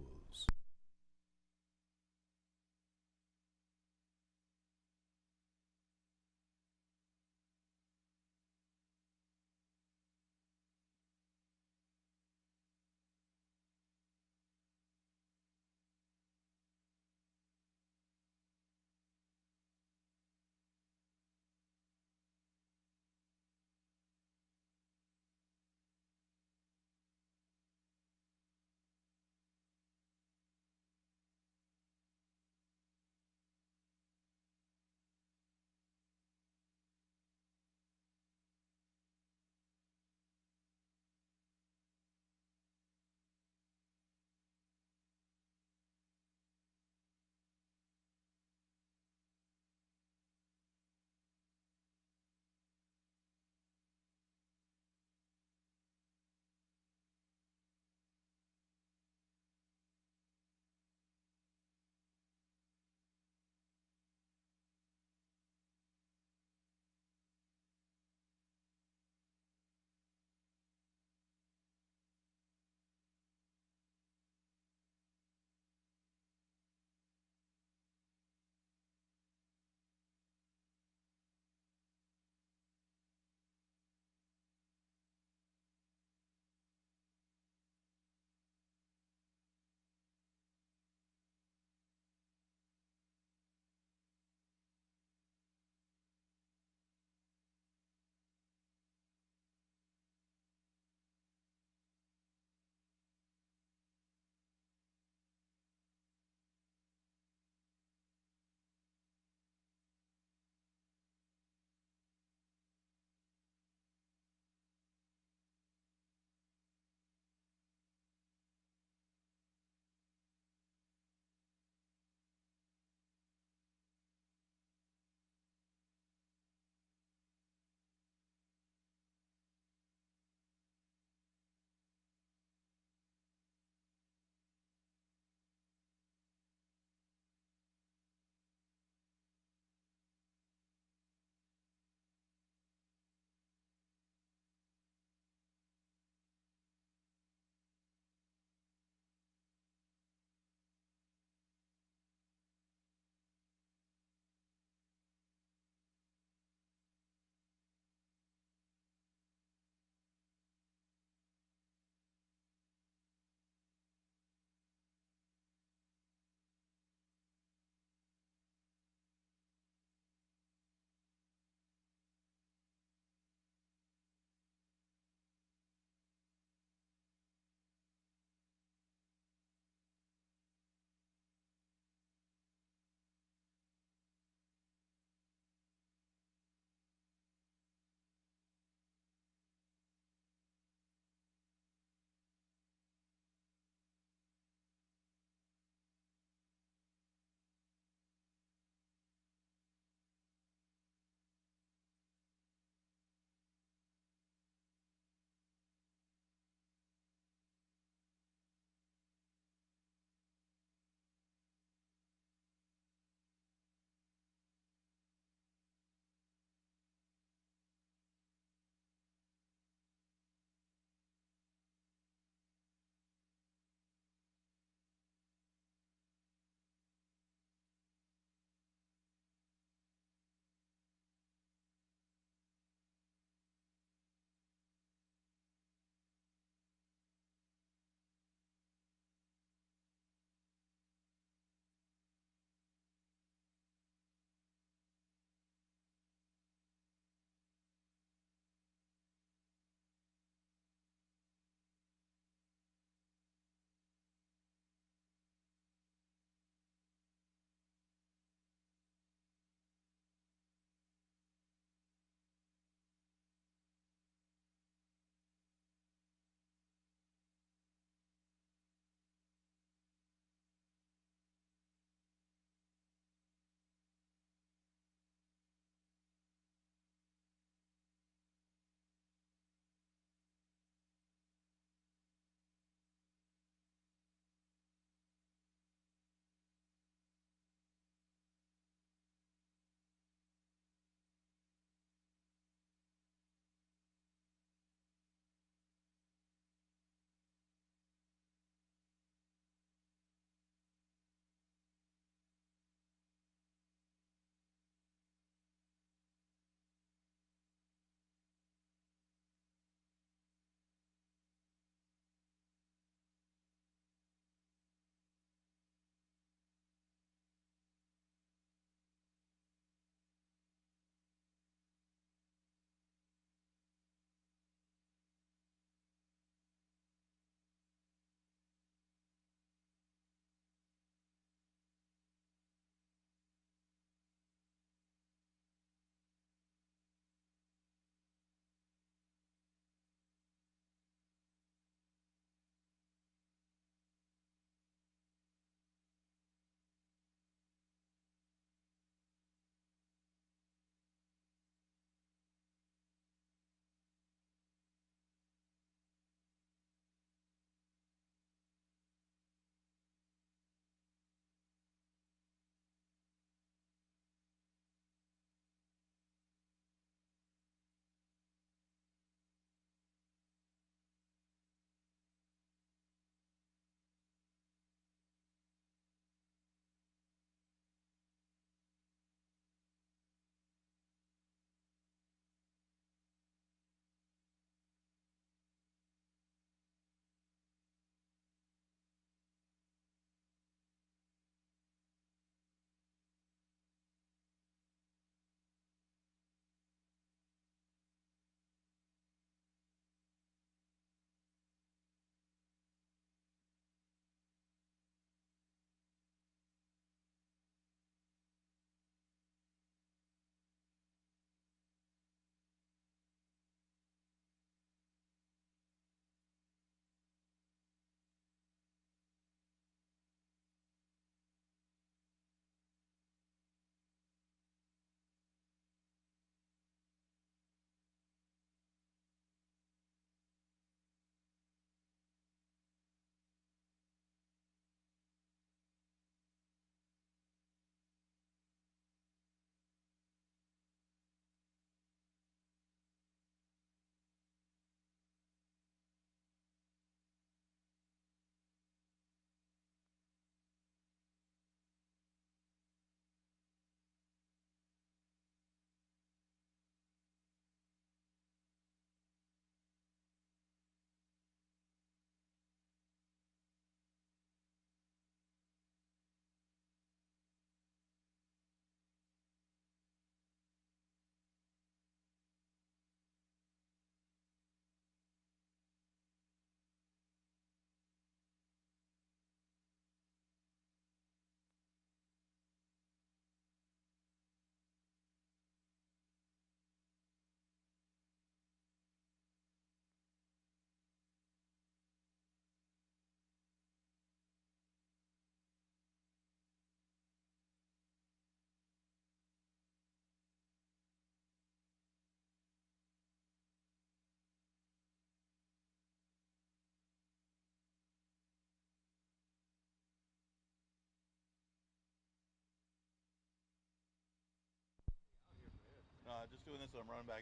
C: doing this, I'm running back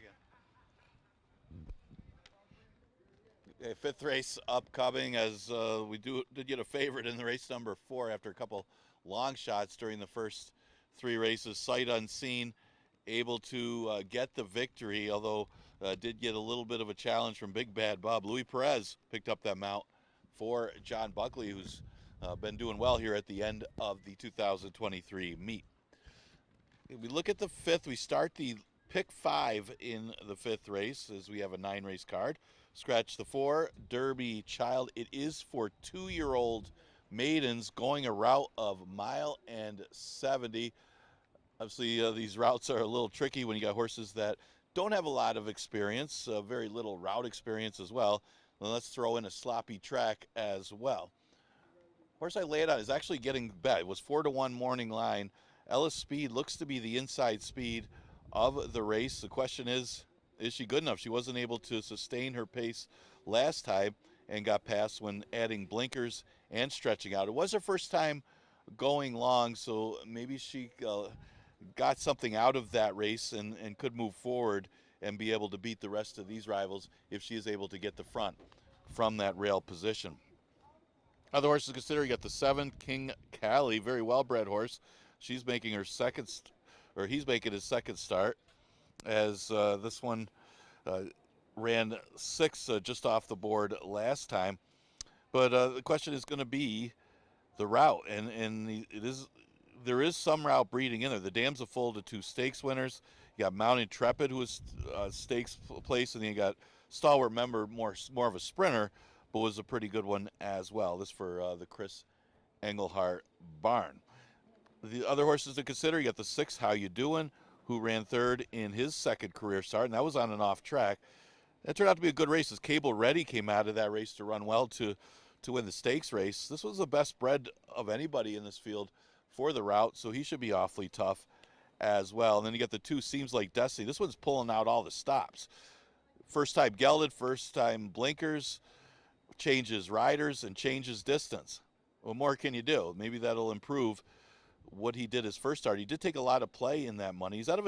C: in. Okay, fifth race upcoming as we did get a favorite in the race number 4 after a couple long shots during the first 3 races. Sight unseen, able to get the victory, although did get a little bit of a challenge from Big Bad Bob. Louis Perez picked up that mount for John Buckley, who's been doing well here at the end of the 2023 meet. If we look at the 5th, we start the pick 5 in the 5th race as we have a 9-race card. Scratch the 4, Derby Child. It is for 2-year-old maidens going a route of 1.70 miles. Obviously, these routes are a little tricky when you got horses that don't have a lot of experience, very little route experience as well. Then let's throw in a sloppy track as well. Horse I laid on is actually getting bet. It was 4-1 morning line. Ellis Speed looks to be the inside speed of the race. The question is she good enough? She wasn't able to sustain her pace last time and got past when adding blinkers and stretching out. It was her first time going long, so maybe she got something out of that race and could move forward and be able to beat the rest of these rivals if she is able to get the front from that rail position. Other horses to consider, you got the 7, King Cali, very well-bred horse. She's making her he's making his second start as this one ran 6 just off the board last time. But the question is going to be the route, and there is some route breeding in there. The dam's a foal to 2 stakes winners. You got Mount Intrepid, who was stakes place, and then you got Stalwart Member, more of a sprinter, but was a pretty good one as well. This for the Chris Engelhart barn. The other horses to consider, you got the 6, How You Doing, who ran 3rd in his second career start, and that was on an off track. That turned out to be a good race as Cable Ready came out of that race to run well to win the stakes race. This was the best bred of anybody in this field for the route, so he should be awfully tough as well. And then you got the 2, Seems Like Destiny. This one's pulling out all the stops. First time gelded, first time blinkers, changes riders, and changes distance. What more can you do? Maybe that'll improve what he did his first start. He did take a lot of play in that money. He's out of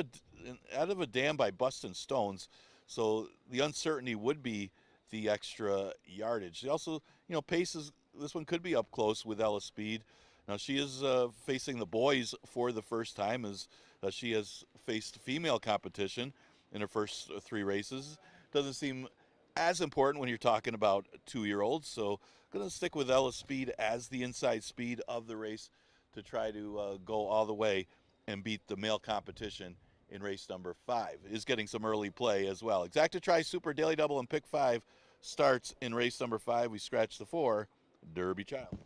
C: a dam by Bustin' Stones, so the uncertainty would be the extra yardage. He also, paces. This one could be up close with Ella Speed. Now she is facing the boys for the first time, as she has faced female competition in her first 3 races. Doesn't seem as important when you're talking about 2-year-olds, so going to stick with Ella Speed as the inside speed of the race to try to go all the way and beat the male competition in race number 5. Is getting some early play as well. Exacta Tri Super Daily Double and Pick 5 starts in race number 5. We scratch the 4, Derby Child.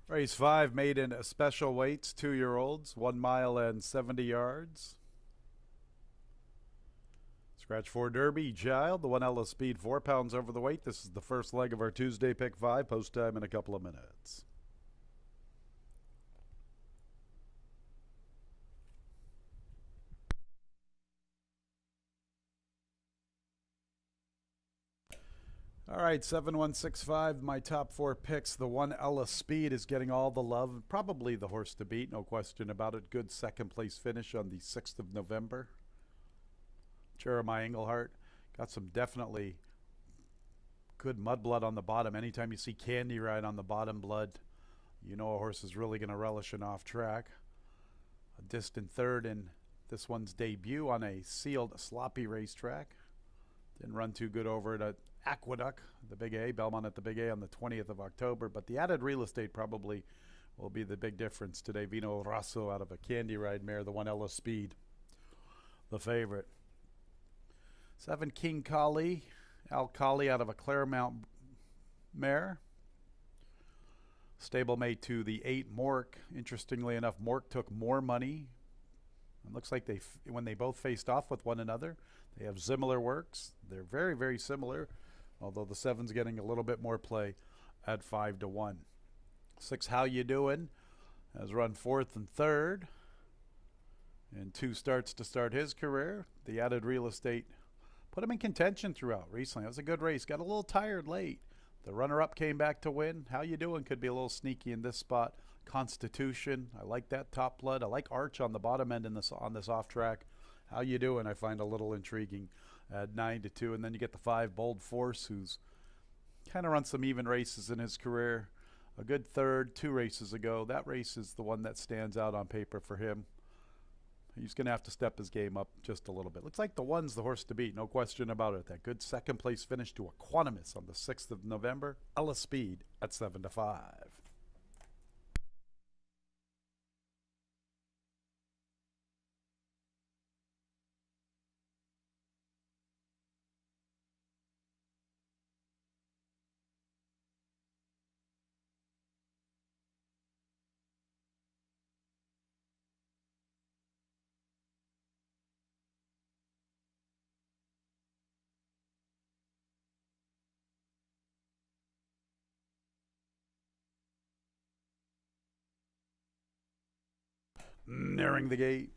A: Race 5 made in special weights, 2-year-olds, 1 mile and 70 yards. Scratch 4 Derby, Child, the 1 Ella Speed, 4 pounds over the weight. This is the first leg of our Tuesday pick 5. Post time in a couple of minutes. All right, 7165, my top 4 picks. The 1 Ella Speed is getting all the love. Probably the horse to beat, no question about it. Good second place finish on the 6th of November. Jeremiah Englehart got some definitely good mudblood on the bottom. Anytime you see Candy Ride on the bottom blood, you know a horse is really going to relish an off track. A distant third in this one's debut on a sealed, sloppy racetrack. Didn't run too good over it at Aqueduct, the Big A, Belmont at the Big A on the 20th of October. But the added real estate probably will be the big difference today. Vino Rosso out of a Candy Ride mare, the 1 Ella Speed, the favorite. 7 King Kali, Al Kali out of a Claremont mare. Stablemate to the 8 Mork. Interestingly enough, Mork took more money. It looks like when they both faced off with one another, they have similar works. They're very, very similar, although the 7's getting a little bit more play at 5-1. 6 How You Doing has run 4th and 3rd in 2 starts to start his career. The added real estate put him in contention throughout recently. It was a good race. Got a little tired late. The runner-up came back to win. How You Doing could be a little sneaky in this spot. Constitution, I like that top blood. I like Arch on the bottom end on this off track. How You Doing I find a little intriguing at 9-2. And then you get the 5 Bold Force, who's kind of run some even races in his career. A good third 2 races ago. That race is the one that stands out on paper for him. He's going to have to step his game up just a little bit. Looks like the 1's the horse to beat, no question about it. That good second place finish to Equanimous on the 6th of November. Ella Speed at 7-5. Nearing the gate.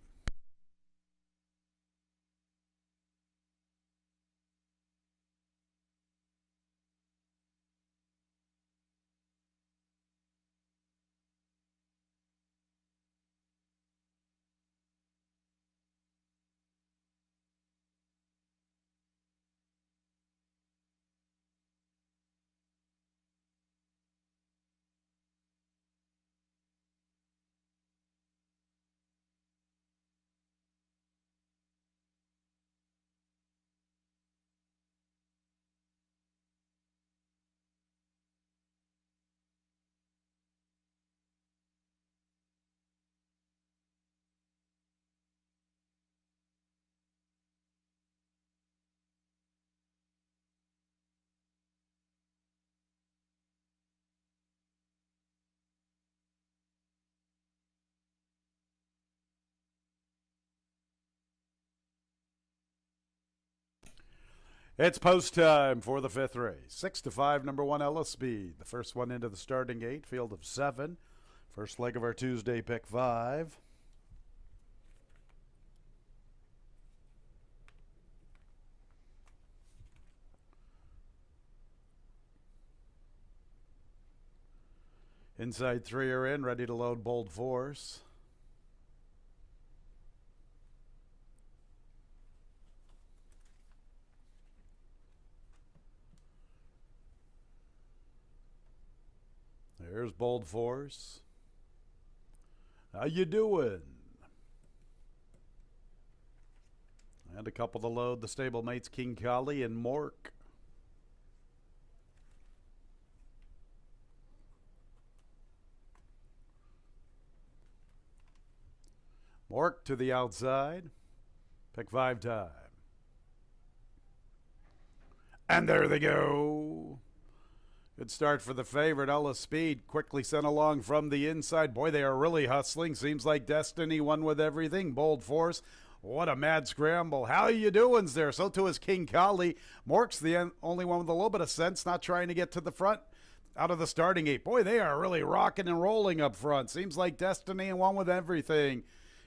A: It's post time for the 5th race. 6-5, number 1 Ella Speed. The first one into the starting gate, field of 7. First leg of our Tuesday pick 5. Inside 3 are in, ready to load Bold Force. There's Bold Force. How you doing? And a couple to load the stablemates King Kali and Mork. Mork to the outside. Pick 5 time. And there they go. Good start for the favorite. Ella Speed quickly sent along from the inside. Boy, they are really hustling. Seems like Destiny won with everything. Bold Force. What a mad scramble. How you doing's there? So too is King Kali. Mork's the only one with a little bit of sense, not trying to get to the front out of the starting 8. Boy, they are really rocking and rolling up front. Seems like Destiny and won with everything.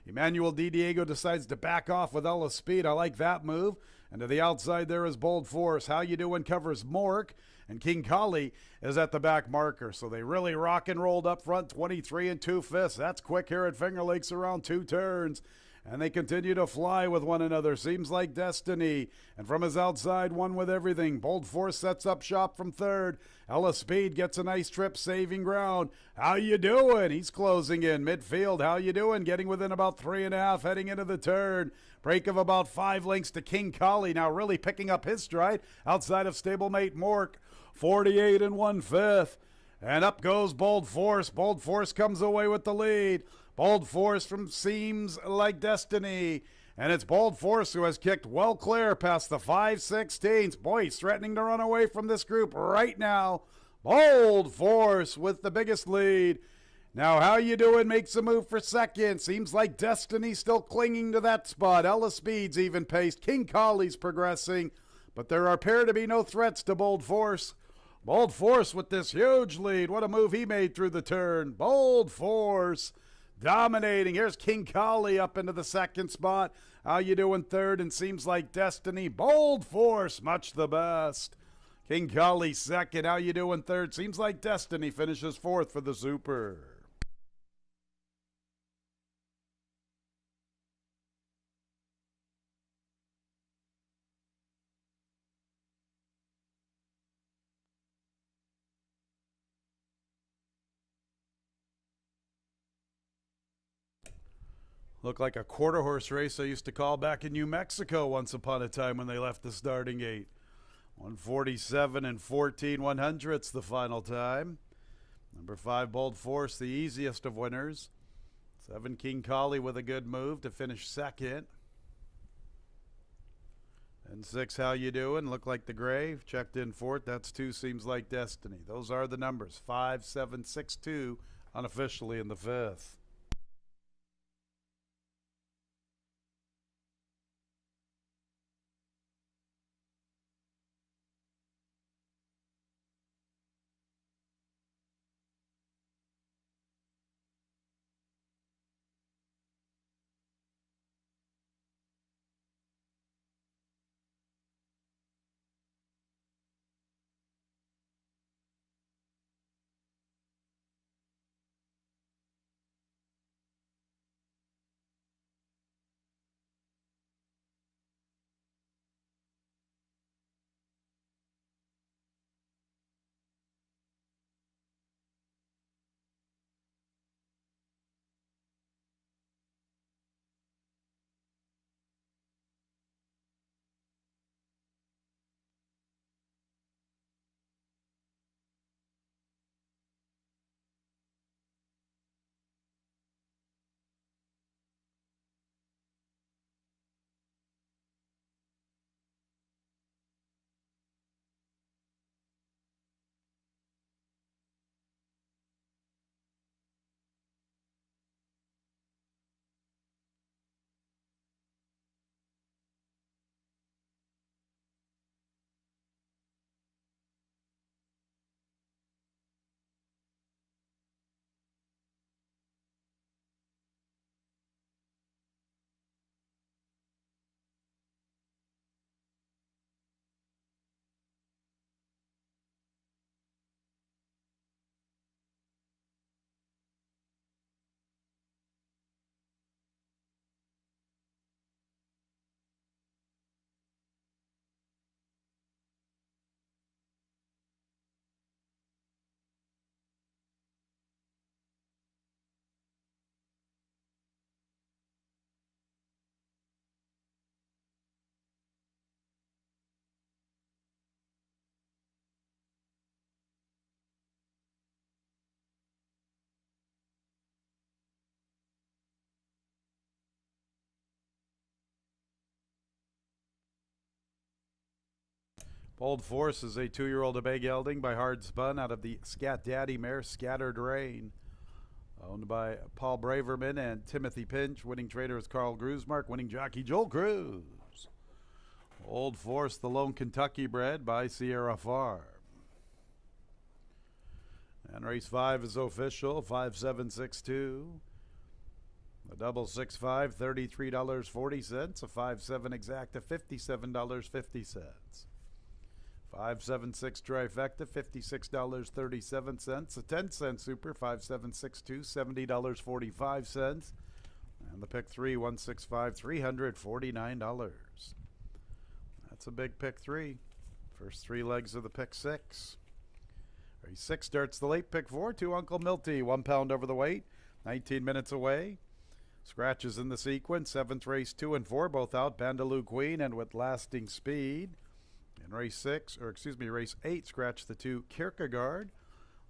A: Emmanuel Di Diego decides to back off with Ella Speed. I like that move. And to the outside there is Bold Force. How you doing covers Mork. And King Kali is at the back marker. So they really rock and rolled up front, 23 2/5. That's quick here at Finger Lakes around 2 turns. And they continue to fly with one another. Seems like Destiny. And from his outside, one with everything. Bold Force sets up shop from third. Ella Speed gets a nice trip, saving ground. How you doing? He's closing in midfield. How you doing? Getting within about 3.5, heading into the turn. Break of about 5 lengths to King Kali. Now really picking up his stride outside of stablemate Mork. 48 1/5. And up goes Bold Force. Bold Force comes away with the lead. Bold Force from Seems Like Destiny. And it's Bold Force who has kicked well clear past the 5/16. Boy, he's threatening to run away from this group right now. Bold Force with the biggest lead. Now, how you doing makes a move for second. Seems like Destiny still clinging to that spot. Ella Speed's even paced. King Kali's progressing. But there appear to be no threats to Bold Force. Bold Force with this huge lead. What a move he made through the turn. Bold Force dominating. Here's King Kali up into the second spot. How you doing third? And Seems Like Destiny. Bold Force, much the best. King Kali second. How you doing third? Seems Like Destiny finishes fourth for the Super. Looked like a quarter horse race I used to call back in New Mexico once upon a time when they left the starting gate. 147 14 100ths the final time. Number 5 Bold Force, the easiest of winners. 7 King Kali with a good move to finish second. And 6 How You Doing? Looked like the gray. Checked in fourth. That's 2 Seems Like Destiny. Those are the numbers. 5, 7, 6, 2 unofficially in the 5th. Bold Force is a 2-year-old a bay gelding by Hard Spun out of the Scat Daddy mare Scattered Rain. Owned by Paul Braverman and Timothy Pinch. Winning trader is Carl Grusmark. Winning jockey Joel Cruz. Old Force, the lone Kentucky bred by Sierra Farm. And race 5 is official, 5762. A double 6-5, $33.40. A 5-7 exacta, $57.50. 5-7-6 trifecta, $56.37. A 10-cent super, 5-7-6-2, $70.45. And the pick 3, 165, $349. That's a big pick 3. First 3 legs of the pick 6. Race 6 starts the late pick 4 to Uncle Milty, 1 pound over the weight, 19 minutes away. Scratches in the sequence, 7th race 2 and 4, both out, Bandaloo Queen and With Lasting Speed. In race 8, scratch the 2 Kierkegaard.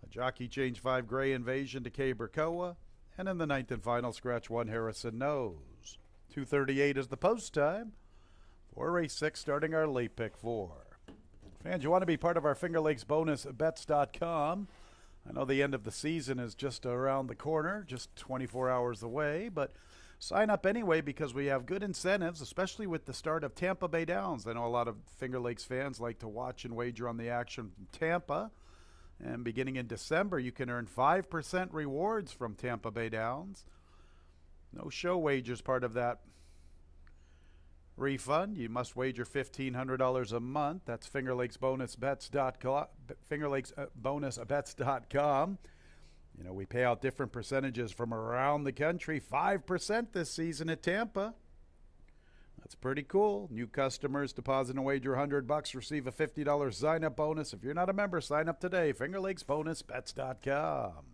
A: A jockey change 5 Gray Invasion to K Berkoa. And in the 9th and final, scratch 1 Harrison Knows. 2:38 is the post time for race 6, starting our late pick 4. Fans, you want to be part of our Finger Lakes bonus bets.com. I know the end of the season is just around the corner, just 24 hours away, but sign up anyway because we have good incentives, especially with the start of Tampa Bay Downs. I know a lot of Finger Lakes fans like to watch and wager on the action from Tampa. And beginning in December, you can earn 5% rewards from Tampa Bay Downs. No show wagers part of that refund. You must wager $1,500 a month. That's fingerlakesbonusbets.com. fingerlakesbonusbets.com. You know, we pay out different percentages from around the country. 5% this season at Tampa. That's pretty cool. New customers deposit and wager $100, receive a $50 sign-up bonus. If you're not a member, sign up today. fingerlakesbonusbets.com.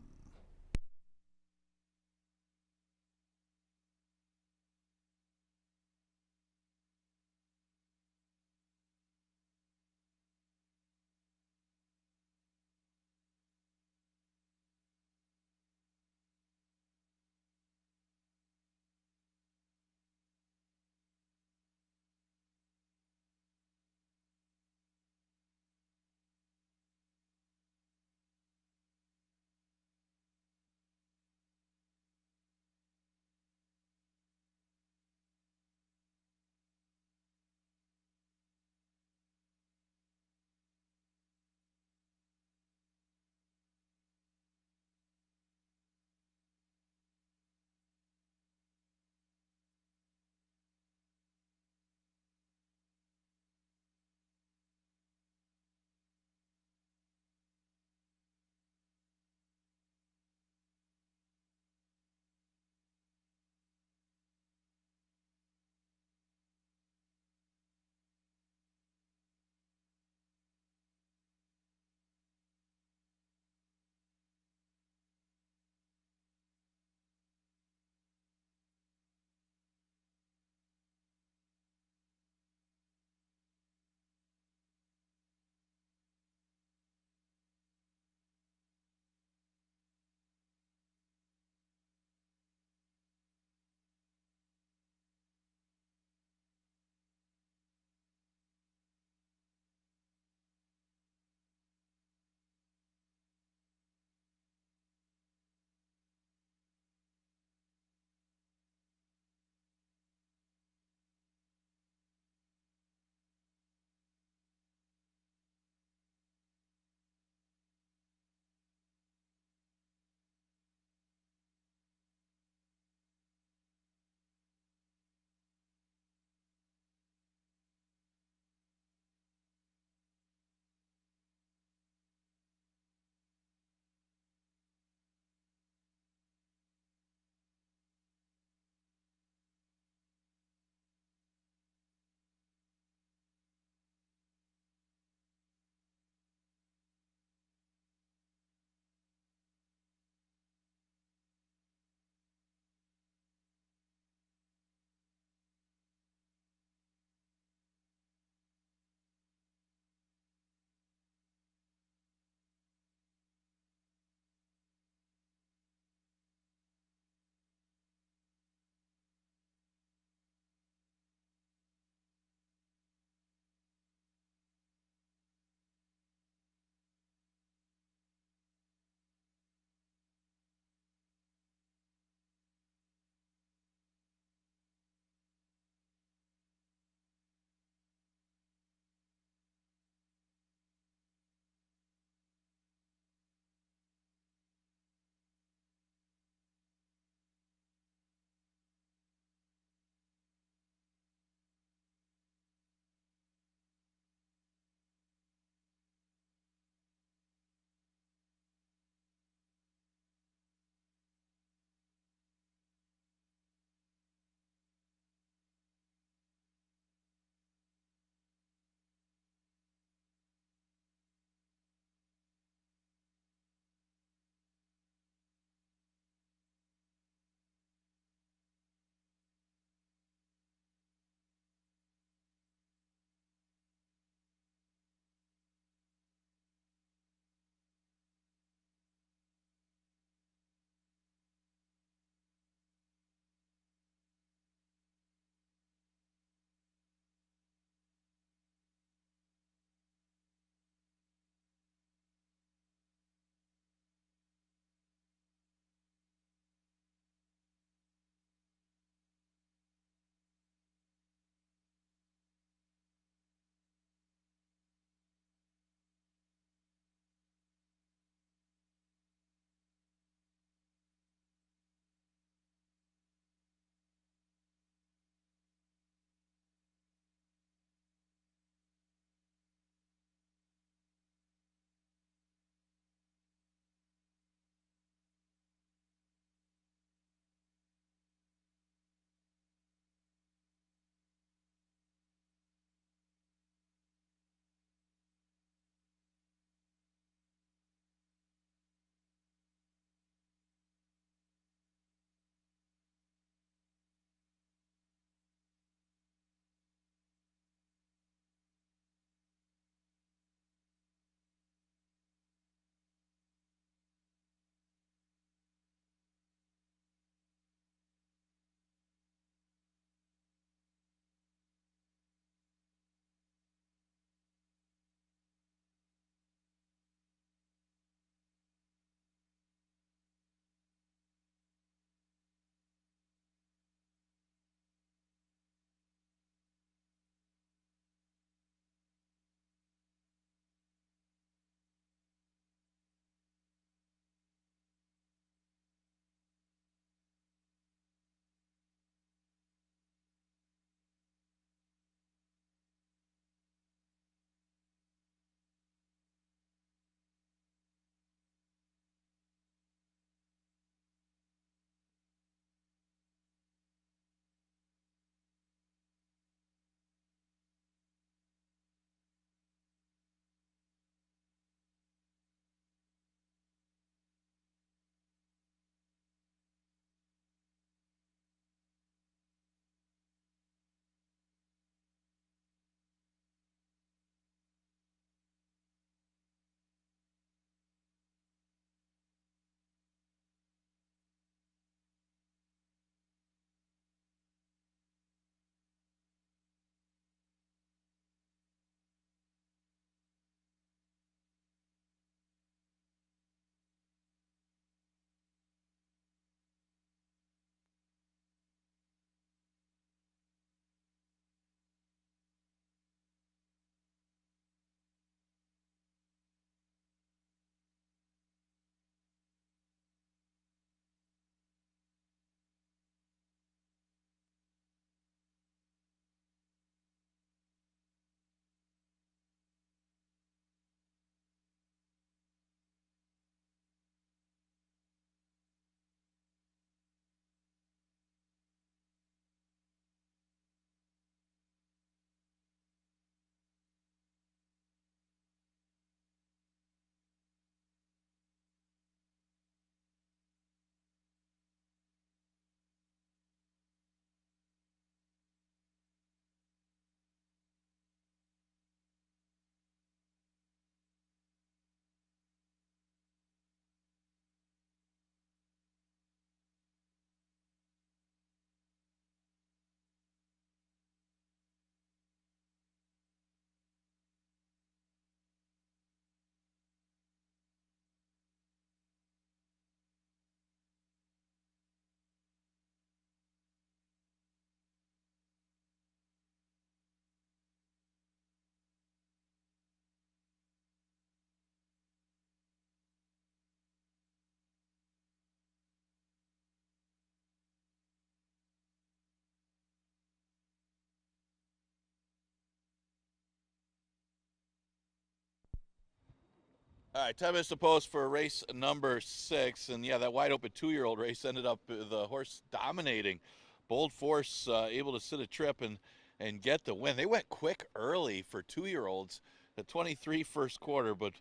C: All right, 10 minutes to post for race number 6. And yeah, that wide open 2-year-old race ended up the horse dominating. Bold Force able to sit a trip and get the win. They went quick early for 2-year-olds. The 23 first quarter, but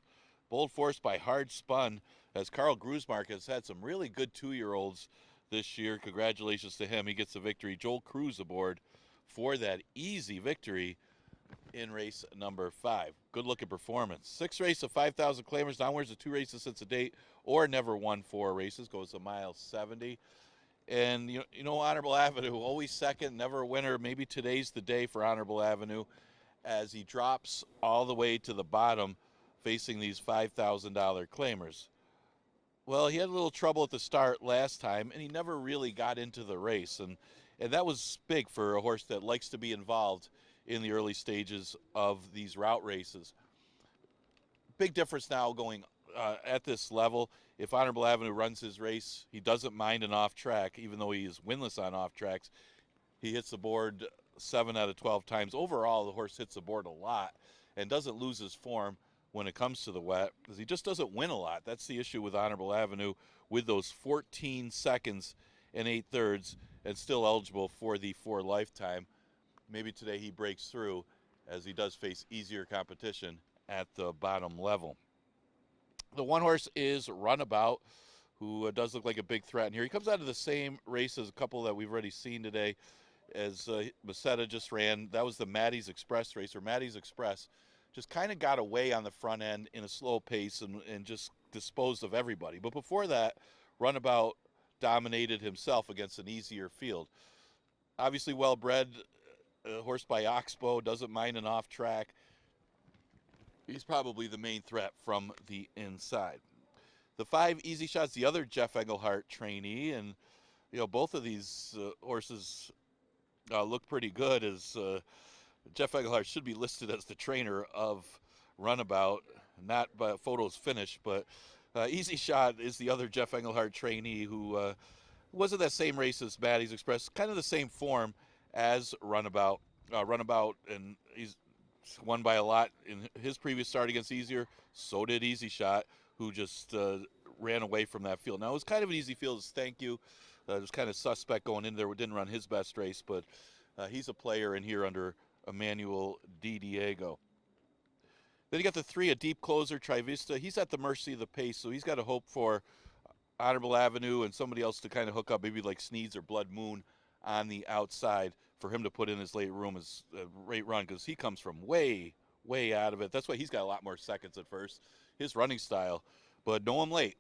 C: Bold Force by hard spun as Carl Grusmark has had some really good 2-year-olds this year. Congratulations to him. He gets the victory. Joel Cruz aboard for that easy victory in race number 5. Good looking performance. 6 race of 5,000 claimers. Now where's the 2 races since the date or never won 4 races. Goes a mile 70. And you know Honorable Avenue, always second, never a winner. Maybe today's the day for Honorable Avenue as he drops all the way to the bottom facing these $5,000 claimers. Well, he had a little trouble at the start last time, and he never really got into the race. And that was big for a horse that likes to be involved in the early stages of these route races. Big difference now going at this level. If Honorable Avenue runs his race, he doesn't mind an off track, even though he is winless on off tracks. He hits the board 7 out of 12 times. Overall, the horse hits the board a lot and doesn't lose his form when it comes to the wet, because he just doesn't win a lot. That's the issue with Honorable Avenue, with those 14 seconds and 8/3 and still eligible for the 4 lifetime. Maybe today he breaks through as he does face easier competition at the bottom level. The one horse is Runabout, who does look like a big threat in here. He comes out of the same race as a couple that we've already seen today as Masetta just ran. That was the Maddie's Express race, or Maddie's Express. Just kind of got away on the front end in a slow pace and just disposed of everybody. But before that, Runabout dominated himself against an easier field. Obviously well-bred, horse by Oxbow, doesn't mind an off track. He's probably the main threat from the inside. The 5 Easy Shots, the other Jeff Engelhart trainee, and both of these horses look pretty good. As Jeff Engelhart should be listed as the trainer of Runabout, not by photos finished, but Easy Shot is the other Jeff Engelhart trainee who was in that same race as Maddie's Express, kind of the same form as Runabout. Runabout, and he's won by a lot in his previous start against Easier. So did Easy Shot, who just ran away from that field. Now, it was kind of an easy field as Thank You. It was kind of suspect going in there. Didn't run his best race, but he's a player in here under Emmanuel Di Diego. Then you got the 3, a deep closer, Trivista. He's at the mercy of the pace, so he's got to hope for Honorable Avenue and somebody else to kind of hook up, maybe like Sneeds or Blood Moon on the outside for him to put in his late run, because he comes from way out of it. That's why he's got a lot more seconds at first, his running style. But know him late.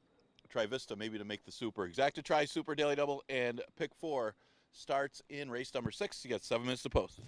C: Trivista maybe to make the super. Exacta Tri, Super Daily Double, and Pick 4 starts in race number 6. You got 7 minutes to post.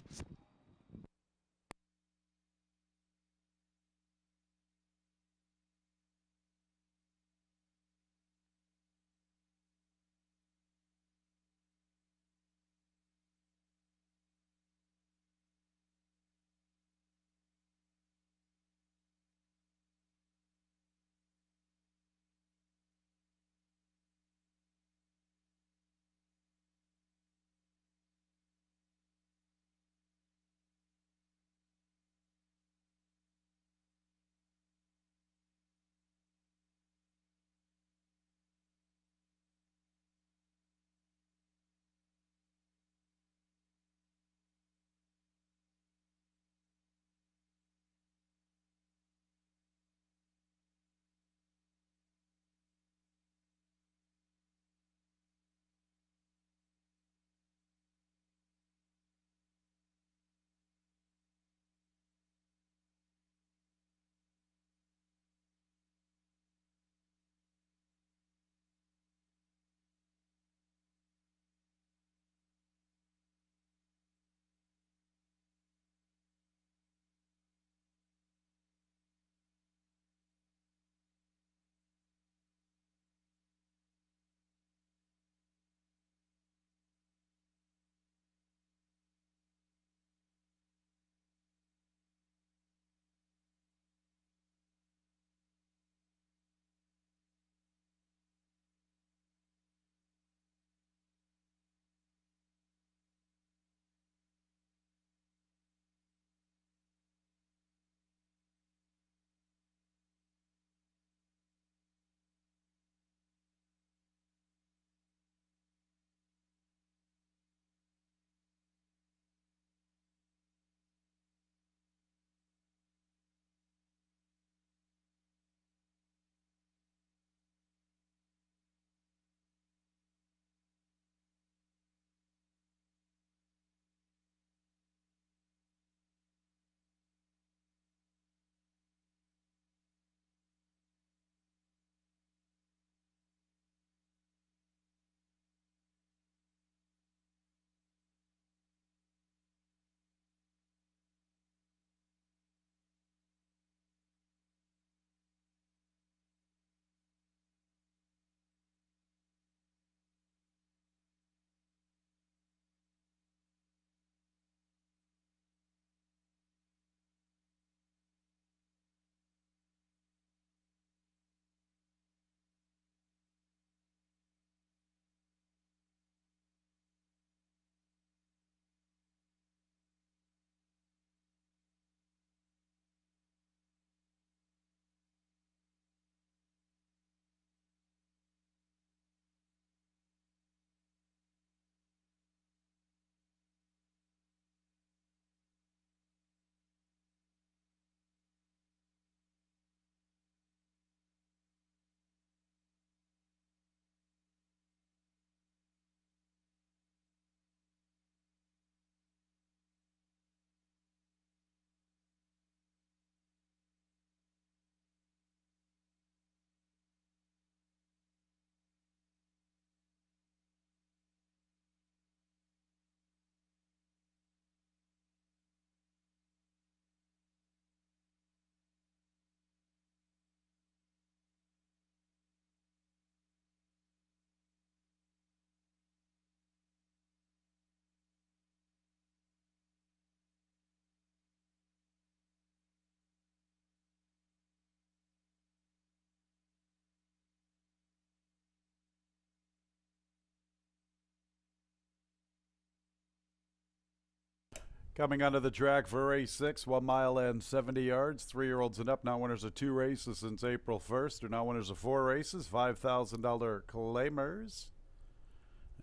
A: Coming onto the track for race 6, 1 mile and 70 yards. 3-year-olds and up. Now winners of 2 races since April 1st. Are now winners of 4 races. $5,000 claimers.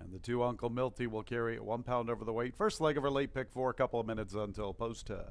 A: And the 2 Uncle Milty will carry 1 pound over the weight. First leg of our late pick 4. A couple of minutes until post time.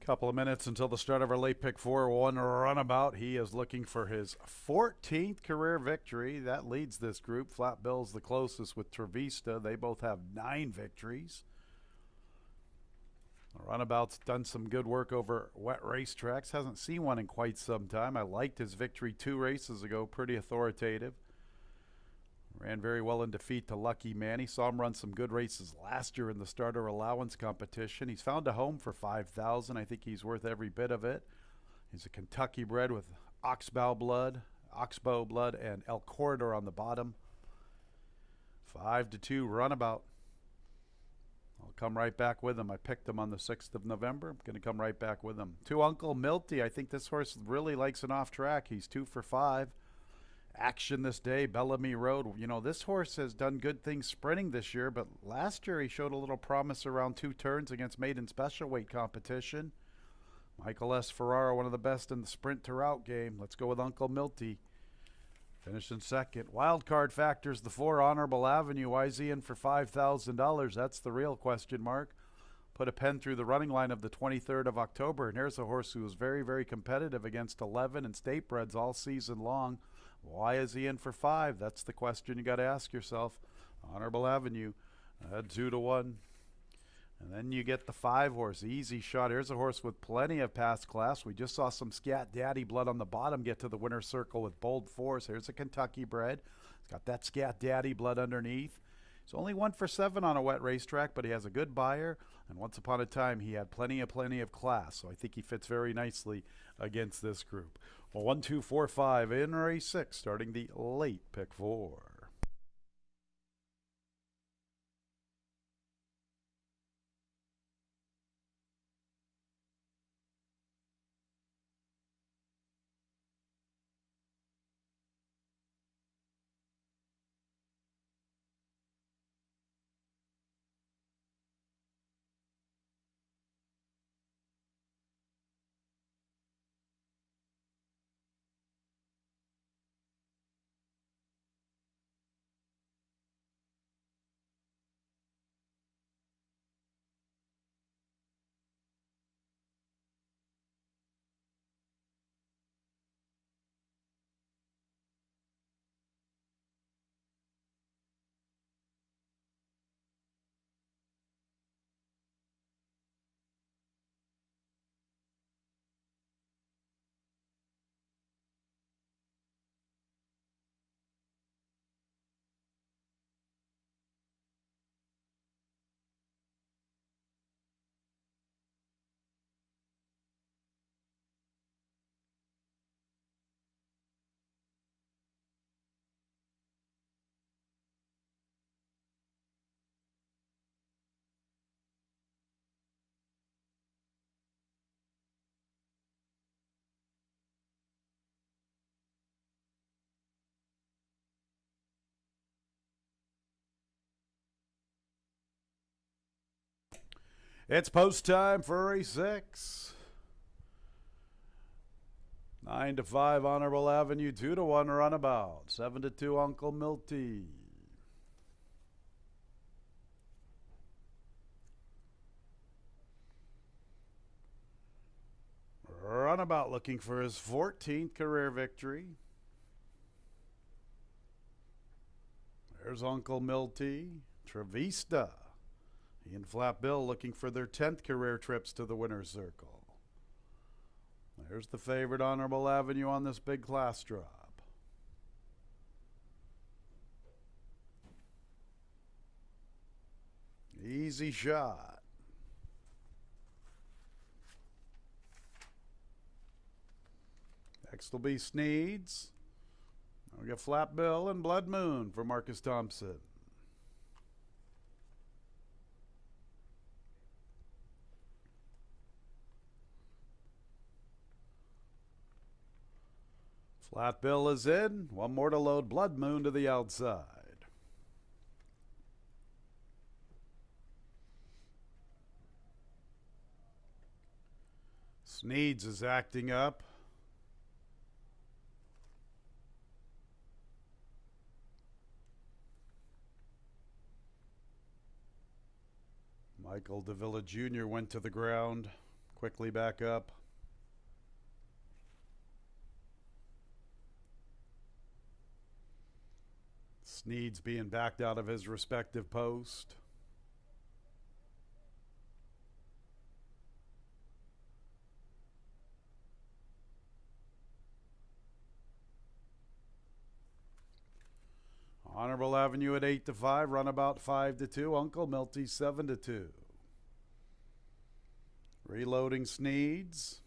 A: Couple of minutes until the start of our late pick 4. 1 runabout. He is looking for his 14th career victory. That leads this group. Flat Bill's the closest with Trevista. They both have 9 victories. The runabout's done some good work over wet racetracks. Hasn't seen one in quite some time. I liked his victory 2 races ago. Pretty authoritative. Ran very well in defeat to Lucky Manny. Saw him run some good races last year in the starter allowance competition. He's found a home for $5,000. I think he's worth every bit of it. He's a Kentucky bred with oxbow blood, and El Corridor on the bottom. 5-2 runabout. I'll come right back with him. I picked him on the 6th of November. I'm going to come right back with him. 2 Uncle Milty. I think this horse really likes an off track. He's 2 for 5. Action this day, Bellamy Road. You know, this horse has done good things sprinting this year, but last year he showed a little promise around 2 turns against maiden special weight competition. Michael S. Ferrara, one of the best in the sprint to route game. Let's go with Uncle Milty. Finished in second. Wild card factors the 4 Honorable Avenue. Why is he in for $5,000? That's the real question mark. Put a pen through the running line of the 23rd of October, and here's a horse who was very, very competitive against 11 and state breds all season long. Why is he in for 5? That's the question you got to ask yourself. Honorable Avenue, 2-1. And then you get the 5 horse, Easy Shot. Here's a horse with plenty of past class. We just saw some Scat Daddy blood on the bottom get to the winner's circle with bold force. Here's a Kentucky bred. He's got that Scat Daddy blood underneath. He's only 1 for 7 on a wet racetrack, but he has a good buyer. And once upon a time, he had plenty of class. So I think he fits very nicely against this group. Well, 1, 2, 4, 5 in race 6, starting the late pick 4. It's post time for race 6. 9-5 Honorable Avenue, 2-1 Runabout, 7-2 Uncle Milty. Runabout looking for his 14th career victory. There's Uncle Milty. Trevista. He and Flat Bill looking for their 10th career trips to the winner's circle. There's the favorite Honorable Avenue on this big class drop. Easy Shot. Next will be Sneeds. We got Flat Bill and Blood Moon for Marcus Thompson. Flat Bill is in. One more to load. Blood Moon to the outside. Sneeds is acting up. Michael Davila Jr. went to the ground. Quickly back up. Sneeds being backed out of his respective post. Honorable Avenue at 8-5, Runabout 5-2, Uncle Milty 7-2. Reloading Sneeds.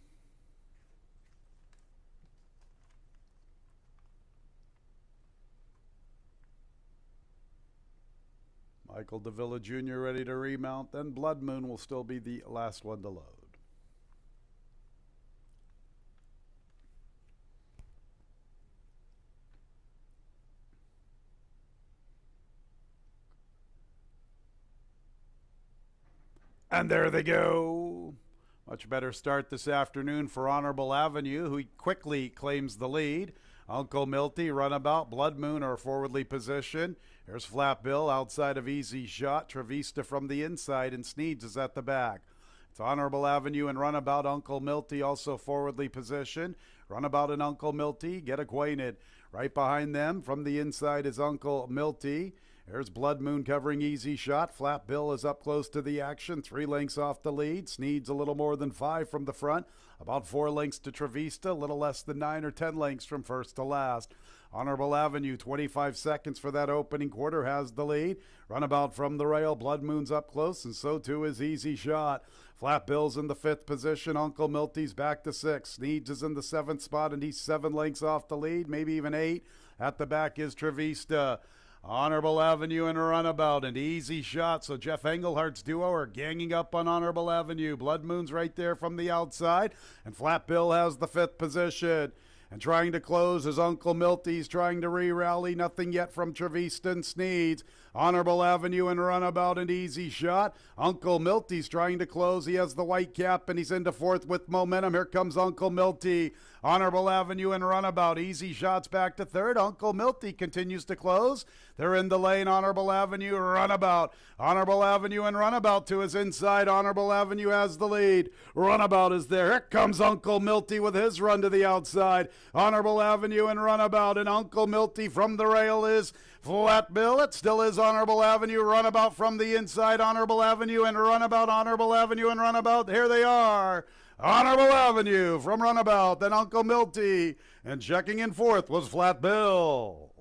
A: Michael Davila Jr. ready to remount. Then Blood Moon will still be the last one to load. And there they go. Much better start this afternoon for Honorable Avenue, who quickly claims the lead. Uncle Milty, Runabout, Blood Moon are forwardly positioned. Here's Flat Bill outside of Easy Shot. Travista from the inside, and Sneeds is at the back. It's Honorable Avenue and Runabout. Uncle Milty also forwardly positioned. Runabout and Uncle Milty get acquainted. Right behind them from the inside is Uncle Milty. There's Blood Moon covering Easy Shot. Flat Bill is up close to the action. 3 lengths off the lead. Sneeds a little more than 5 from the front. About 4 lengths to Travista. A little less than 9 or 10 lengths from first to last. Honorable Avenue, 25 seconds for that opening quarter, has the lead. Runabout from the rail. Blood Moon's up close, and so too is Easy Shot. Flat Bill's in the 5th position. Uncle Milty's back to 6. Sneeds is in the 7th spot, and he's 7 lengths off the lead, maybe even 8. At the back is Travista. Honorable Avenue and Runabout and Easy Shot. So Jeff Engelhardt's duo are ganging up on Honorable Avenue. Blood Moon's right there from the outside, and Flat Bill has the 5th position. And trying to close is Uncle Milty's trying to re-rally. Nothing yet from Travista and Sneeds. Honorable Avenue and Runabout and Easy Shot. Uncle Milty's trying to close. He has the white cap, and he's into 4th with momentum. Here comes Uncle Milty. Honorable Avenue and Runabout. Easy Shot's back to 3rd. Uncle Milty continues to close. They're in the lane. Honorable Avenue, Runabout. Honorable Avenue and Runabout to his inside. Honorable Avenue has the lead. Runabout is there. Here comes Uncle Milty with his run to the outside. Honorable Avenue and Runabout, and Uncle Milty from the rail is Flat Bill. It still is Honorable Avenue. Runabout from the inside. Honorable Avenue and Runabout. Honorable Avenue and Runabout. Here they are. Honorable Avenue from Runabout, then Uncle Milty, and checking in 4th was Flat Bill.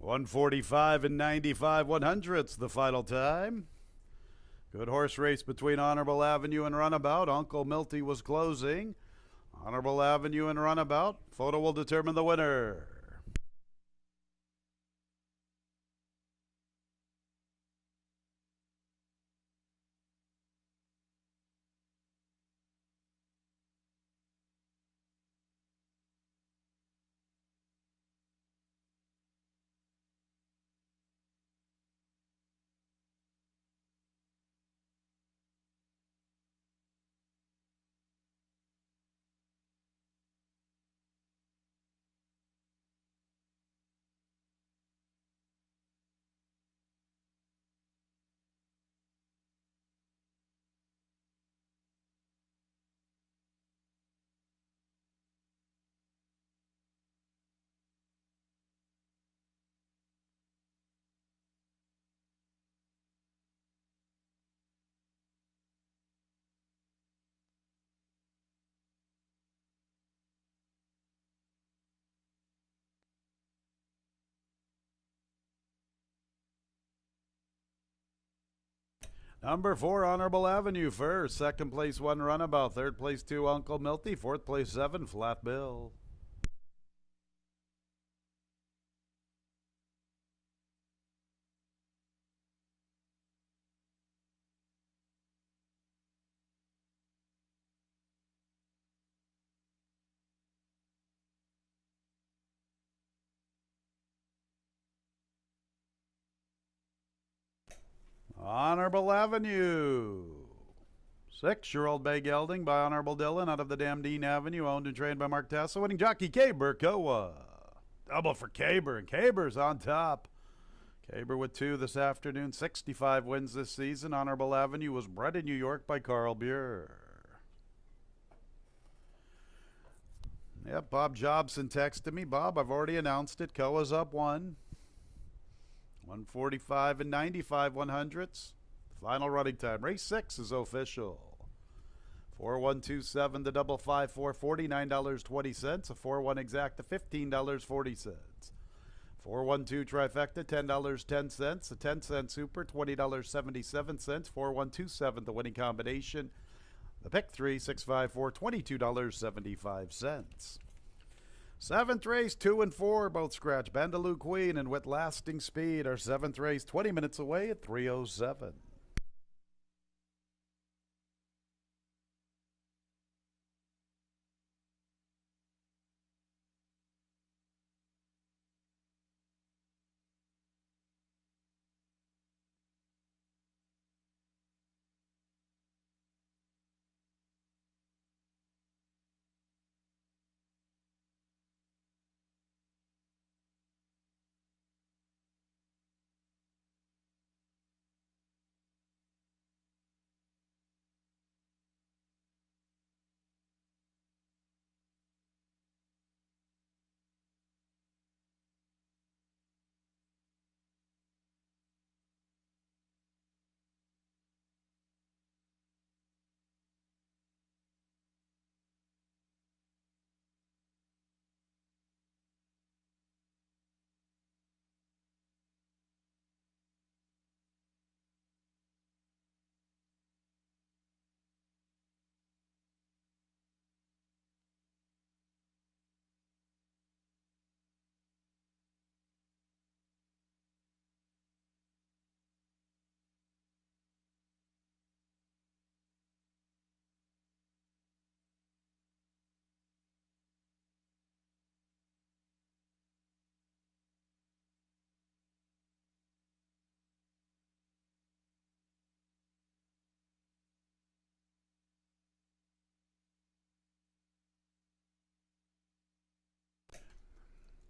A: $145 and 95 100ths the final time. Good horse race between Honorable Avenue and Runabout. Uncle Milty was closing. Honorable Avenue and Runabout. Photo will determine the winner. Number 4, Honorable Avenue first. Second place, 1 Runabout. Third place, 2 Uncle Milty. Fourth place, 7 Flat Bill. Honorable Avenue. 6-year-old Bay Gelding by Honorable Dylan out of the Dean Avenue, owned and trained by Mark Tasso, winning jockey Caber Koa. Double for Caber, and Caber's on top. Caber with 2 this afternoon, 65 wins this season. Honorable Avenue was bred in New York by Carl Buer. Yep, Bob Jobson texted me. Bob, I've already announced it. Koa's up 1. 145 and 95 100ths. Final running time. Race 6 is official. 4127 the double 5-4, $49.20. A 4-1 exacta, $15.40. 412 trifecta, $10.10. A 10-cent super, $20.77. 4127 the winning combination. The pick 3, 654, $22.75. 7th race, 2 and 4, both scratch. Bandaloo Queen and With Lasting Speed. Our 7th race, 20 minutes away at 3:07.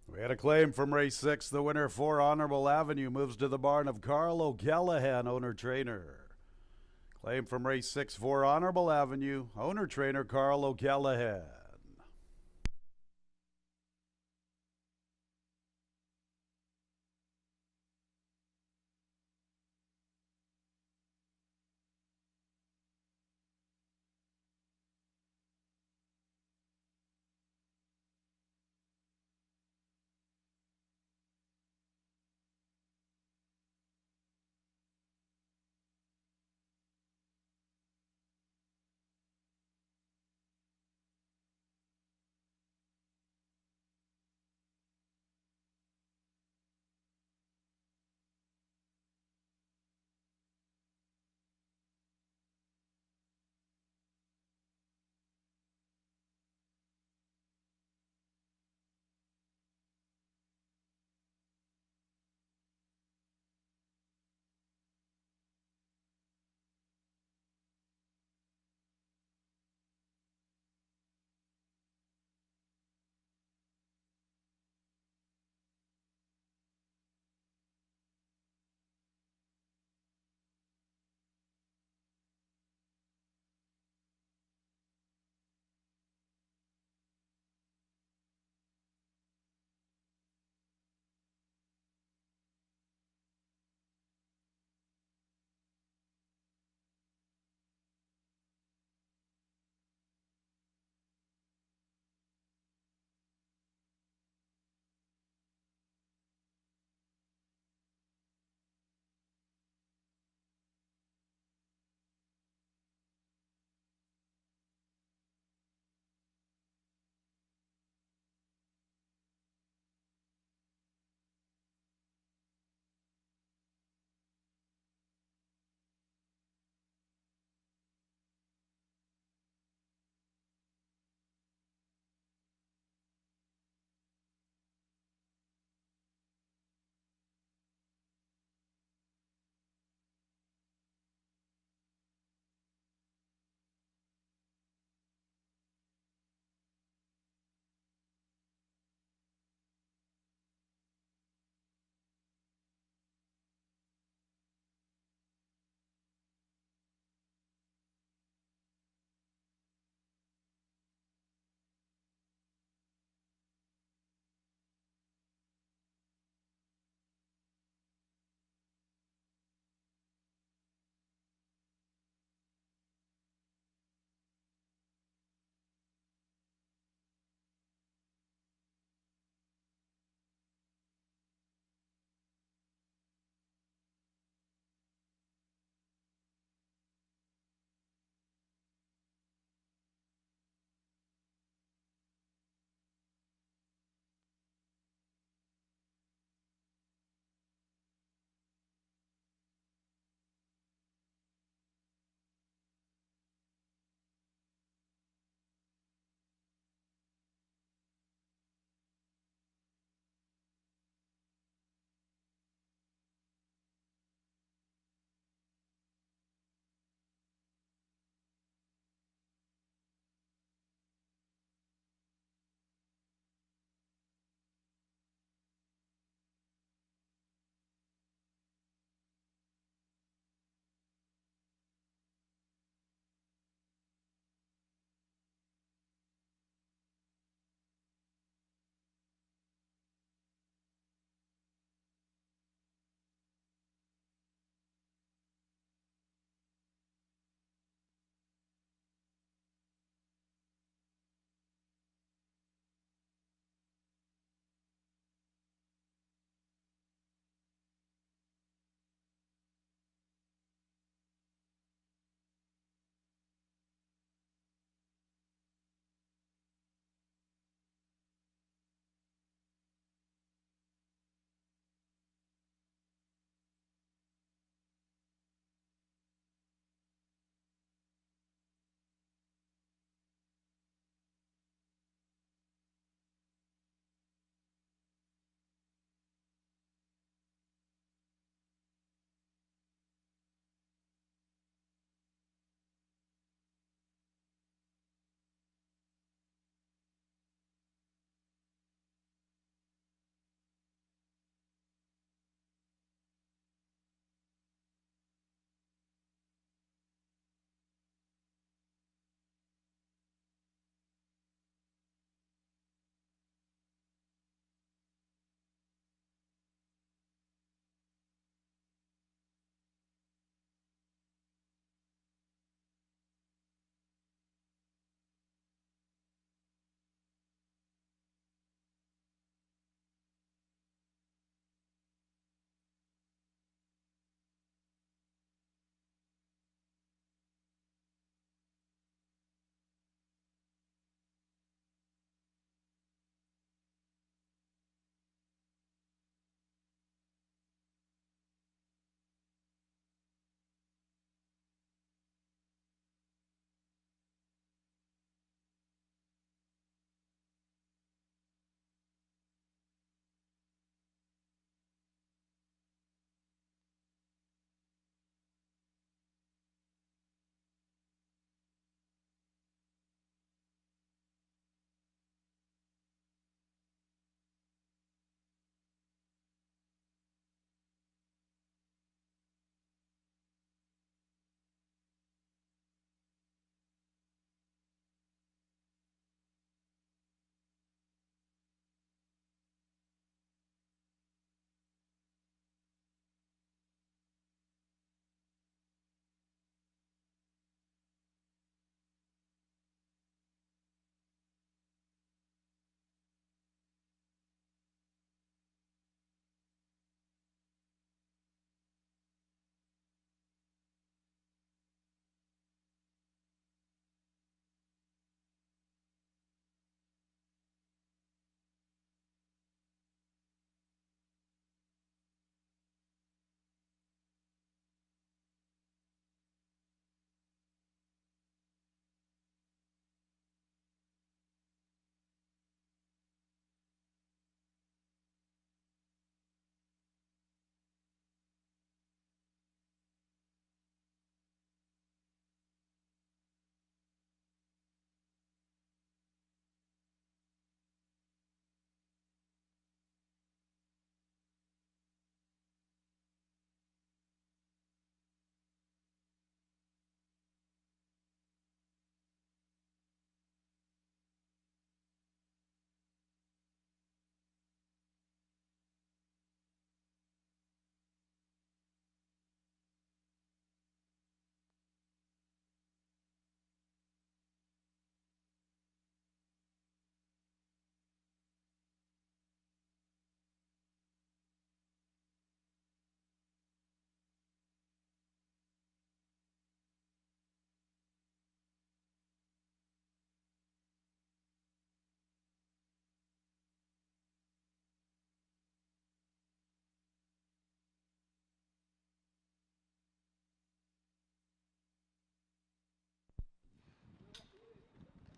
A: We had a claim from race 6. The winner, 4 Honorable Avenue, moves to the barn of Carl O'Callahan, owner-trainer. Claim from race 6, 4 Honorable Avenue, owner-trainer Carl O'Callahan.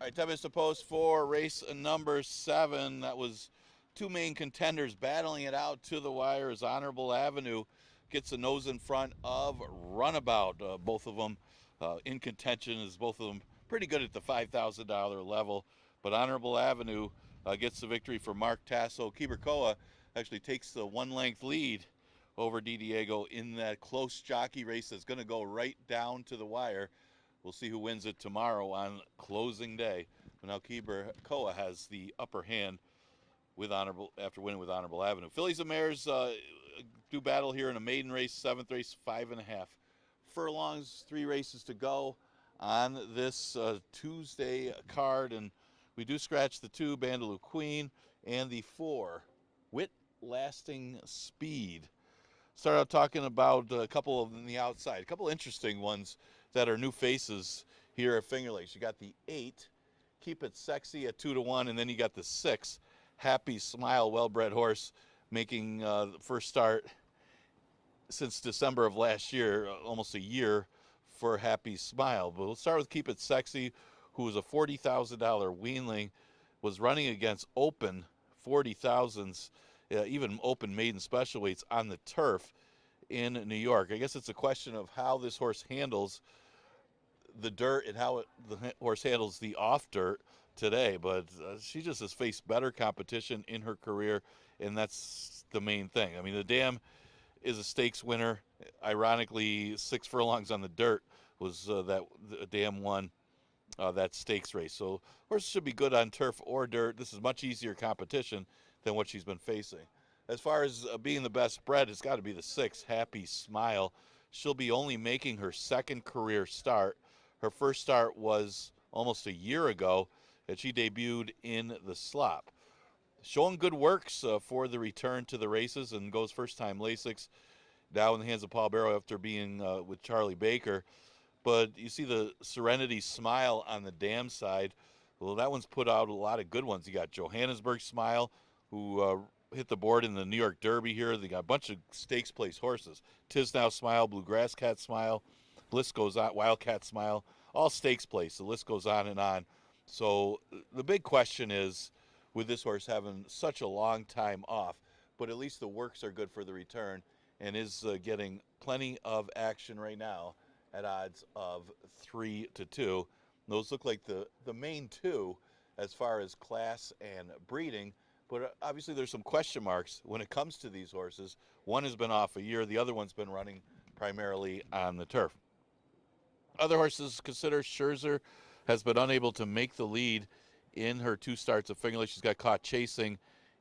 C: All right, 10 minutes to post for race number 7. That was two main contenders battling it out to the wire as Honorable Avenue gets a nose in front of Runabout. Both of them in contention, as both of them pretty good at the $5,000 level. But Honorable Avenue gets the victory for Mark Tasso. Kiberkoa actually takes the 1-length lead over Diego in that close jockey race that's going to go right down to the wire. We'll see who wins it tomorrow on closing day. But now Kiberkoa has the upper hand after winning with Honorable Avenue. Fillies and Mares do battle here in a maiden race, 7th race, 5.5 furlongs, 3 races to go on this Tuesday card. And we do scratch the 2, Bandaloo Queen, and the 4, Wit Lasting Speed. Start out talking about a couple of them on the outside, a couple interesting ones that are new faces here at Finger Lakes. You got the 8, Keep It Sexy at 2-1, and then you got the 6, Happy Smile, well-bred horse, making the first start since December of last year, almost a year for Happy Smile. But we'll start with Keep It Sexy, who was a $40,000 weanling, was running against open 40,000s, even open maiden special weights on the turf in New York. I guess it's a question of how this horse handles the dirt and how the horse handles the off dirt today, but she just has faced better competition in her career, and that's the main thing. I mean, the dam is a stakes winner. Ironically, 6 furlongs on the dirt was that the dam won that stakes race. So horses should be good on turf or dirt. This is much easier competition than what she's been facing. As far as being the best bred, it's got to be the 6, Happy Smile. She'll be only making her 2nd career start. Her first start was almost a year ago, and she debuted in the Slop. Showing good works for the return to the races, and goes first-time Lasix, now in the hands of Paul Barrow after being with Charlie Baker. But you see the Serenity Smile on the dam side. Well, that one's put out a lot of good ones. You got Johannesburg Smile, who hit the board in the New York Derby here. They got a bunch of stakes place horses. Tisnow Smile, Bluegrass Cat Smile, list goes on, Wildcat Smile, all stakes place. The list goes on and on. So the big question is, with this horse having such a long time off, but at least the works are good for the return, and is getting plenty of action right now at odds of 3-2. Those look like the main 2 as far as class and breeding, but obviously there's some question marks when it comes to these horses. One has been off a year, the other one's been running primarily on the turf. Other horses consider Scherzer has been unable to make the lead in her 2 starts of Finger Lakes. She's got caught chasing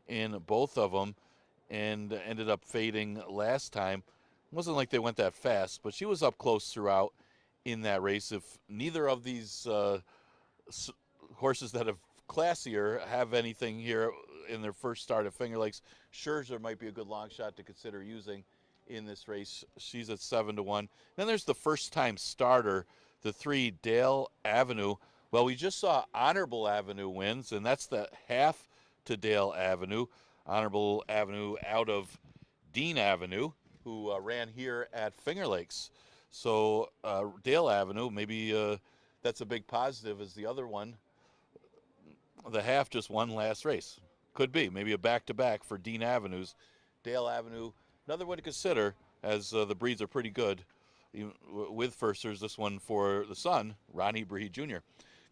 C: in both of them and ended up fading last time. It wasn't like they went that fast, but she was up close throughout in that race. If neither of these horses that have classier have anything here in their first start at Finger Lakes, Scherzer might be a good long shot to consider using in this race. She's at 7-1. Then there's the first-time starter, the 3, Dale Avenue. Well, we just saw Honorable Avenue wins, and that's the half to Dale Avenue. Honorable Avenue out of Dean Avenue, who ran here at Finger Lakes. So Dale Avenue, maybe that's a big positive, as the other one, the half, just won last race. Could be, maybe a back-to-back for Dean Avenues. Dale Avenue, another one to consider, as the breeds are pretty good. Even with firsters, this one for the son, Ronnie Breed Jr.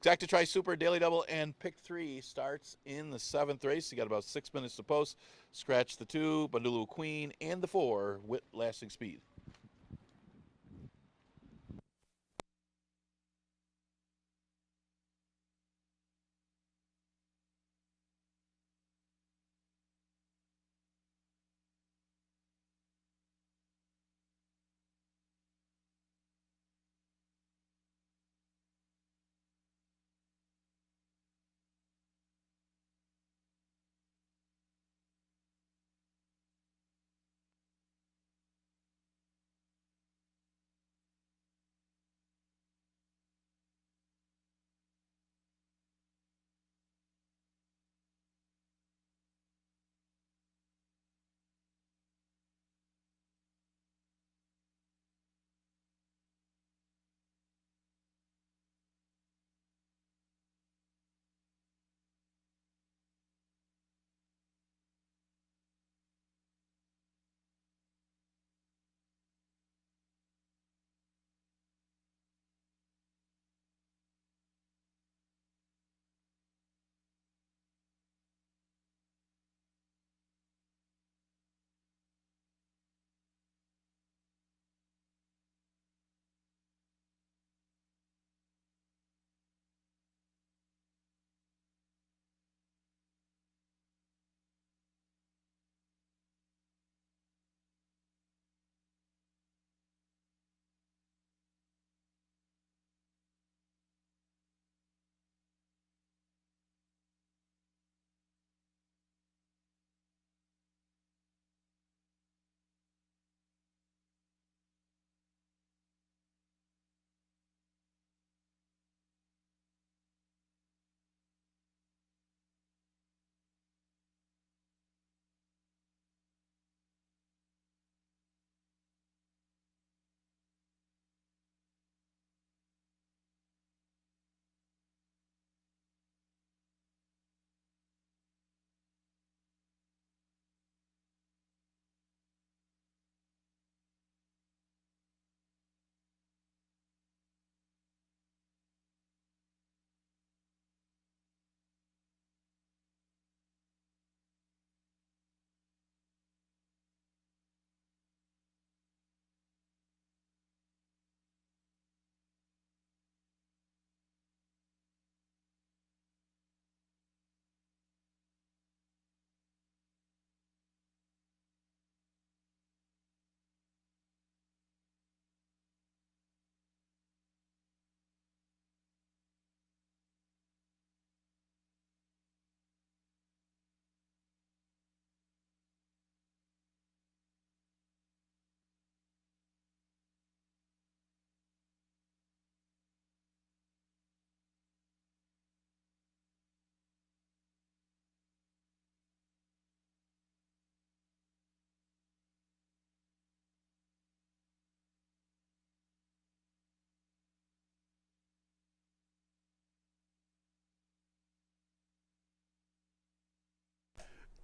C: Exacta Tri Super, Daily Double, and Pick 3 starts in the 7th race. You got about 6 minutes to post. Scratch the 2, Bandaloo Queen, and the 4, Wit Lasting Speed.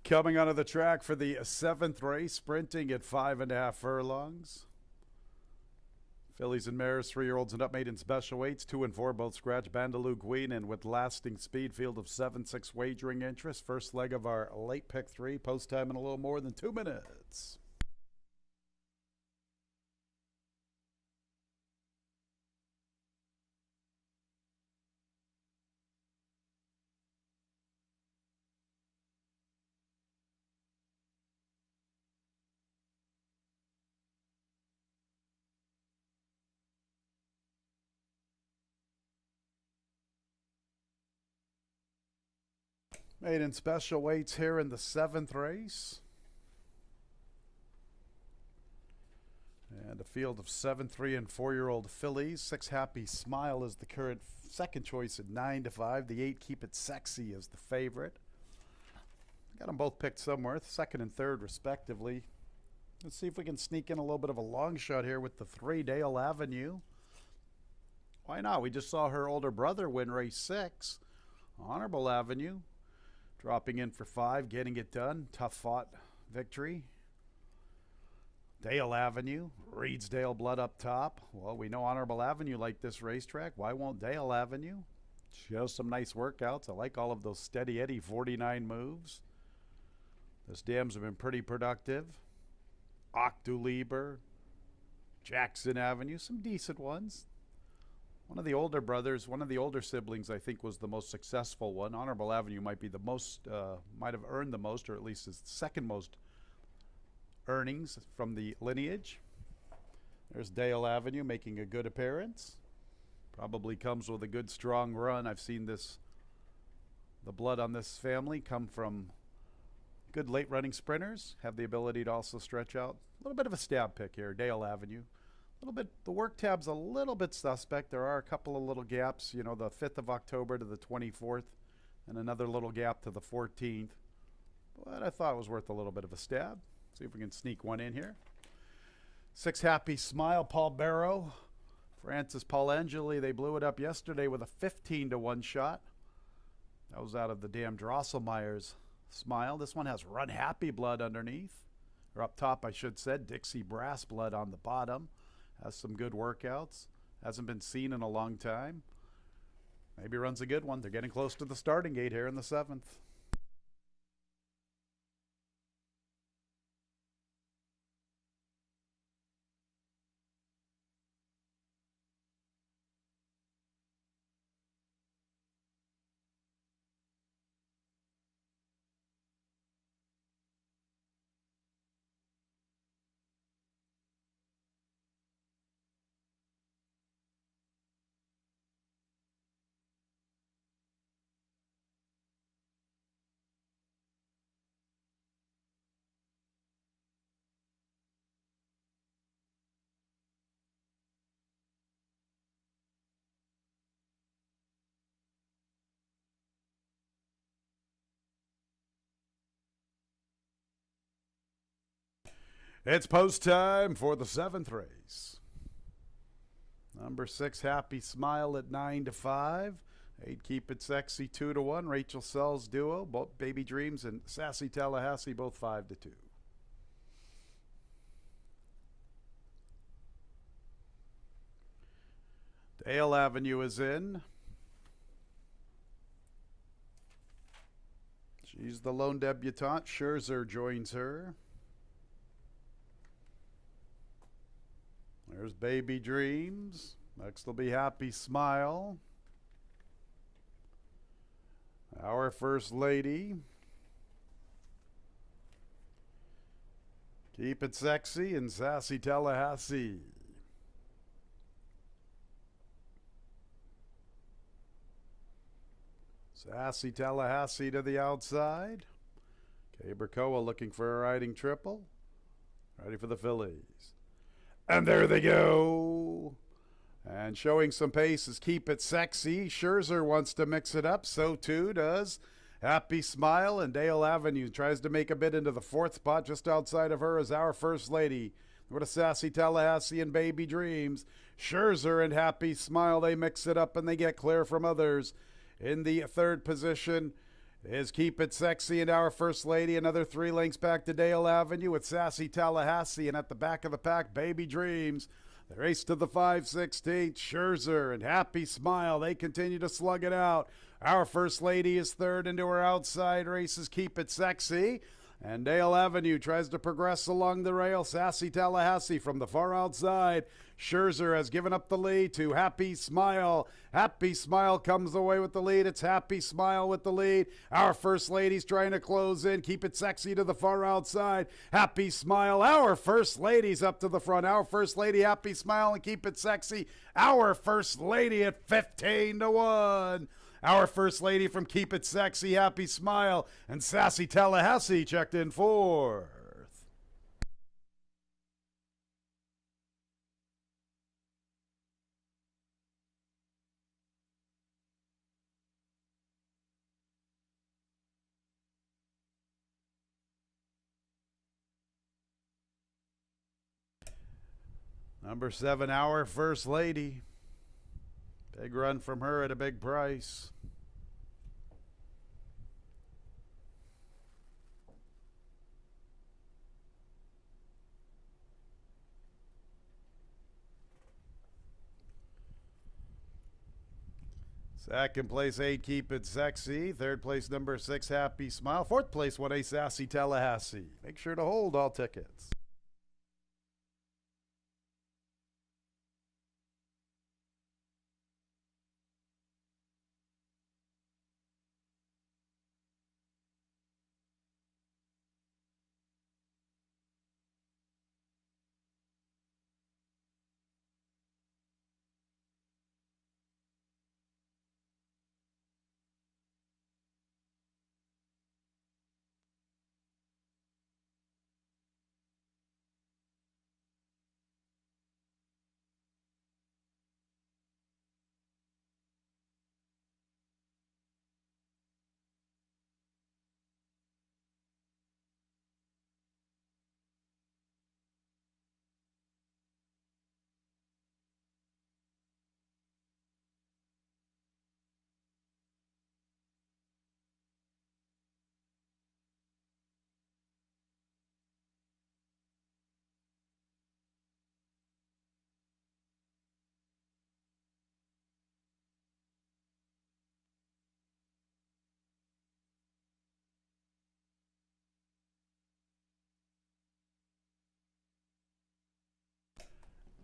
A: Coming onto the track for the 7th race, sprinting at 5.5 furlongs. Fillies and mares, 3-year-olds and up, made in special weights, 2 and 4, both scratch. Bandaloo Queen, and with lasting speed, field of 7-6 wagering interest. First leg of our late pick 3, post time in a little more than 2 minutes. Made in special weights here in the 7th race. And a field of 7, 3, and 4-year-old fillies. 6 Happy Smile is the current second choice at 9-5. The 8 Keep It Sexy is the favorite. Got them both picked somewhere, second and third respectively. Let's see if we can sneak in a little bit of a long shot here with the 3 Dale Avenue. Why not? We just saw her older brother win race 6. Honorable Avenue. Dropping in for 5, getting it done. Tough fought victory. Dale Avenue, Reedsdale blood up top. Well, we know Honorable Avenue like this racetrack. Why won't Dale Avenue? Shows some nice workouts. I like all of those steady Eddie 49 moves. Those dams have been pretty productive. Octolieber, Jackson Avenue, some decent ones. One of the older brothers, one of the older siblings, I think, was the most successful one. Honorable Avenue might be the most, might have earned the most, or at least his second most earnings from the lineage. There's Dale Avenue making a good appearance. Probably comes with a good strong run. I've seen this, the blood on this family come from good late running sprinters. Have the ability to also stretch out. A little bit of a stab pick here, Dale Avenue. A little bit, the work tab's a little bit suspect. There are a couple of little gaps, you know, the 5th of October to the 24th, and another little gap to the 14th. But I thought it was worth a little bit of a stab. See if we can sneak one in here. 6 Happy Smile, Paul Barrow, Francis Paulangeli. They blew it up yesterday with a 15-1 shot. That was out of the damn Drosselmeyer's Smile. This one has Run Happy blood underneath, or up top, I should say. Dixie Brass blood on the bottom. Has some good workouts. Hasn't been seen in a long time. Maybe runs a good one. They're getting close to the starting gate here in the 7th. It's post time for the 7th race. Number 6, Happy Smile at 9-5. 8, Keep It Sexy 2-1. Rachel Sells duo, both Baby Dreams and Sassy Tallahassee, both 5-2. Dale Avenue is in. She's the lone debutante. Scherzer joins her. There's Baby Dreams. Next will be Happy Smile. Our First Lady. Keep It Sexy and Sassy Tallahassee. Sassy Tallahassee to the outside. Cabercoa looking for a riding triple. Ready for the fillies. And there they go. And showing some pace is Keep It Sexy. Scherzer wants to mix it up. So too does Happy Smile. And Dale Avenue tries to make a bid into the 4th spot. Just outside of her is Our First Lady. What a Sassy Tallahassee and Baby Dreams. Scherzer and Happy Smile, they mix it up and they get clear from others. In the 3rd position is Keep It Sexy and Our First Lady. Another 3 lengths back to Dale Avenue with Sassy Tallahassee. And at the back of the pack, Baby Dreams. The race to the 5/16th, Scherzer and Happy Smile. They continue to slug it out. Our First Lady is third into her outside races. Keep It Sexy. And Dale Avenue tries to progress along the rail. Sassy Tallahassee from the far outside. Scherzer has given up the lead to Happy Smile. Happy Smile comes away with the lead. It's Happy Smile with the lead. Our First Lady's trying to close in. Keep It Sexy to the far outside. Happy Smile. Our First Lady's up to the front. Our First Lady, Happy Smile, and Keep It Sexy. Our First Lady at 15-1. Our First Lady from Keep It Sexy, Happy Smile, and Sassy Tallahassee checked in fourth. Number 7, Our First Lady. Big run from her at a big price. Second place, 8, Keep It Sexy. Third place, number 6, Happy Smile. Fourth place, 1A, Sassy Tallahassee. Make sure to hold all tickets.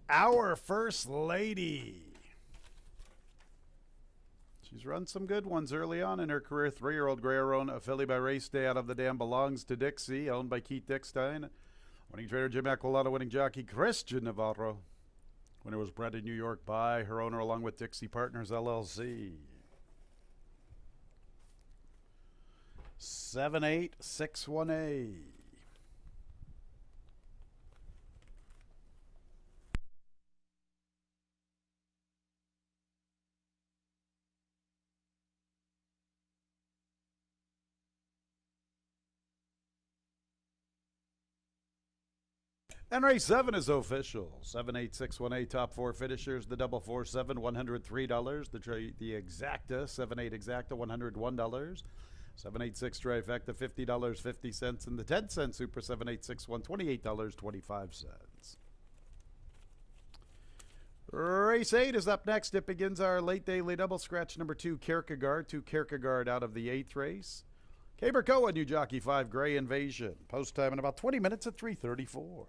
A: Our First Lady. She's run some good ones early on in her career. 3-year-old Greyhound, a filly by Race Day out of the dam, belongs to Dixie, owned by Keith Dickstein. Winning trainer Jim Aquilata, winning jockey Christian Navarro. Winner was bred in New York by her owner along with Dixie Partners LLC. 7-8-6-1-A. And race 7 is official. 7-8-6-1-8, top 4 finishers. The double 4-7, $103. The exacta, 7-8 exacta, $101. 7-8-6 trifecta, $50.50. And the 10-cent super 7-8-6-1, $28.25. Race 8 is up next. It begins our late daily double scratch number 2, Kierkegaard. 2 Kierkegaard out of the 8th race. Cabercoa, new jockey 5, Gray Invasion. Post time in about 20 minutes at 3:34.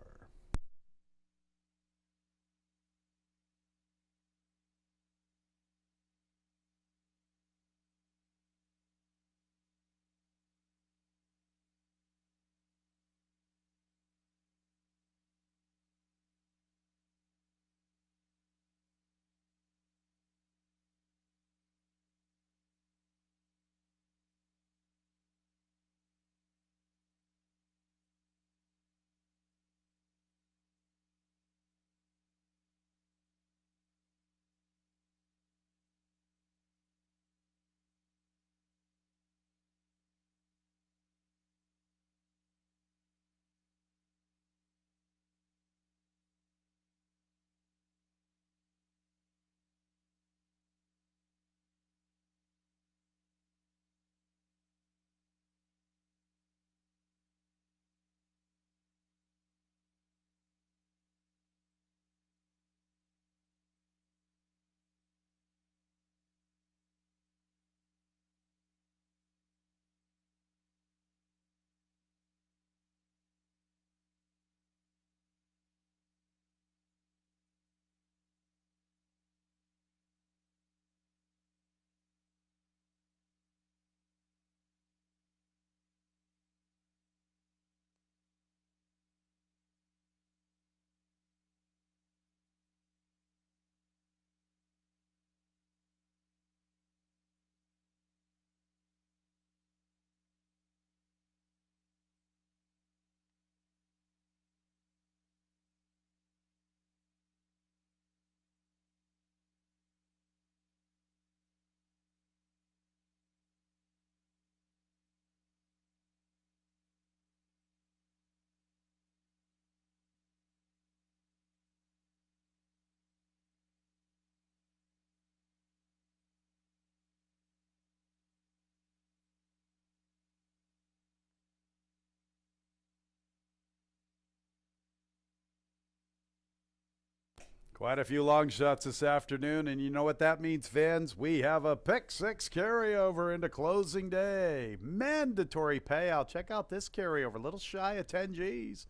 A: Quite a few long shots this afternoon, and you know what that means, fans? We have a pick six carryover into closing day. Mandatory payout. Check out this carryover, a little shy of 10 G's.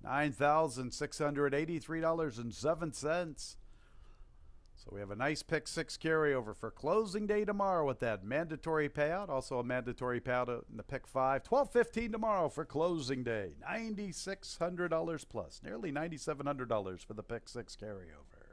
A: $9,683.07. So we have a nice pick six carryover for closing day tomorrow with that mandatory payout. Also a mandatory payout in the pick five. $12.15 tomorrow for closing day. $9,600 plus. Nearly $9,700 for the pick six carryover.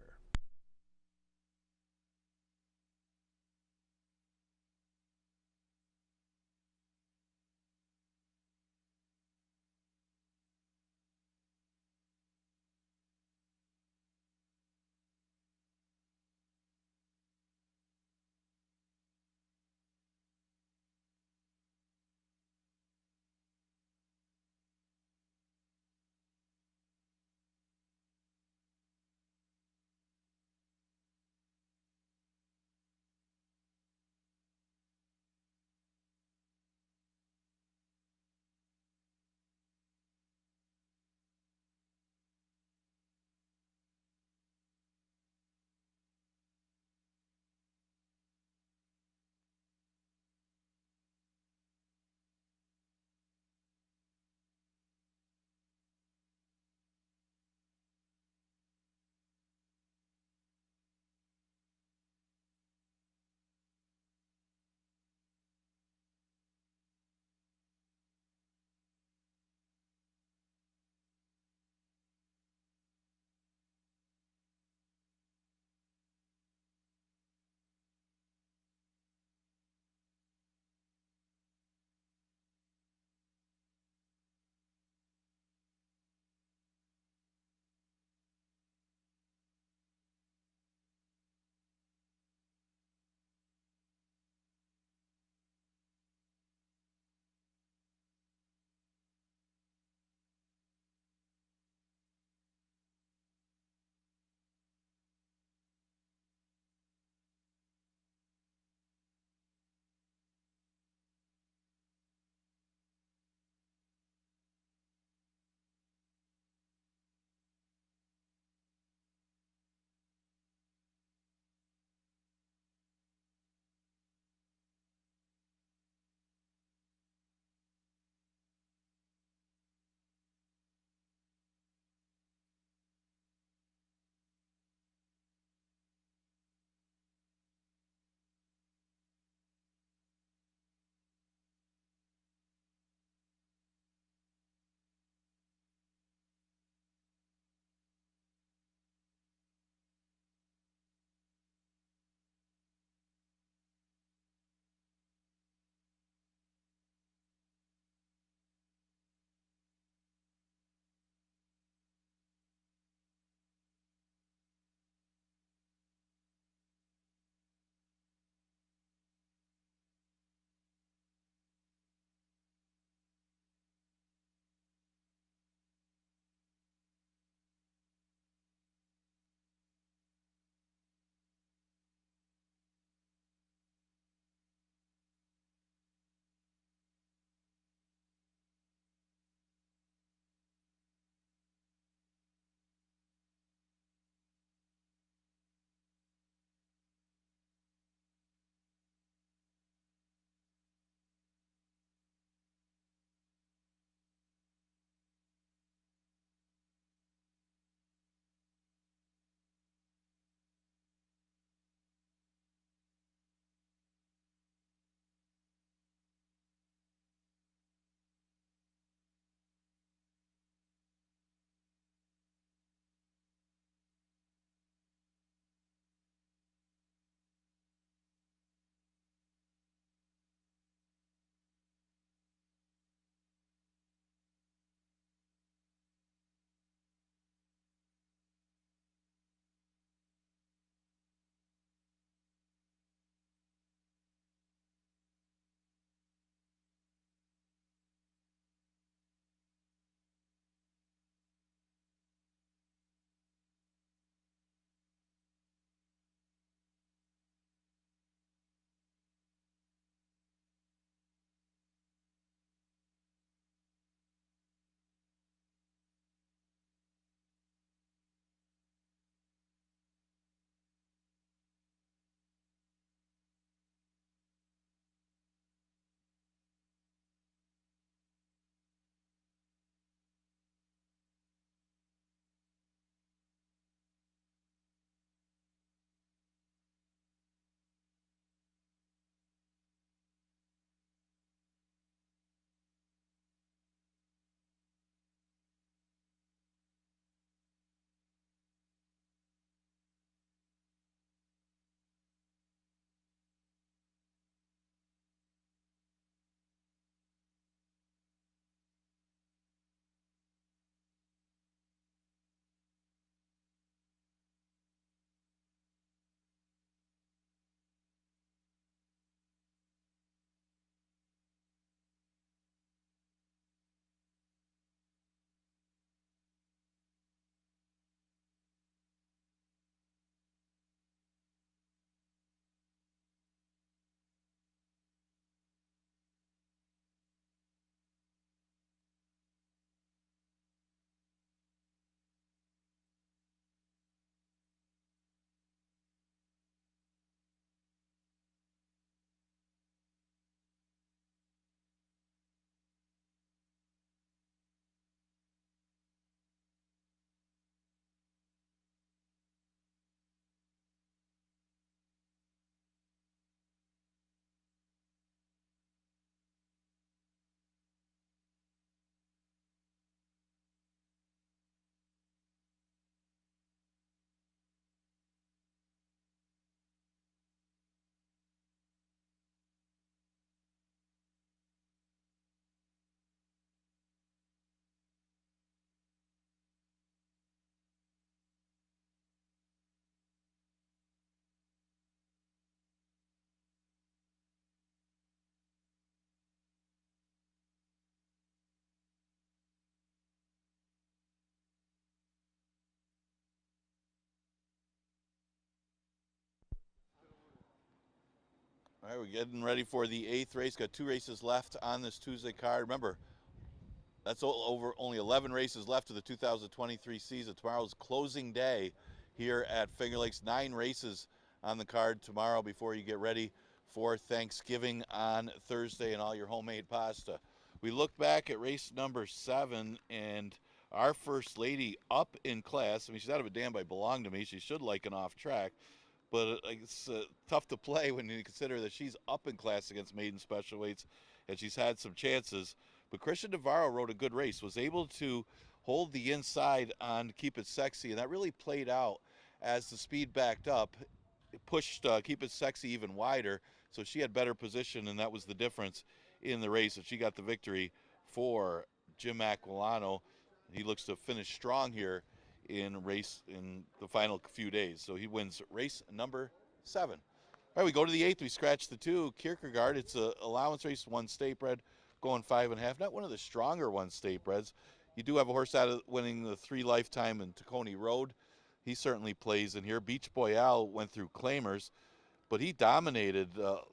C: All right, we're getting ready for the 8th race. Got 2 races left on this Tuesday card. Remember, that's over only 11 races left of the 2023 season. Tomorrow's closing day here at Finger Lakes. 9 races on the card tomorrow before you get ready for Thanksgiving on Thursday and all your homemade pasta. We look back at race number 7, and our first lady up in class. I mean, she's out of a damn by Belong to Me. She should like an off track, but it's tough to play when you consider that she's up in class against maiden special weights, and she's had some chances. But Christian Navarro rode a good race, was able to hold the inside on Keep It Sexy, and that really played out as the speed backed up. It pushed Keep It Sexy even wider, so she had better position, and that was the difference in the race. And she got the victory for Jim Aquilano. He looks to finish strong here in the final few days. So he wins race number 7. All right, we go to the 8th. We scratch the 2. Kierkegaard, it's a allowance race, 1 state bred, going 5.5. Not one of the stronger 1 state breds. You do have a horse out of winning the 3 Lifetime in Tacony Road. He certainly plays in here. Beach Boyal went through claimers, but he dominated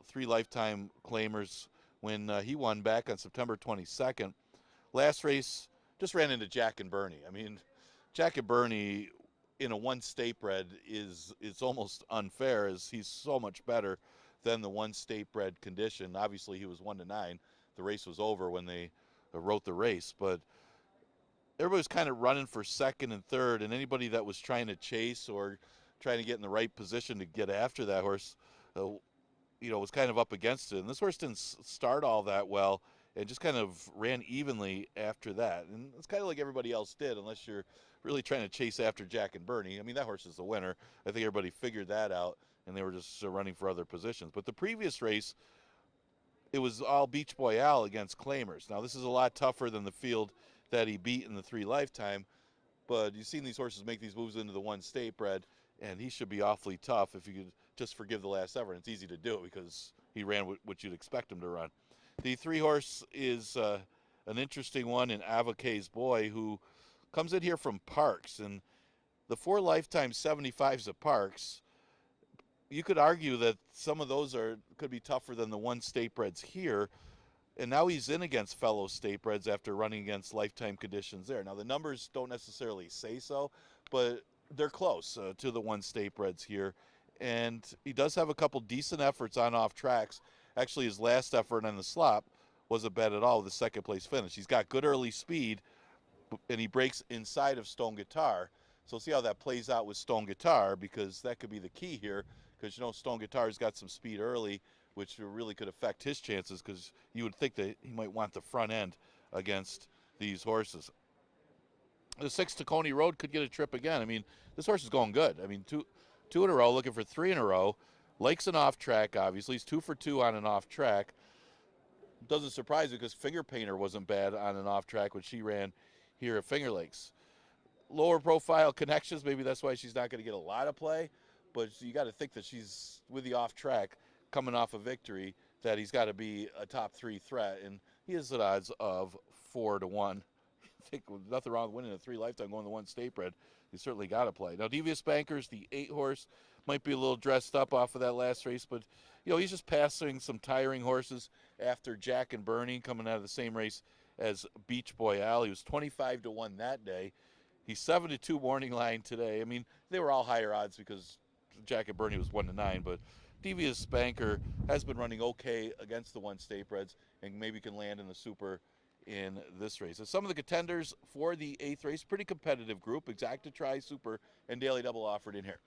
C: 3 Lifetime claimers when he won back on September 22nd. Last race, just ran into Jack and Bernie. I mean, Jack and Bernie in a 1 state bred it's almost unfair, as he's so much better than the 1 state bred condition. Obviously, he was 1-9. The race was over when they wrote the race, but everybody was kind of running for 2nd and 3rd, and anybody that was trying to chase or trying to get in the right position to get after that horse, was kind of up against it. And this horse didn't start all that well and just kind of ran evenly after that. And it's kind of like everybody else did, unless you're really trying to chase after Jack and Bernie. I mean, that horse is the winner. I think everybody figured that out, and they were just running for other positions. But the previous race, it was all Beach Boyal against claimers. Now, this is a lot tougher than the field that he beat in the 3 Lifetime, but you've seen these horses make these moves into the 1 state bred, and he should be awfully tough if you could just forgive the last effort. It's easy to do it because he ran what you'd expect him to run. The 3 horse is an interesting one in Avoca's Boy, who comes in here from Parks. And the 4 Lifetime 75s at Parks, you could argue that some of those could be tougher than the 1 state breds here. And now he's in against fellow state breds after running against Lifetime conditions there. Now, the numbers don't necessarily say so, but they're close to the 1 state breds here. And he does have a couple decent efforts on off tracks. Actually, his last effort on the slop wasn't bad at all with a 2nd place finish. He's got good early speed, and he breaks inside of Stone Guitar. So see how that plays out with Stone Guitar, because that could be the key here, because Stone Guitar's got some speed early, which really could affect his chances, because you would think that he might want the front end against these horses. The 6 Tacony Road could get a trip again. I mean, this horse is going good. I mean, two in a row, looking for 3 in a row. Likes an off track, obviously. He's 2 for 2 on an off track. Doesn't surprise me, because Finger Painter wasn't bad on an off track when she ran here at Finger Lakes. Lower profile connections, maybe that's why she's not going to get a lot of play, but you got to think that she's with the off track coming off a victory, that he's got to be a top 3 threat, and he has the odds of 4-1. I think nothing wrong with winning a 3 Lifetime going to 1 state bred. He's certainly got to play. Now, Devious Bankers, the 8 horse, might be a little dressed up off of that last race, but he's just passing some tiring horses after Jack and Bernie coming out of the same race as Beach Boyal. He was 25-1 that day. He's 7-2 morning line today. I mean, they were all higher odds because Jack and Bernie was 1-9, but Devious Banker has been running okay against the 1 state breds and maybe can land in the super in this race. So some of the contenders for the 8th race, pretty competitive group. Exacta Tri, Super, and Daily Double offered in here.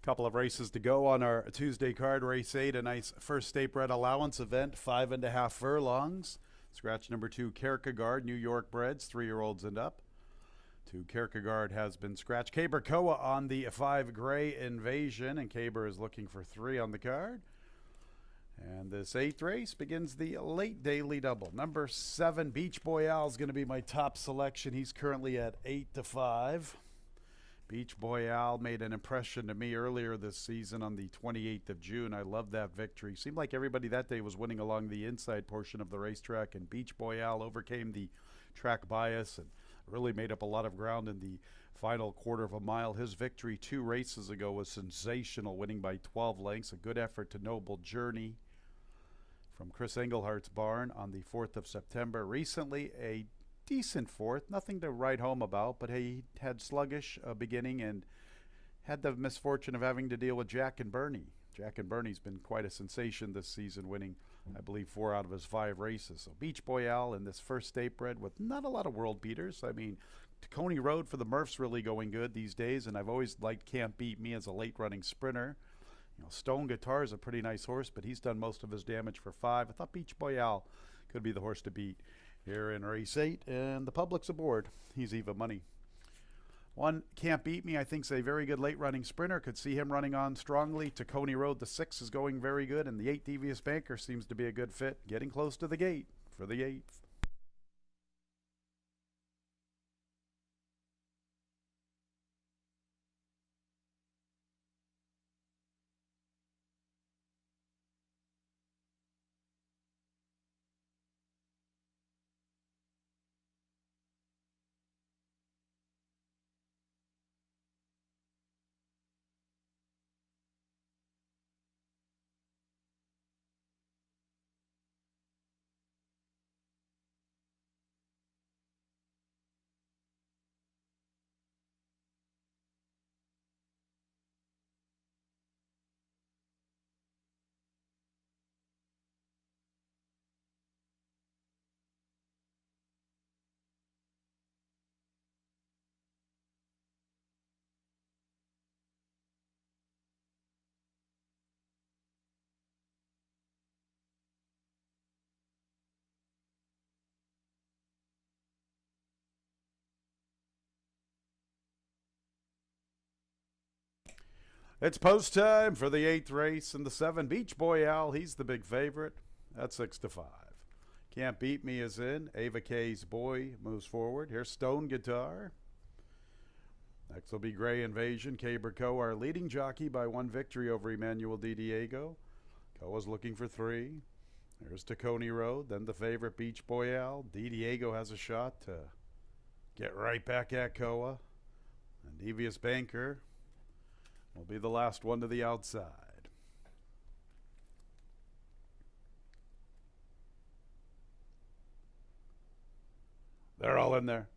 A: Couple of races to go on our Tuesday card. Race 8, a nice first state bred allowance event, 5.5 furlongs. Scratch number 2, Kierkegaard, New York breds, 3-year-olds and up. 2, Kierkegaard has been scratched. Caber Koa on the 5, Gray Invasion, and Caber is looking for 3 on the card. And this 8th race begins the late daily double. Number 7, Beach Boy Al is going to be my top selection. He's currently at 8-5. Beach Boy Al made an impression to me earlier this season on the 28th of June. I love that victory. Seemed like everybody that day was winning along the inside portion of the racetrack, and Beach Boy Al overcame the track bias and really made up a lot of ground in the final quarter of a mile. His victory 2 races ago was sensational, winning by 12 lengths. A good effort to Noble Journey from Chris Englehart's barn on the 4th of September. Recently, a decent 4th, nothing to write home about, but he had sluggish beginning and had the misfortune of having to deal with Jack and Bernie. Jack and Bernie's been quite a sensation this season, winning, I believe, 4 out of his 5 races. So Beach Boy Al in this first state bred with not a lot of world beaters. I mean, Coney Road for the Murphs really going good these days, and I've always liked Can't Beat Me as a late running sprinter. You know, Stone Guitar is a pretty nice horse, but he's done most of his damage for 5. I thought Beach Boy Al could be the horse to beat here in race 8, and the public's aboard. He's even money. 1, Can't Beat Me, I think, is a very good late running sprinter. Could see him running on strongly. To Coney Road, the 6 is going very good, and the 8, Devious Banker, seems to be a good fit. Getting close to the gate for the 8th. It's post time for the 8th race and the 7, Beach Boy Al. He's the big favorite at 6-5. Can't Beat Me is in. Ava K's Boy moves forward. Here's Stone Guitar. Next will be Gray Invasion. Caber Koa, our leading jockey by 1 victory over Emmanuel Di Diego. Koa's looking for 3. There's to Coney Road. Then the favorite, Beach Boy Al. Di Diego has a shot to get right back at Koa. And Devious Banker will be the last one to the outside. They're all in there.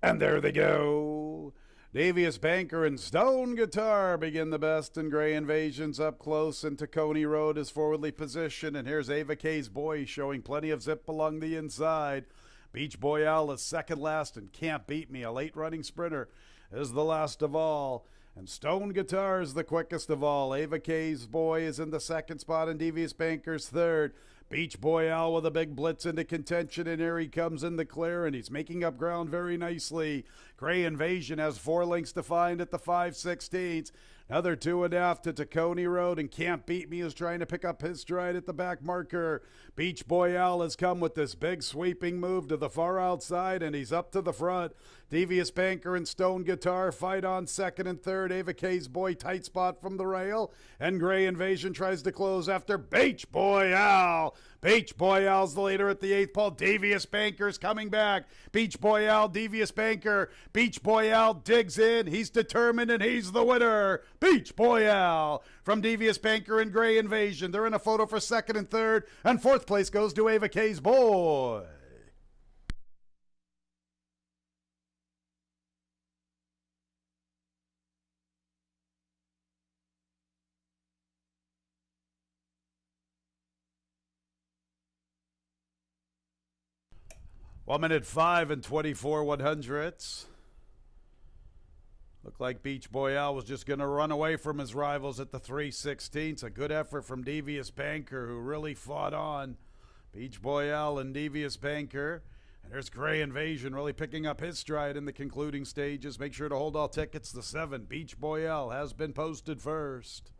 A: And there they go. Devious Banker and Stone Guitar begin the best, and Gray Invasion's up close, and Coney Road is forwardly positioned, and here's Ava K's Boy showing plenty of zip along the inside. Beach Boy Al is second last, and Can't Beat Me, a late running sprinter, is the last of all. And Stone Guitar is the quickest of all. Ava K's Boy is in the second spot, and Devious Banker's third. Beach Boy Al with a big blitz into contention, and here he comes in the clear, and he's making up ground very nicely. Gray Invasion has 4 lengths to find at the 5/16. Another 2.5 to Coney Road, and Can't Beat Me is trying to pick up his stride at the back marker. Beach Boy Al has come with this big sweeping move to the far outside, and he's up to the front. Devious Banker and Stone Guitar fight on second and third. Ava K's Boy tight spot from the rail, and Gray Invasion tries to close after Beach Boy Al. Beach Boy Al's the leader at the 8th pole. Devious Banker's coming back. Beach Boy Al, Devious Banker. Beach Boy Al digs in. He's determined, and he's the winner. Beach Boy Al from Devious Banker and Gray Invasion. They're in a photo for second and third, and 4th place goes to Ava K's Boy. One minute 5 and 24 100ths. Looked like Beach Boyale was just going to run away from his rivals at the 3/16. A good effort from Devious Banker, who really fought on. Beach Boyale and Devious Banker. And there's Gray Invasion really picking up his stride in the concluding stages. Make sure to hold all tickets. The 7, Beach Boyale, has been posted first.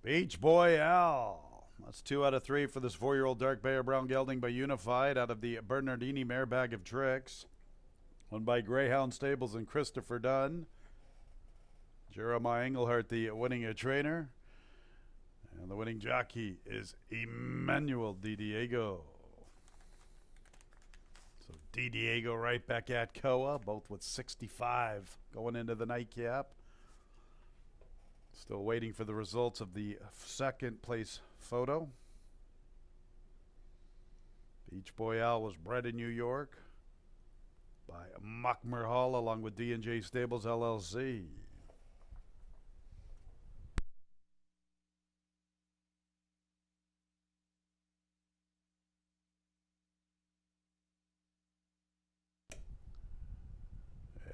A: Beach Boyale. That's 2 out of 3 for this 4-year-old dark Bear Brown gelding by Unified out of the Bernardini Mare Bag of Tricks. Won by Greyhound Stables and Christopher Dunn. Jeremiah Englehart, the winning trainer. And the winning jockey is Emmanuel Di Diego. So Di Diego right back at Koa, both with 65 going into the nightcap. Still waiting for the results of the second place photo. Beach Boyale was bred in New York by Muckmer Hall along with D&J Stables LLC.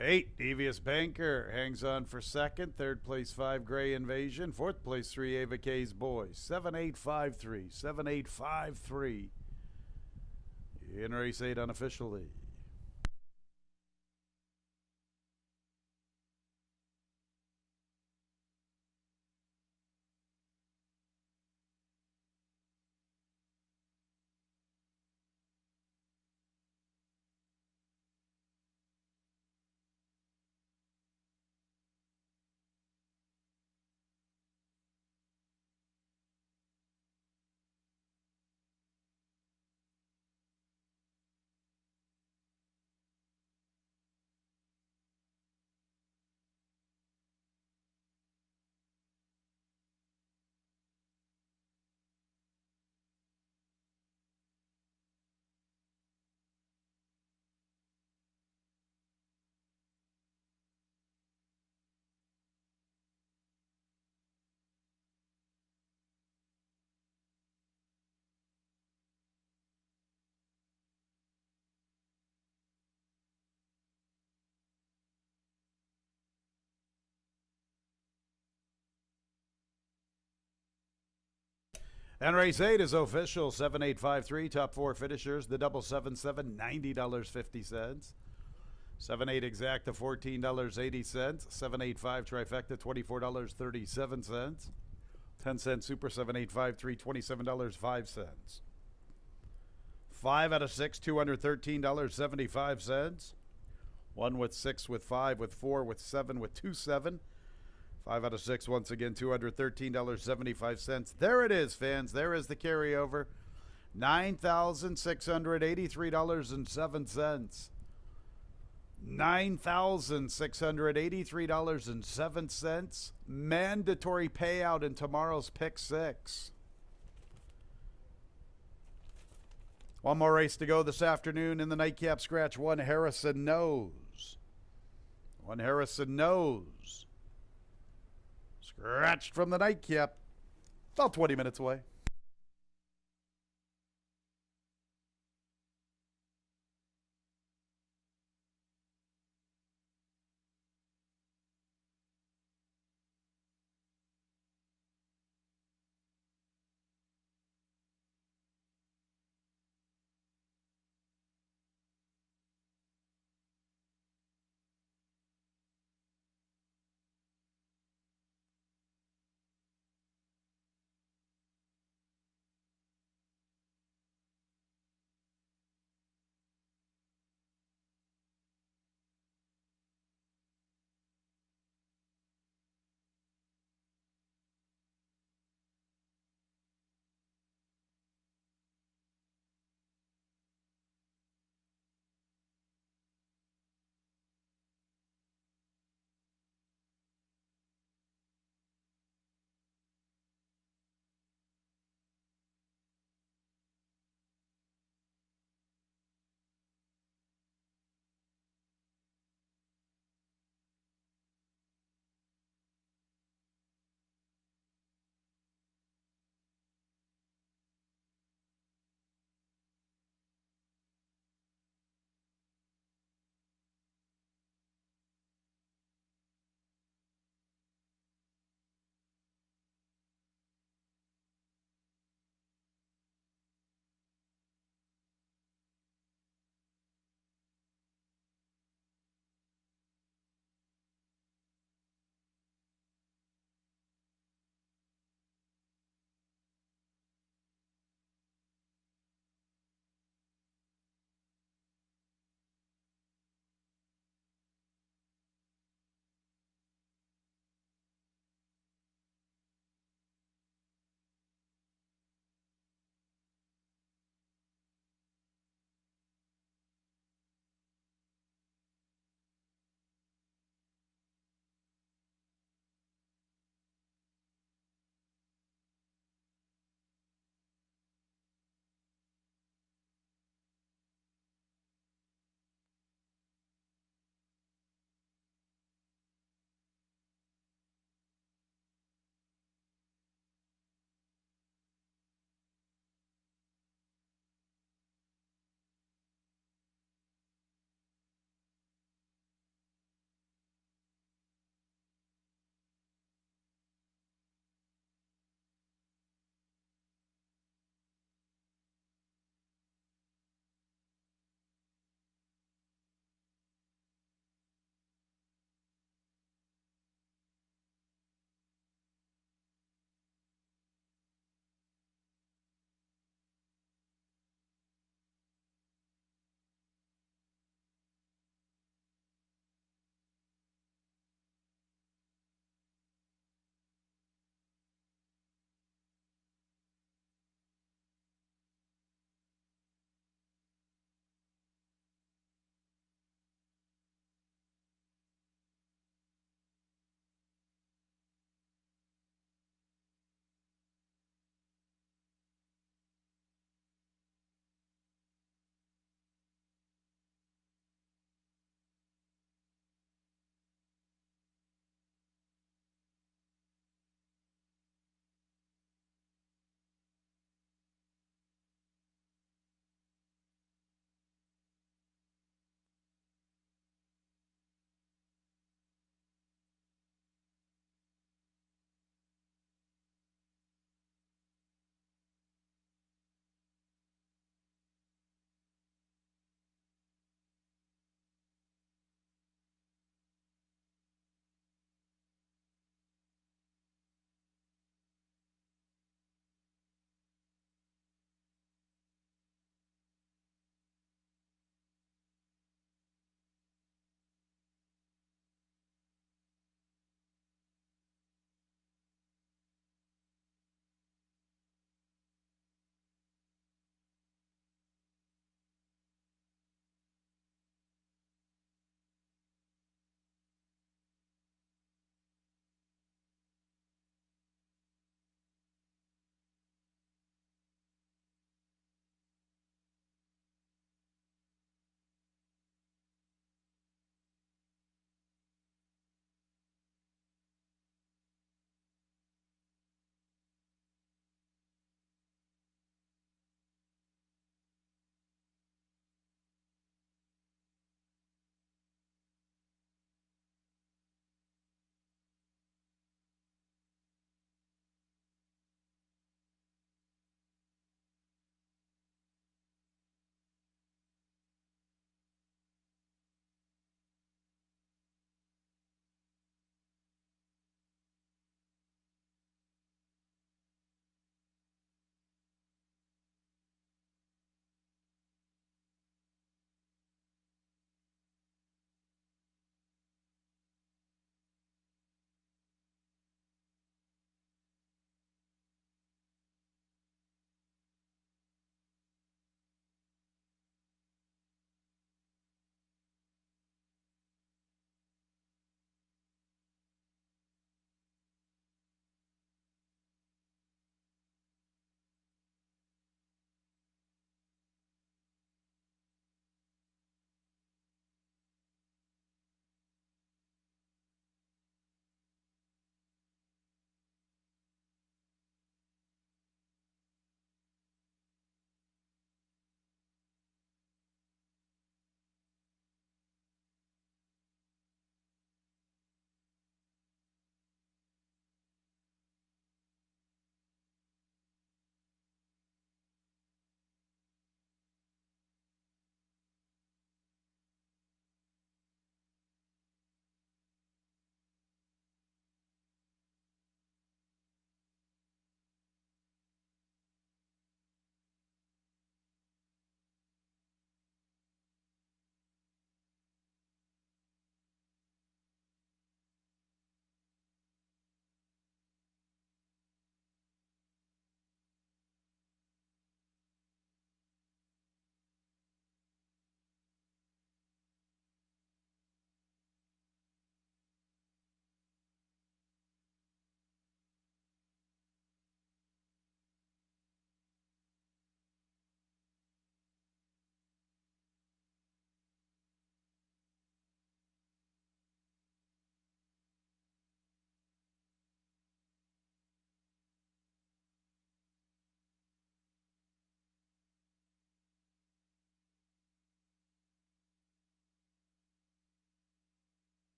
A: Eight, Devious Banker hangs on for second. Third place, 5, Gray Invasion. Fourth place, 3, Ava K's Boys. 7-8-5-3. 7-8-5-3. In race 8 unofficially. And race 8 is official. 7-8-5-3, top 4 finishers. The double 7-7, $90.50. 7-8 exacta, $14.80. 7-8-5 trifecta, $24.37. 10-cent super, 7-8-5-3, $27.05. 5 out of 6, $213.75. 1 with 6 with 5 with 4 with 7 with 2-7. 5 out of 6, once again, $213.75. There it is, fans. There is the carryover. $9,683.07. $9,683.07. Mandatory payout in tomorrow's pick six. One more race to go this afternoon in the nightcap scratch. One Harrison Knows. One Harrison Knows. Scratched from the nightcap. About 20 minutes away.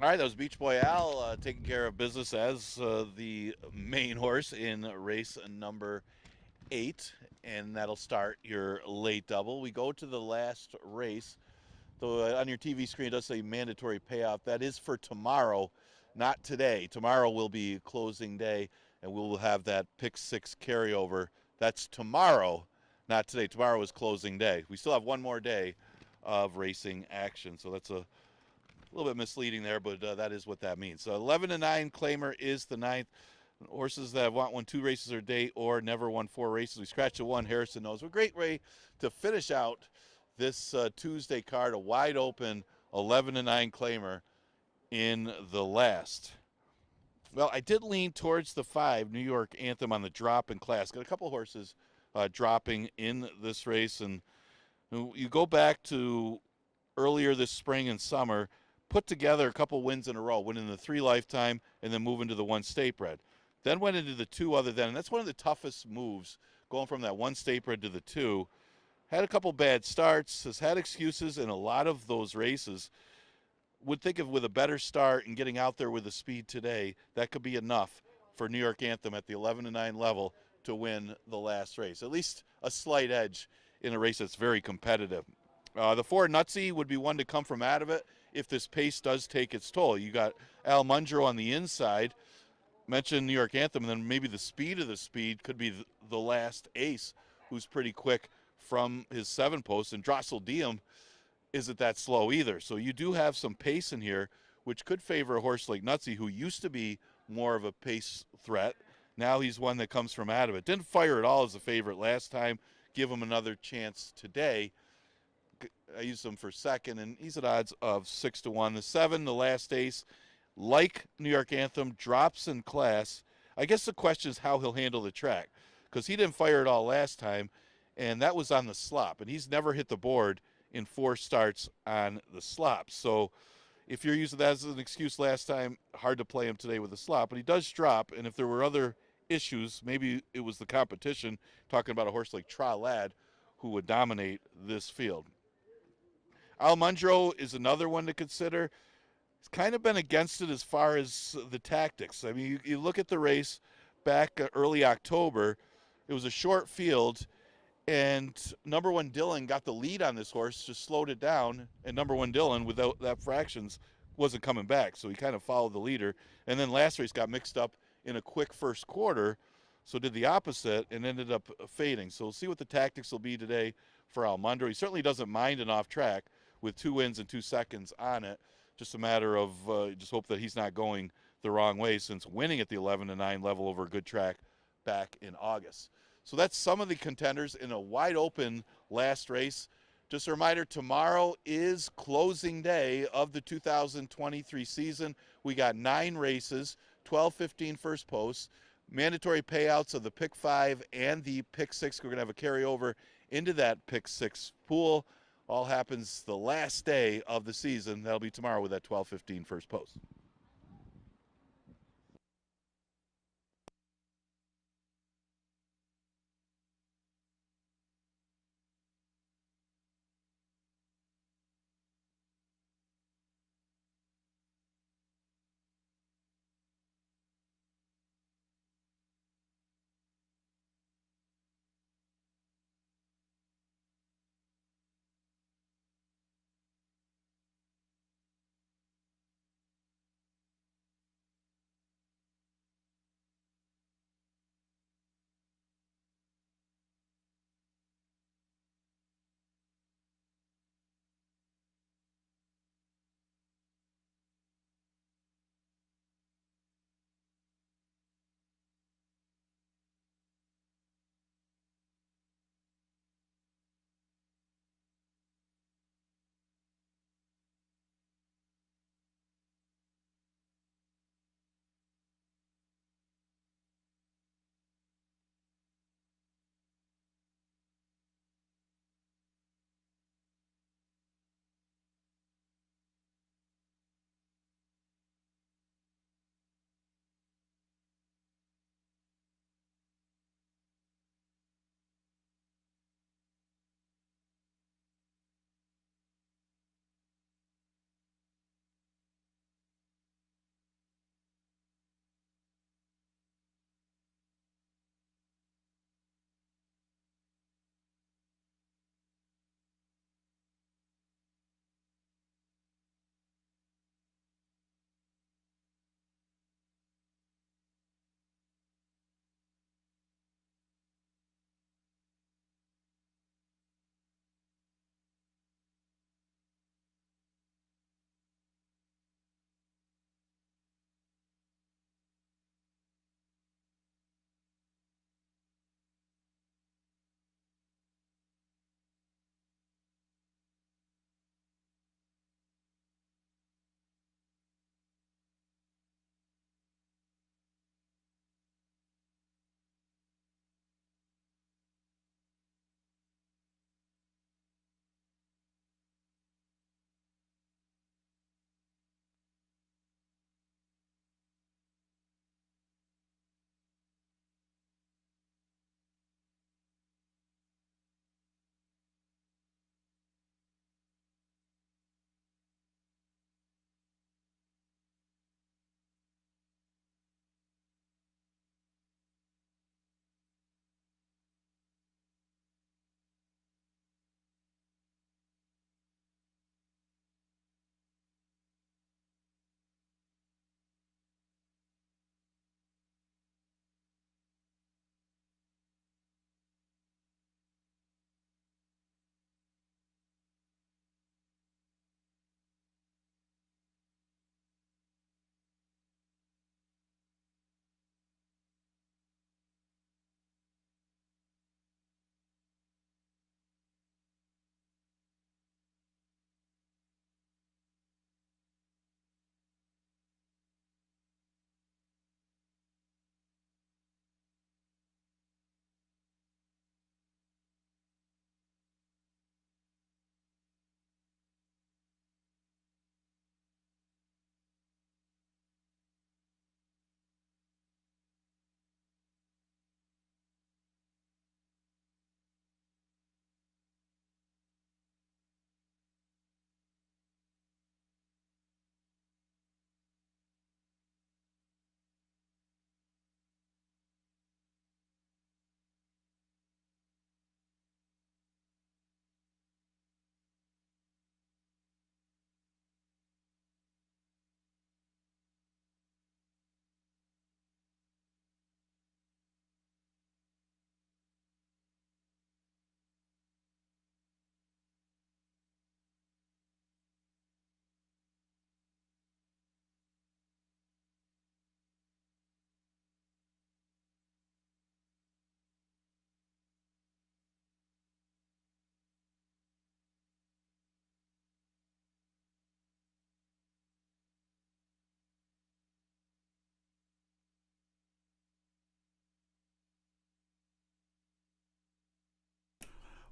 C: All right, that was Beach Boy Al taking care of business as the main horse in race number 8, and that'll start your late double. We go to the last race. Though on your TV screen it does say mandatory payoff. That is for tomorrow, not today. Tomorrow will be closing day, and we will have that pick 6 carryover. That's tomorrow, not today. Tomorrow is closing day. We still have one more day of racing action, so that's a little bit misleading there, but that is what that means. So 11-9 claimer is the 9th. Horses that want won 2 races or day or never won 4 races. We scratched a 1. Harrison knows. A great way to finish out this Tuesday card, a wide open 11-9 claimer in the last. Well, I did lean towards the 5 New York Anthem on the drop in class. Got a couple horses dropping in this race, and you go back to earlier this spring and summer, put together a couple wins in a row, winning the 3 Lifetime and then moving to the 1 State Bred. Then went into the 2 other than, and that's one of the toughest moves, going from that 1 State Bred to the 2. Had a couple bad starts, has had excuses in a lot of those races. Would think of with a better start and getting out there with the speed today, that could be enough for New York Anthem at the 11-9 level to win the last race. At least a slight edge in a race that's very competitive. The 4 Nutsy would be one to come from out of it if this pace does take its toll. You got Al Mundro on the inside. Mentioned New York Anthem, and then maybe the speed of the speed could be the last ace, who's pretty quick from his 7 post, and Drossel Diem isn't that slow either. So you do have some pace in here, which could favor a horse like Nutsy, who used to be more of a pace threat. Now he's one that comes from out of it. Didn't fire at all as a favorite last time. Give him another chance today. I used him for second, and he's at odds of 6-1. The 7, the last ace, like New York Anthem, drops in class. I guess the question is how he'll handle the track, because he didn't fire at all last time, and that was on the slop, and he's never hit the board in 4 starts on the slop. So if you're using that as an excuse last time, hard to play him today with the slop, but he does drop, and if there were other issues, maybe it was the competition, talking about a horse like Tra Lad, who would dominate this field. Al Mundro is another one to consider. He's kind of been against it as far as the tactics. I mean, you look at the race back early October, it was a short field, and number 1 Dillon got the lead on this horse, just slowed it down, and number 1 Dillon, without that fractions, wasn't coming back, so he kind of followed the leader. And then last race got mixed up in a quick first quarter, so did the opposite and ended up fading. So we'll see what the tactics will be today for Al Mundro. He certainly doesn't mind an off track with 2 wins and 2 seconds on it. Just a matter of just hope that he's not going the wrong way, since winning at the 11-9 level over a good track back in August. So that's some of the contenders in a wide open last race. Just a reminder, tomorrow is closing day of the 2023 season. We got 9 races, 12-15 first posts, mandatory payouts of the pick 5 and the pick 6. We're going to have a carryover into that pick 6 pool. All happens the last day of the season. That'll be tomorrow with that 12-15 first post.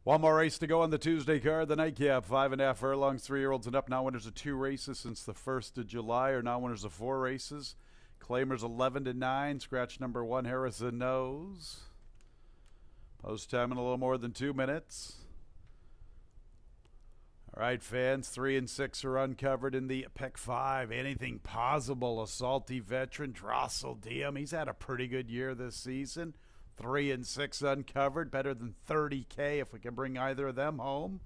A: One more race to go on the Tuesday card. The nightcap, 5.5 furlongs, 3-year-olds and up. Now winners of 2 races since the 1st of July are now winners of 4 races. Claimers 11-9. Scratch number 1, Harrison Knows. Post time in a little more than 2 minutes. All right, fans, 3 and 6 are uncovered in the Pick 5. Anything possible. A salty veteran, Drossel Diem. He's had a pretty good year this season. 3 and 6 uncovered, better than $30K if we can bring either of them home.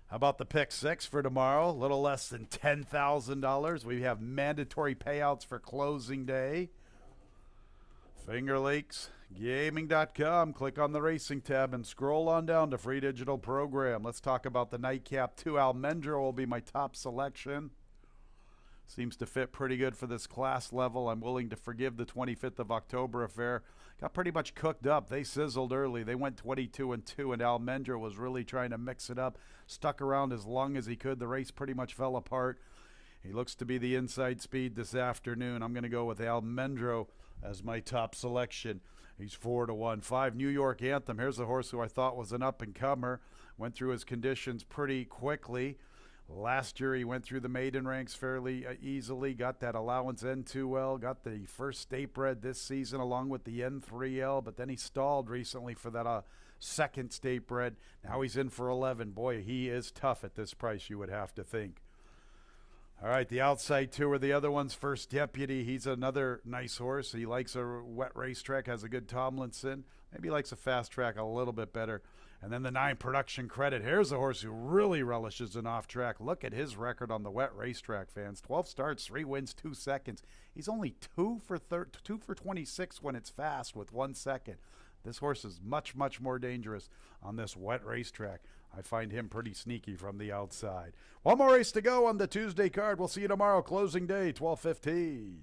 A: How about the Pick 6 for tomorrow? A little less than $10,000. We have mandatory payouts for closing day. Finger Lakes Gaming.com. Click on the racing tab and scroll on down to free digital program. Let's talk about the nightcap 2. Almendra will be my top selection. Seems to fit pretty good for this class level. I'm willing to forgive the 25th of October affair. Got pretty much cooked up. They sizzled early. They went 22-2, and Almendra was really trying to mix it up. Stuck around as long as he could. The race pretty much fell apart. He looks to be the inside speed this afternoon. I'm going to go with Almendra as my top selection. He's 4-1. 5, New York Anthem. Here's a horse who I thought was an up-and-comer. Went through his conditions pretty quickly. Last year he went through the maiden ranks fairly easily, got that allowance N2L, got the first state bred this season along with the N3L, but then he stalled recently for that second state bred. Now he's in for 11. Boy, he is tough at this price, you would have to think. All right, the outside 2 are the other ones. First Deputy, he's another nice horse. He likes a wet racetrack, has a good Tomlinson. Maybe he likes a fast track a little bit better. And then the 9, Production Credit. Here's a horse who really relishes an off track. Look at his record on the wet racetrack, fans. 12 starts, 3 wins, 2 seconds. He's only 2 for 26 when it's fast with 1 second. This horse is much, much more dangerous on this wet racetrack. I find him pretty sneaky from the outside. One more race to go on the Tuesday card. We'll see you tomorrow, closing day, 12:15.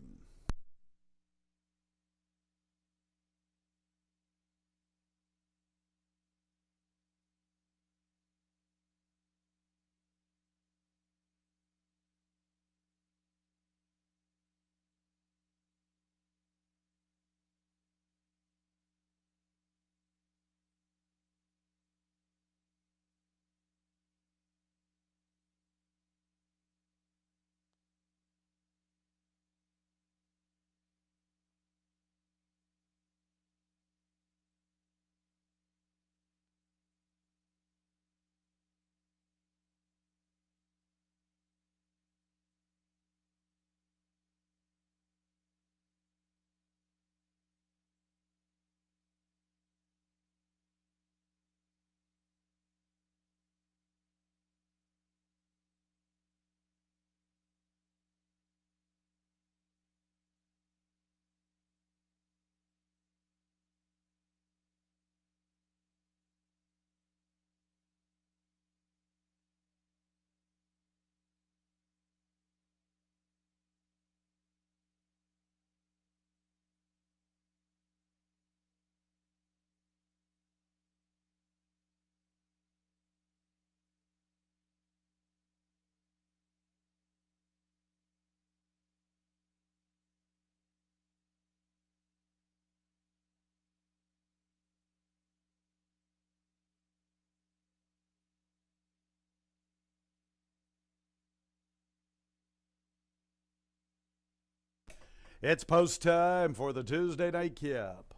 A: It's post time for the Tuesday nightcap.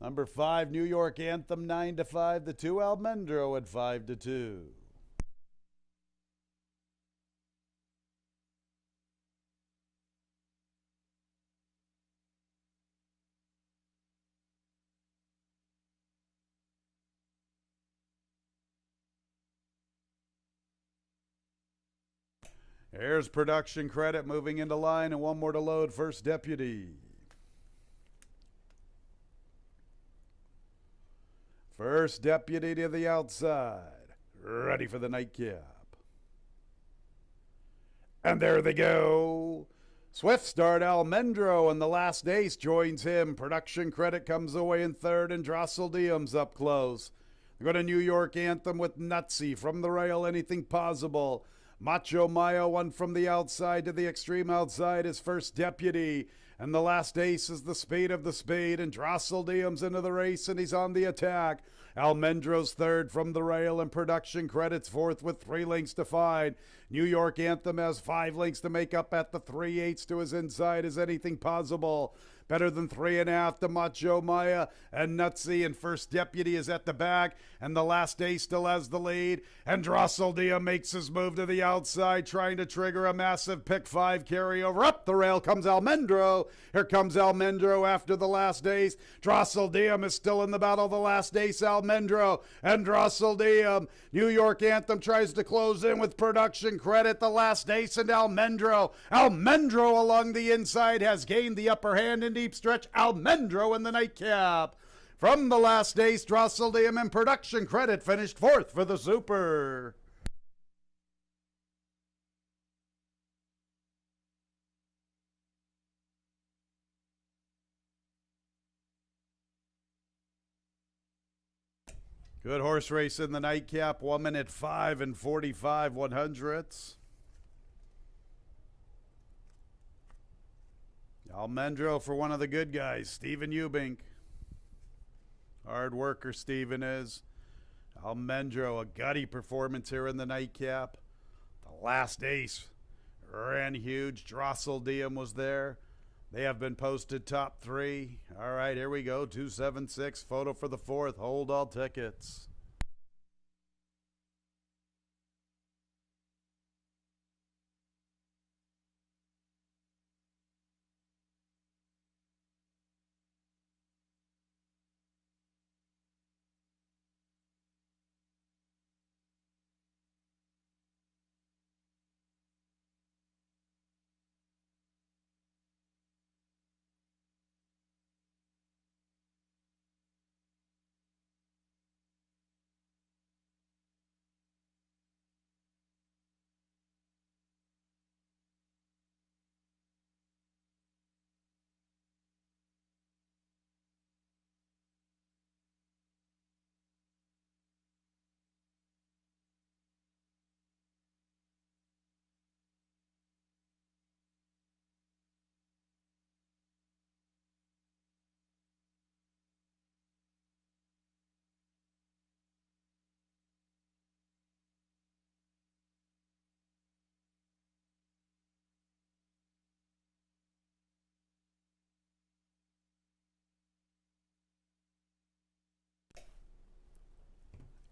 A: Number 5, New York Anthem, 9-5. The 2, Almendra at 5-2. Here's Production Credit moving into line, and one more to load. First Deputy. First Deputy to the outside. Ready for the nightcap. And there they go. Swift start, Almendra, and the last ace joins him. Production Credit comes away in third, and Drossel Diem's up close. They go to New York Anthem with Nutsy. From the rail, Anything Possible. Macho Mayo, one from the outside to the extreme outside, is First Deputy. And the last ace is the Spade of the Spade, and Drossel Diem's into the race, and he's on the attack. Almendro's third from the rail, and Production Credits fourth with 3 lengths to find. New York Anthem has 5 lengths to make up at the 3/8 to his inside. Is anything possible? Better than 3.5 to Macho Maya and Nutsy, and First Deputy is at the back, and the Last Day still has the lead. And Drosseldia makes his move to the outside, trying to trigger a massive pick 5 carryover. Up the rail comes Almendro. Here comes Almendro after the Last Days. Drosseldia is still in the battle. The Last Days, Almendro and Drosseldia. New York Anthem tries to close in with Production Credit. The Last Days and Almendro. Almendro along the inside has gained the upper hand in deep stretch. Almendro in the nightcap. From the Last Days, Drosseldium and Production Credit finished fourth for the Super. Good horse race in the nightcap. 1 minute 5 and 45 100ths. Almendro for one of the good guys, Stephen Eubink. Hard worker Stephen is. Almendro, a gutty performance here in the nightcap. The Last Ace ran huge. Drosseldium was there. They have been posted top 3. All right, here we go. 276. Photo for the 4th. Hold all tickets.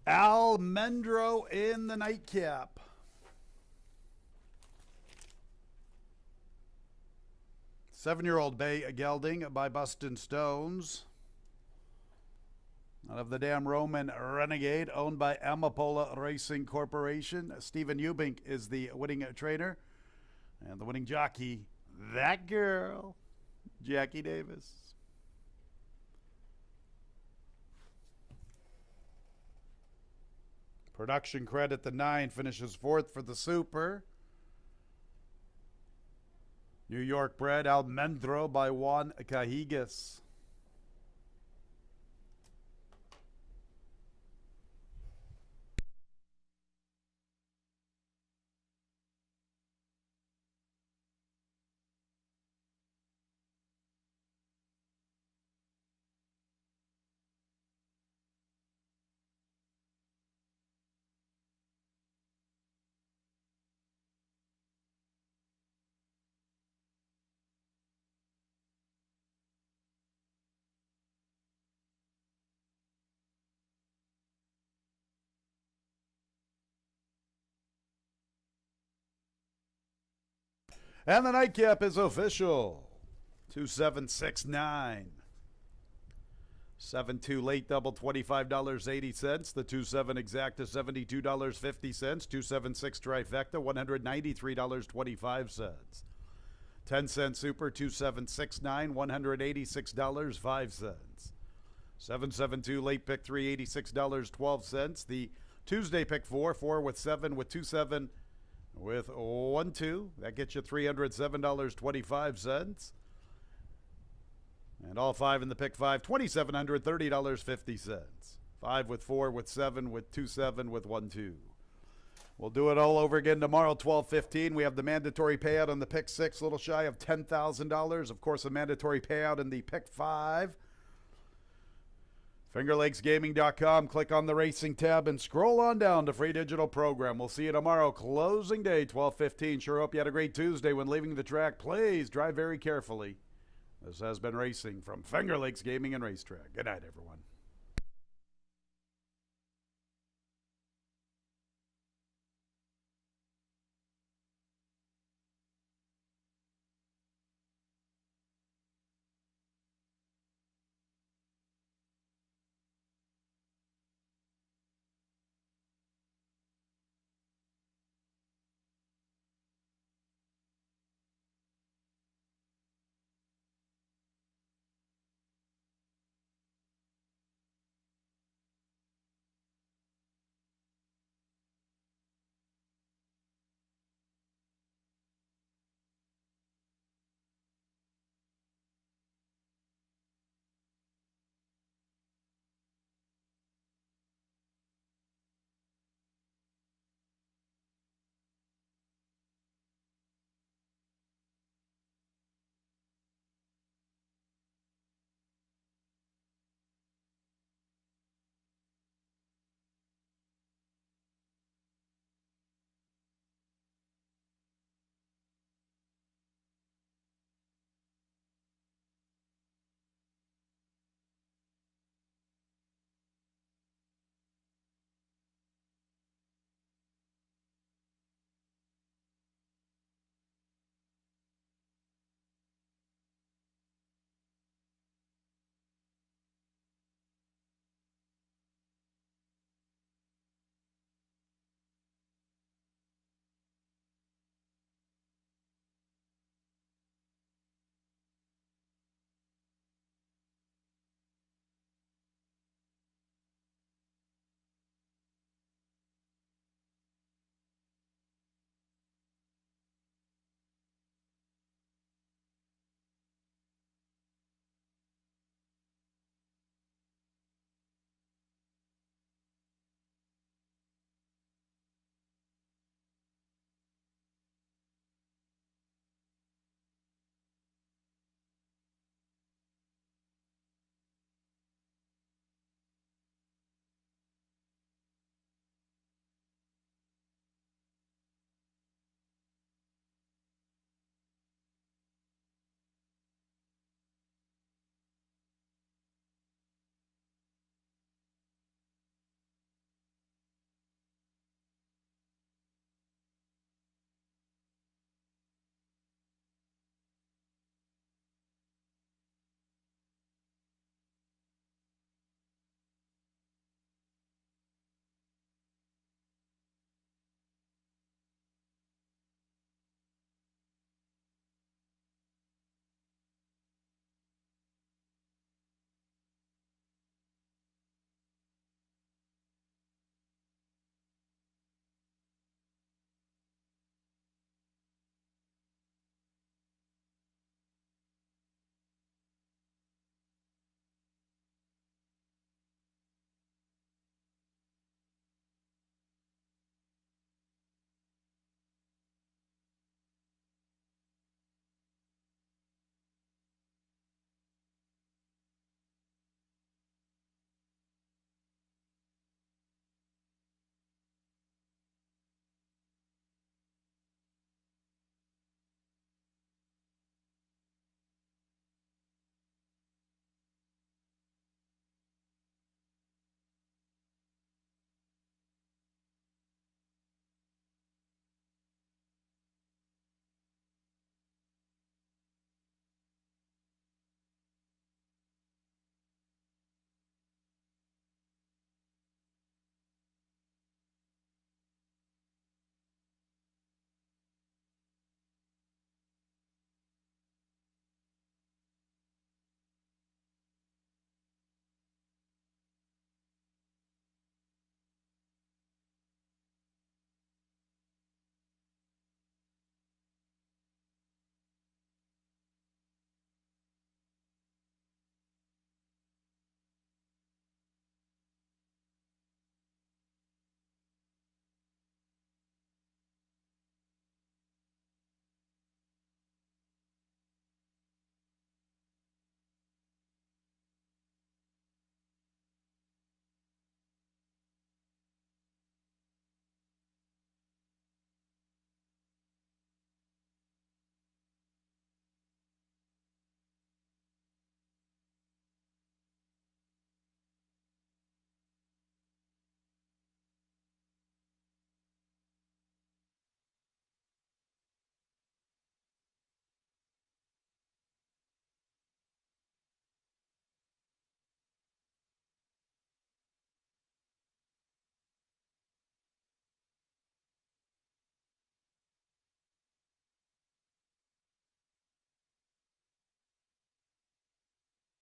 A: Almendro in the nightcap. Seven-year-old Bay Gelding by Bustin' Stones. Out of the Damn Roman Renegade, owned by Amapola Racing Corporation. Stephen Eubink is the winning trainer. And the winning jockey, that girl, Jackie Davis. Production Credit, the 9, finishes 4th for the Super. New York bred Almendro by Juan Cajigas. And the nightcap is official. 2769. 7-2 late double, $25.80. The 2-7 exacta, $72.50. 2-7-6 trifecta, $193.25. 10-cent super, 2-7-6-9, $186.05. 7-7-2 late pick 3, $86.12. The Tuesday pick 4 with 7 with 2-7 with 1-2. That gets you $307.25. And all 5 in the pick 5, $2,730.50. 5 with 4 with 7 with 2-7 with 1-2. We'll do it all over again tomorrow, 12:15. We have the mandatory payout on the pick 6, a little shy of $10,000. Of course, a mandatory payout in the pick 5. FingerLakesGaming.com. Click on the racing tab and scroll on down to free digital program. We'll see you tomorrow, closing day, 12:15. Sure hope you had a great Tuesday when leaving the track. Please drive very carefully. This has been racing from Finger Lakes Gaming and Racetrack. Good night, everyone.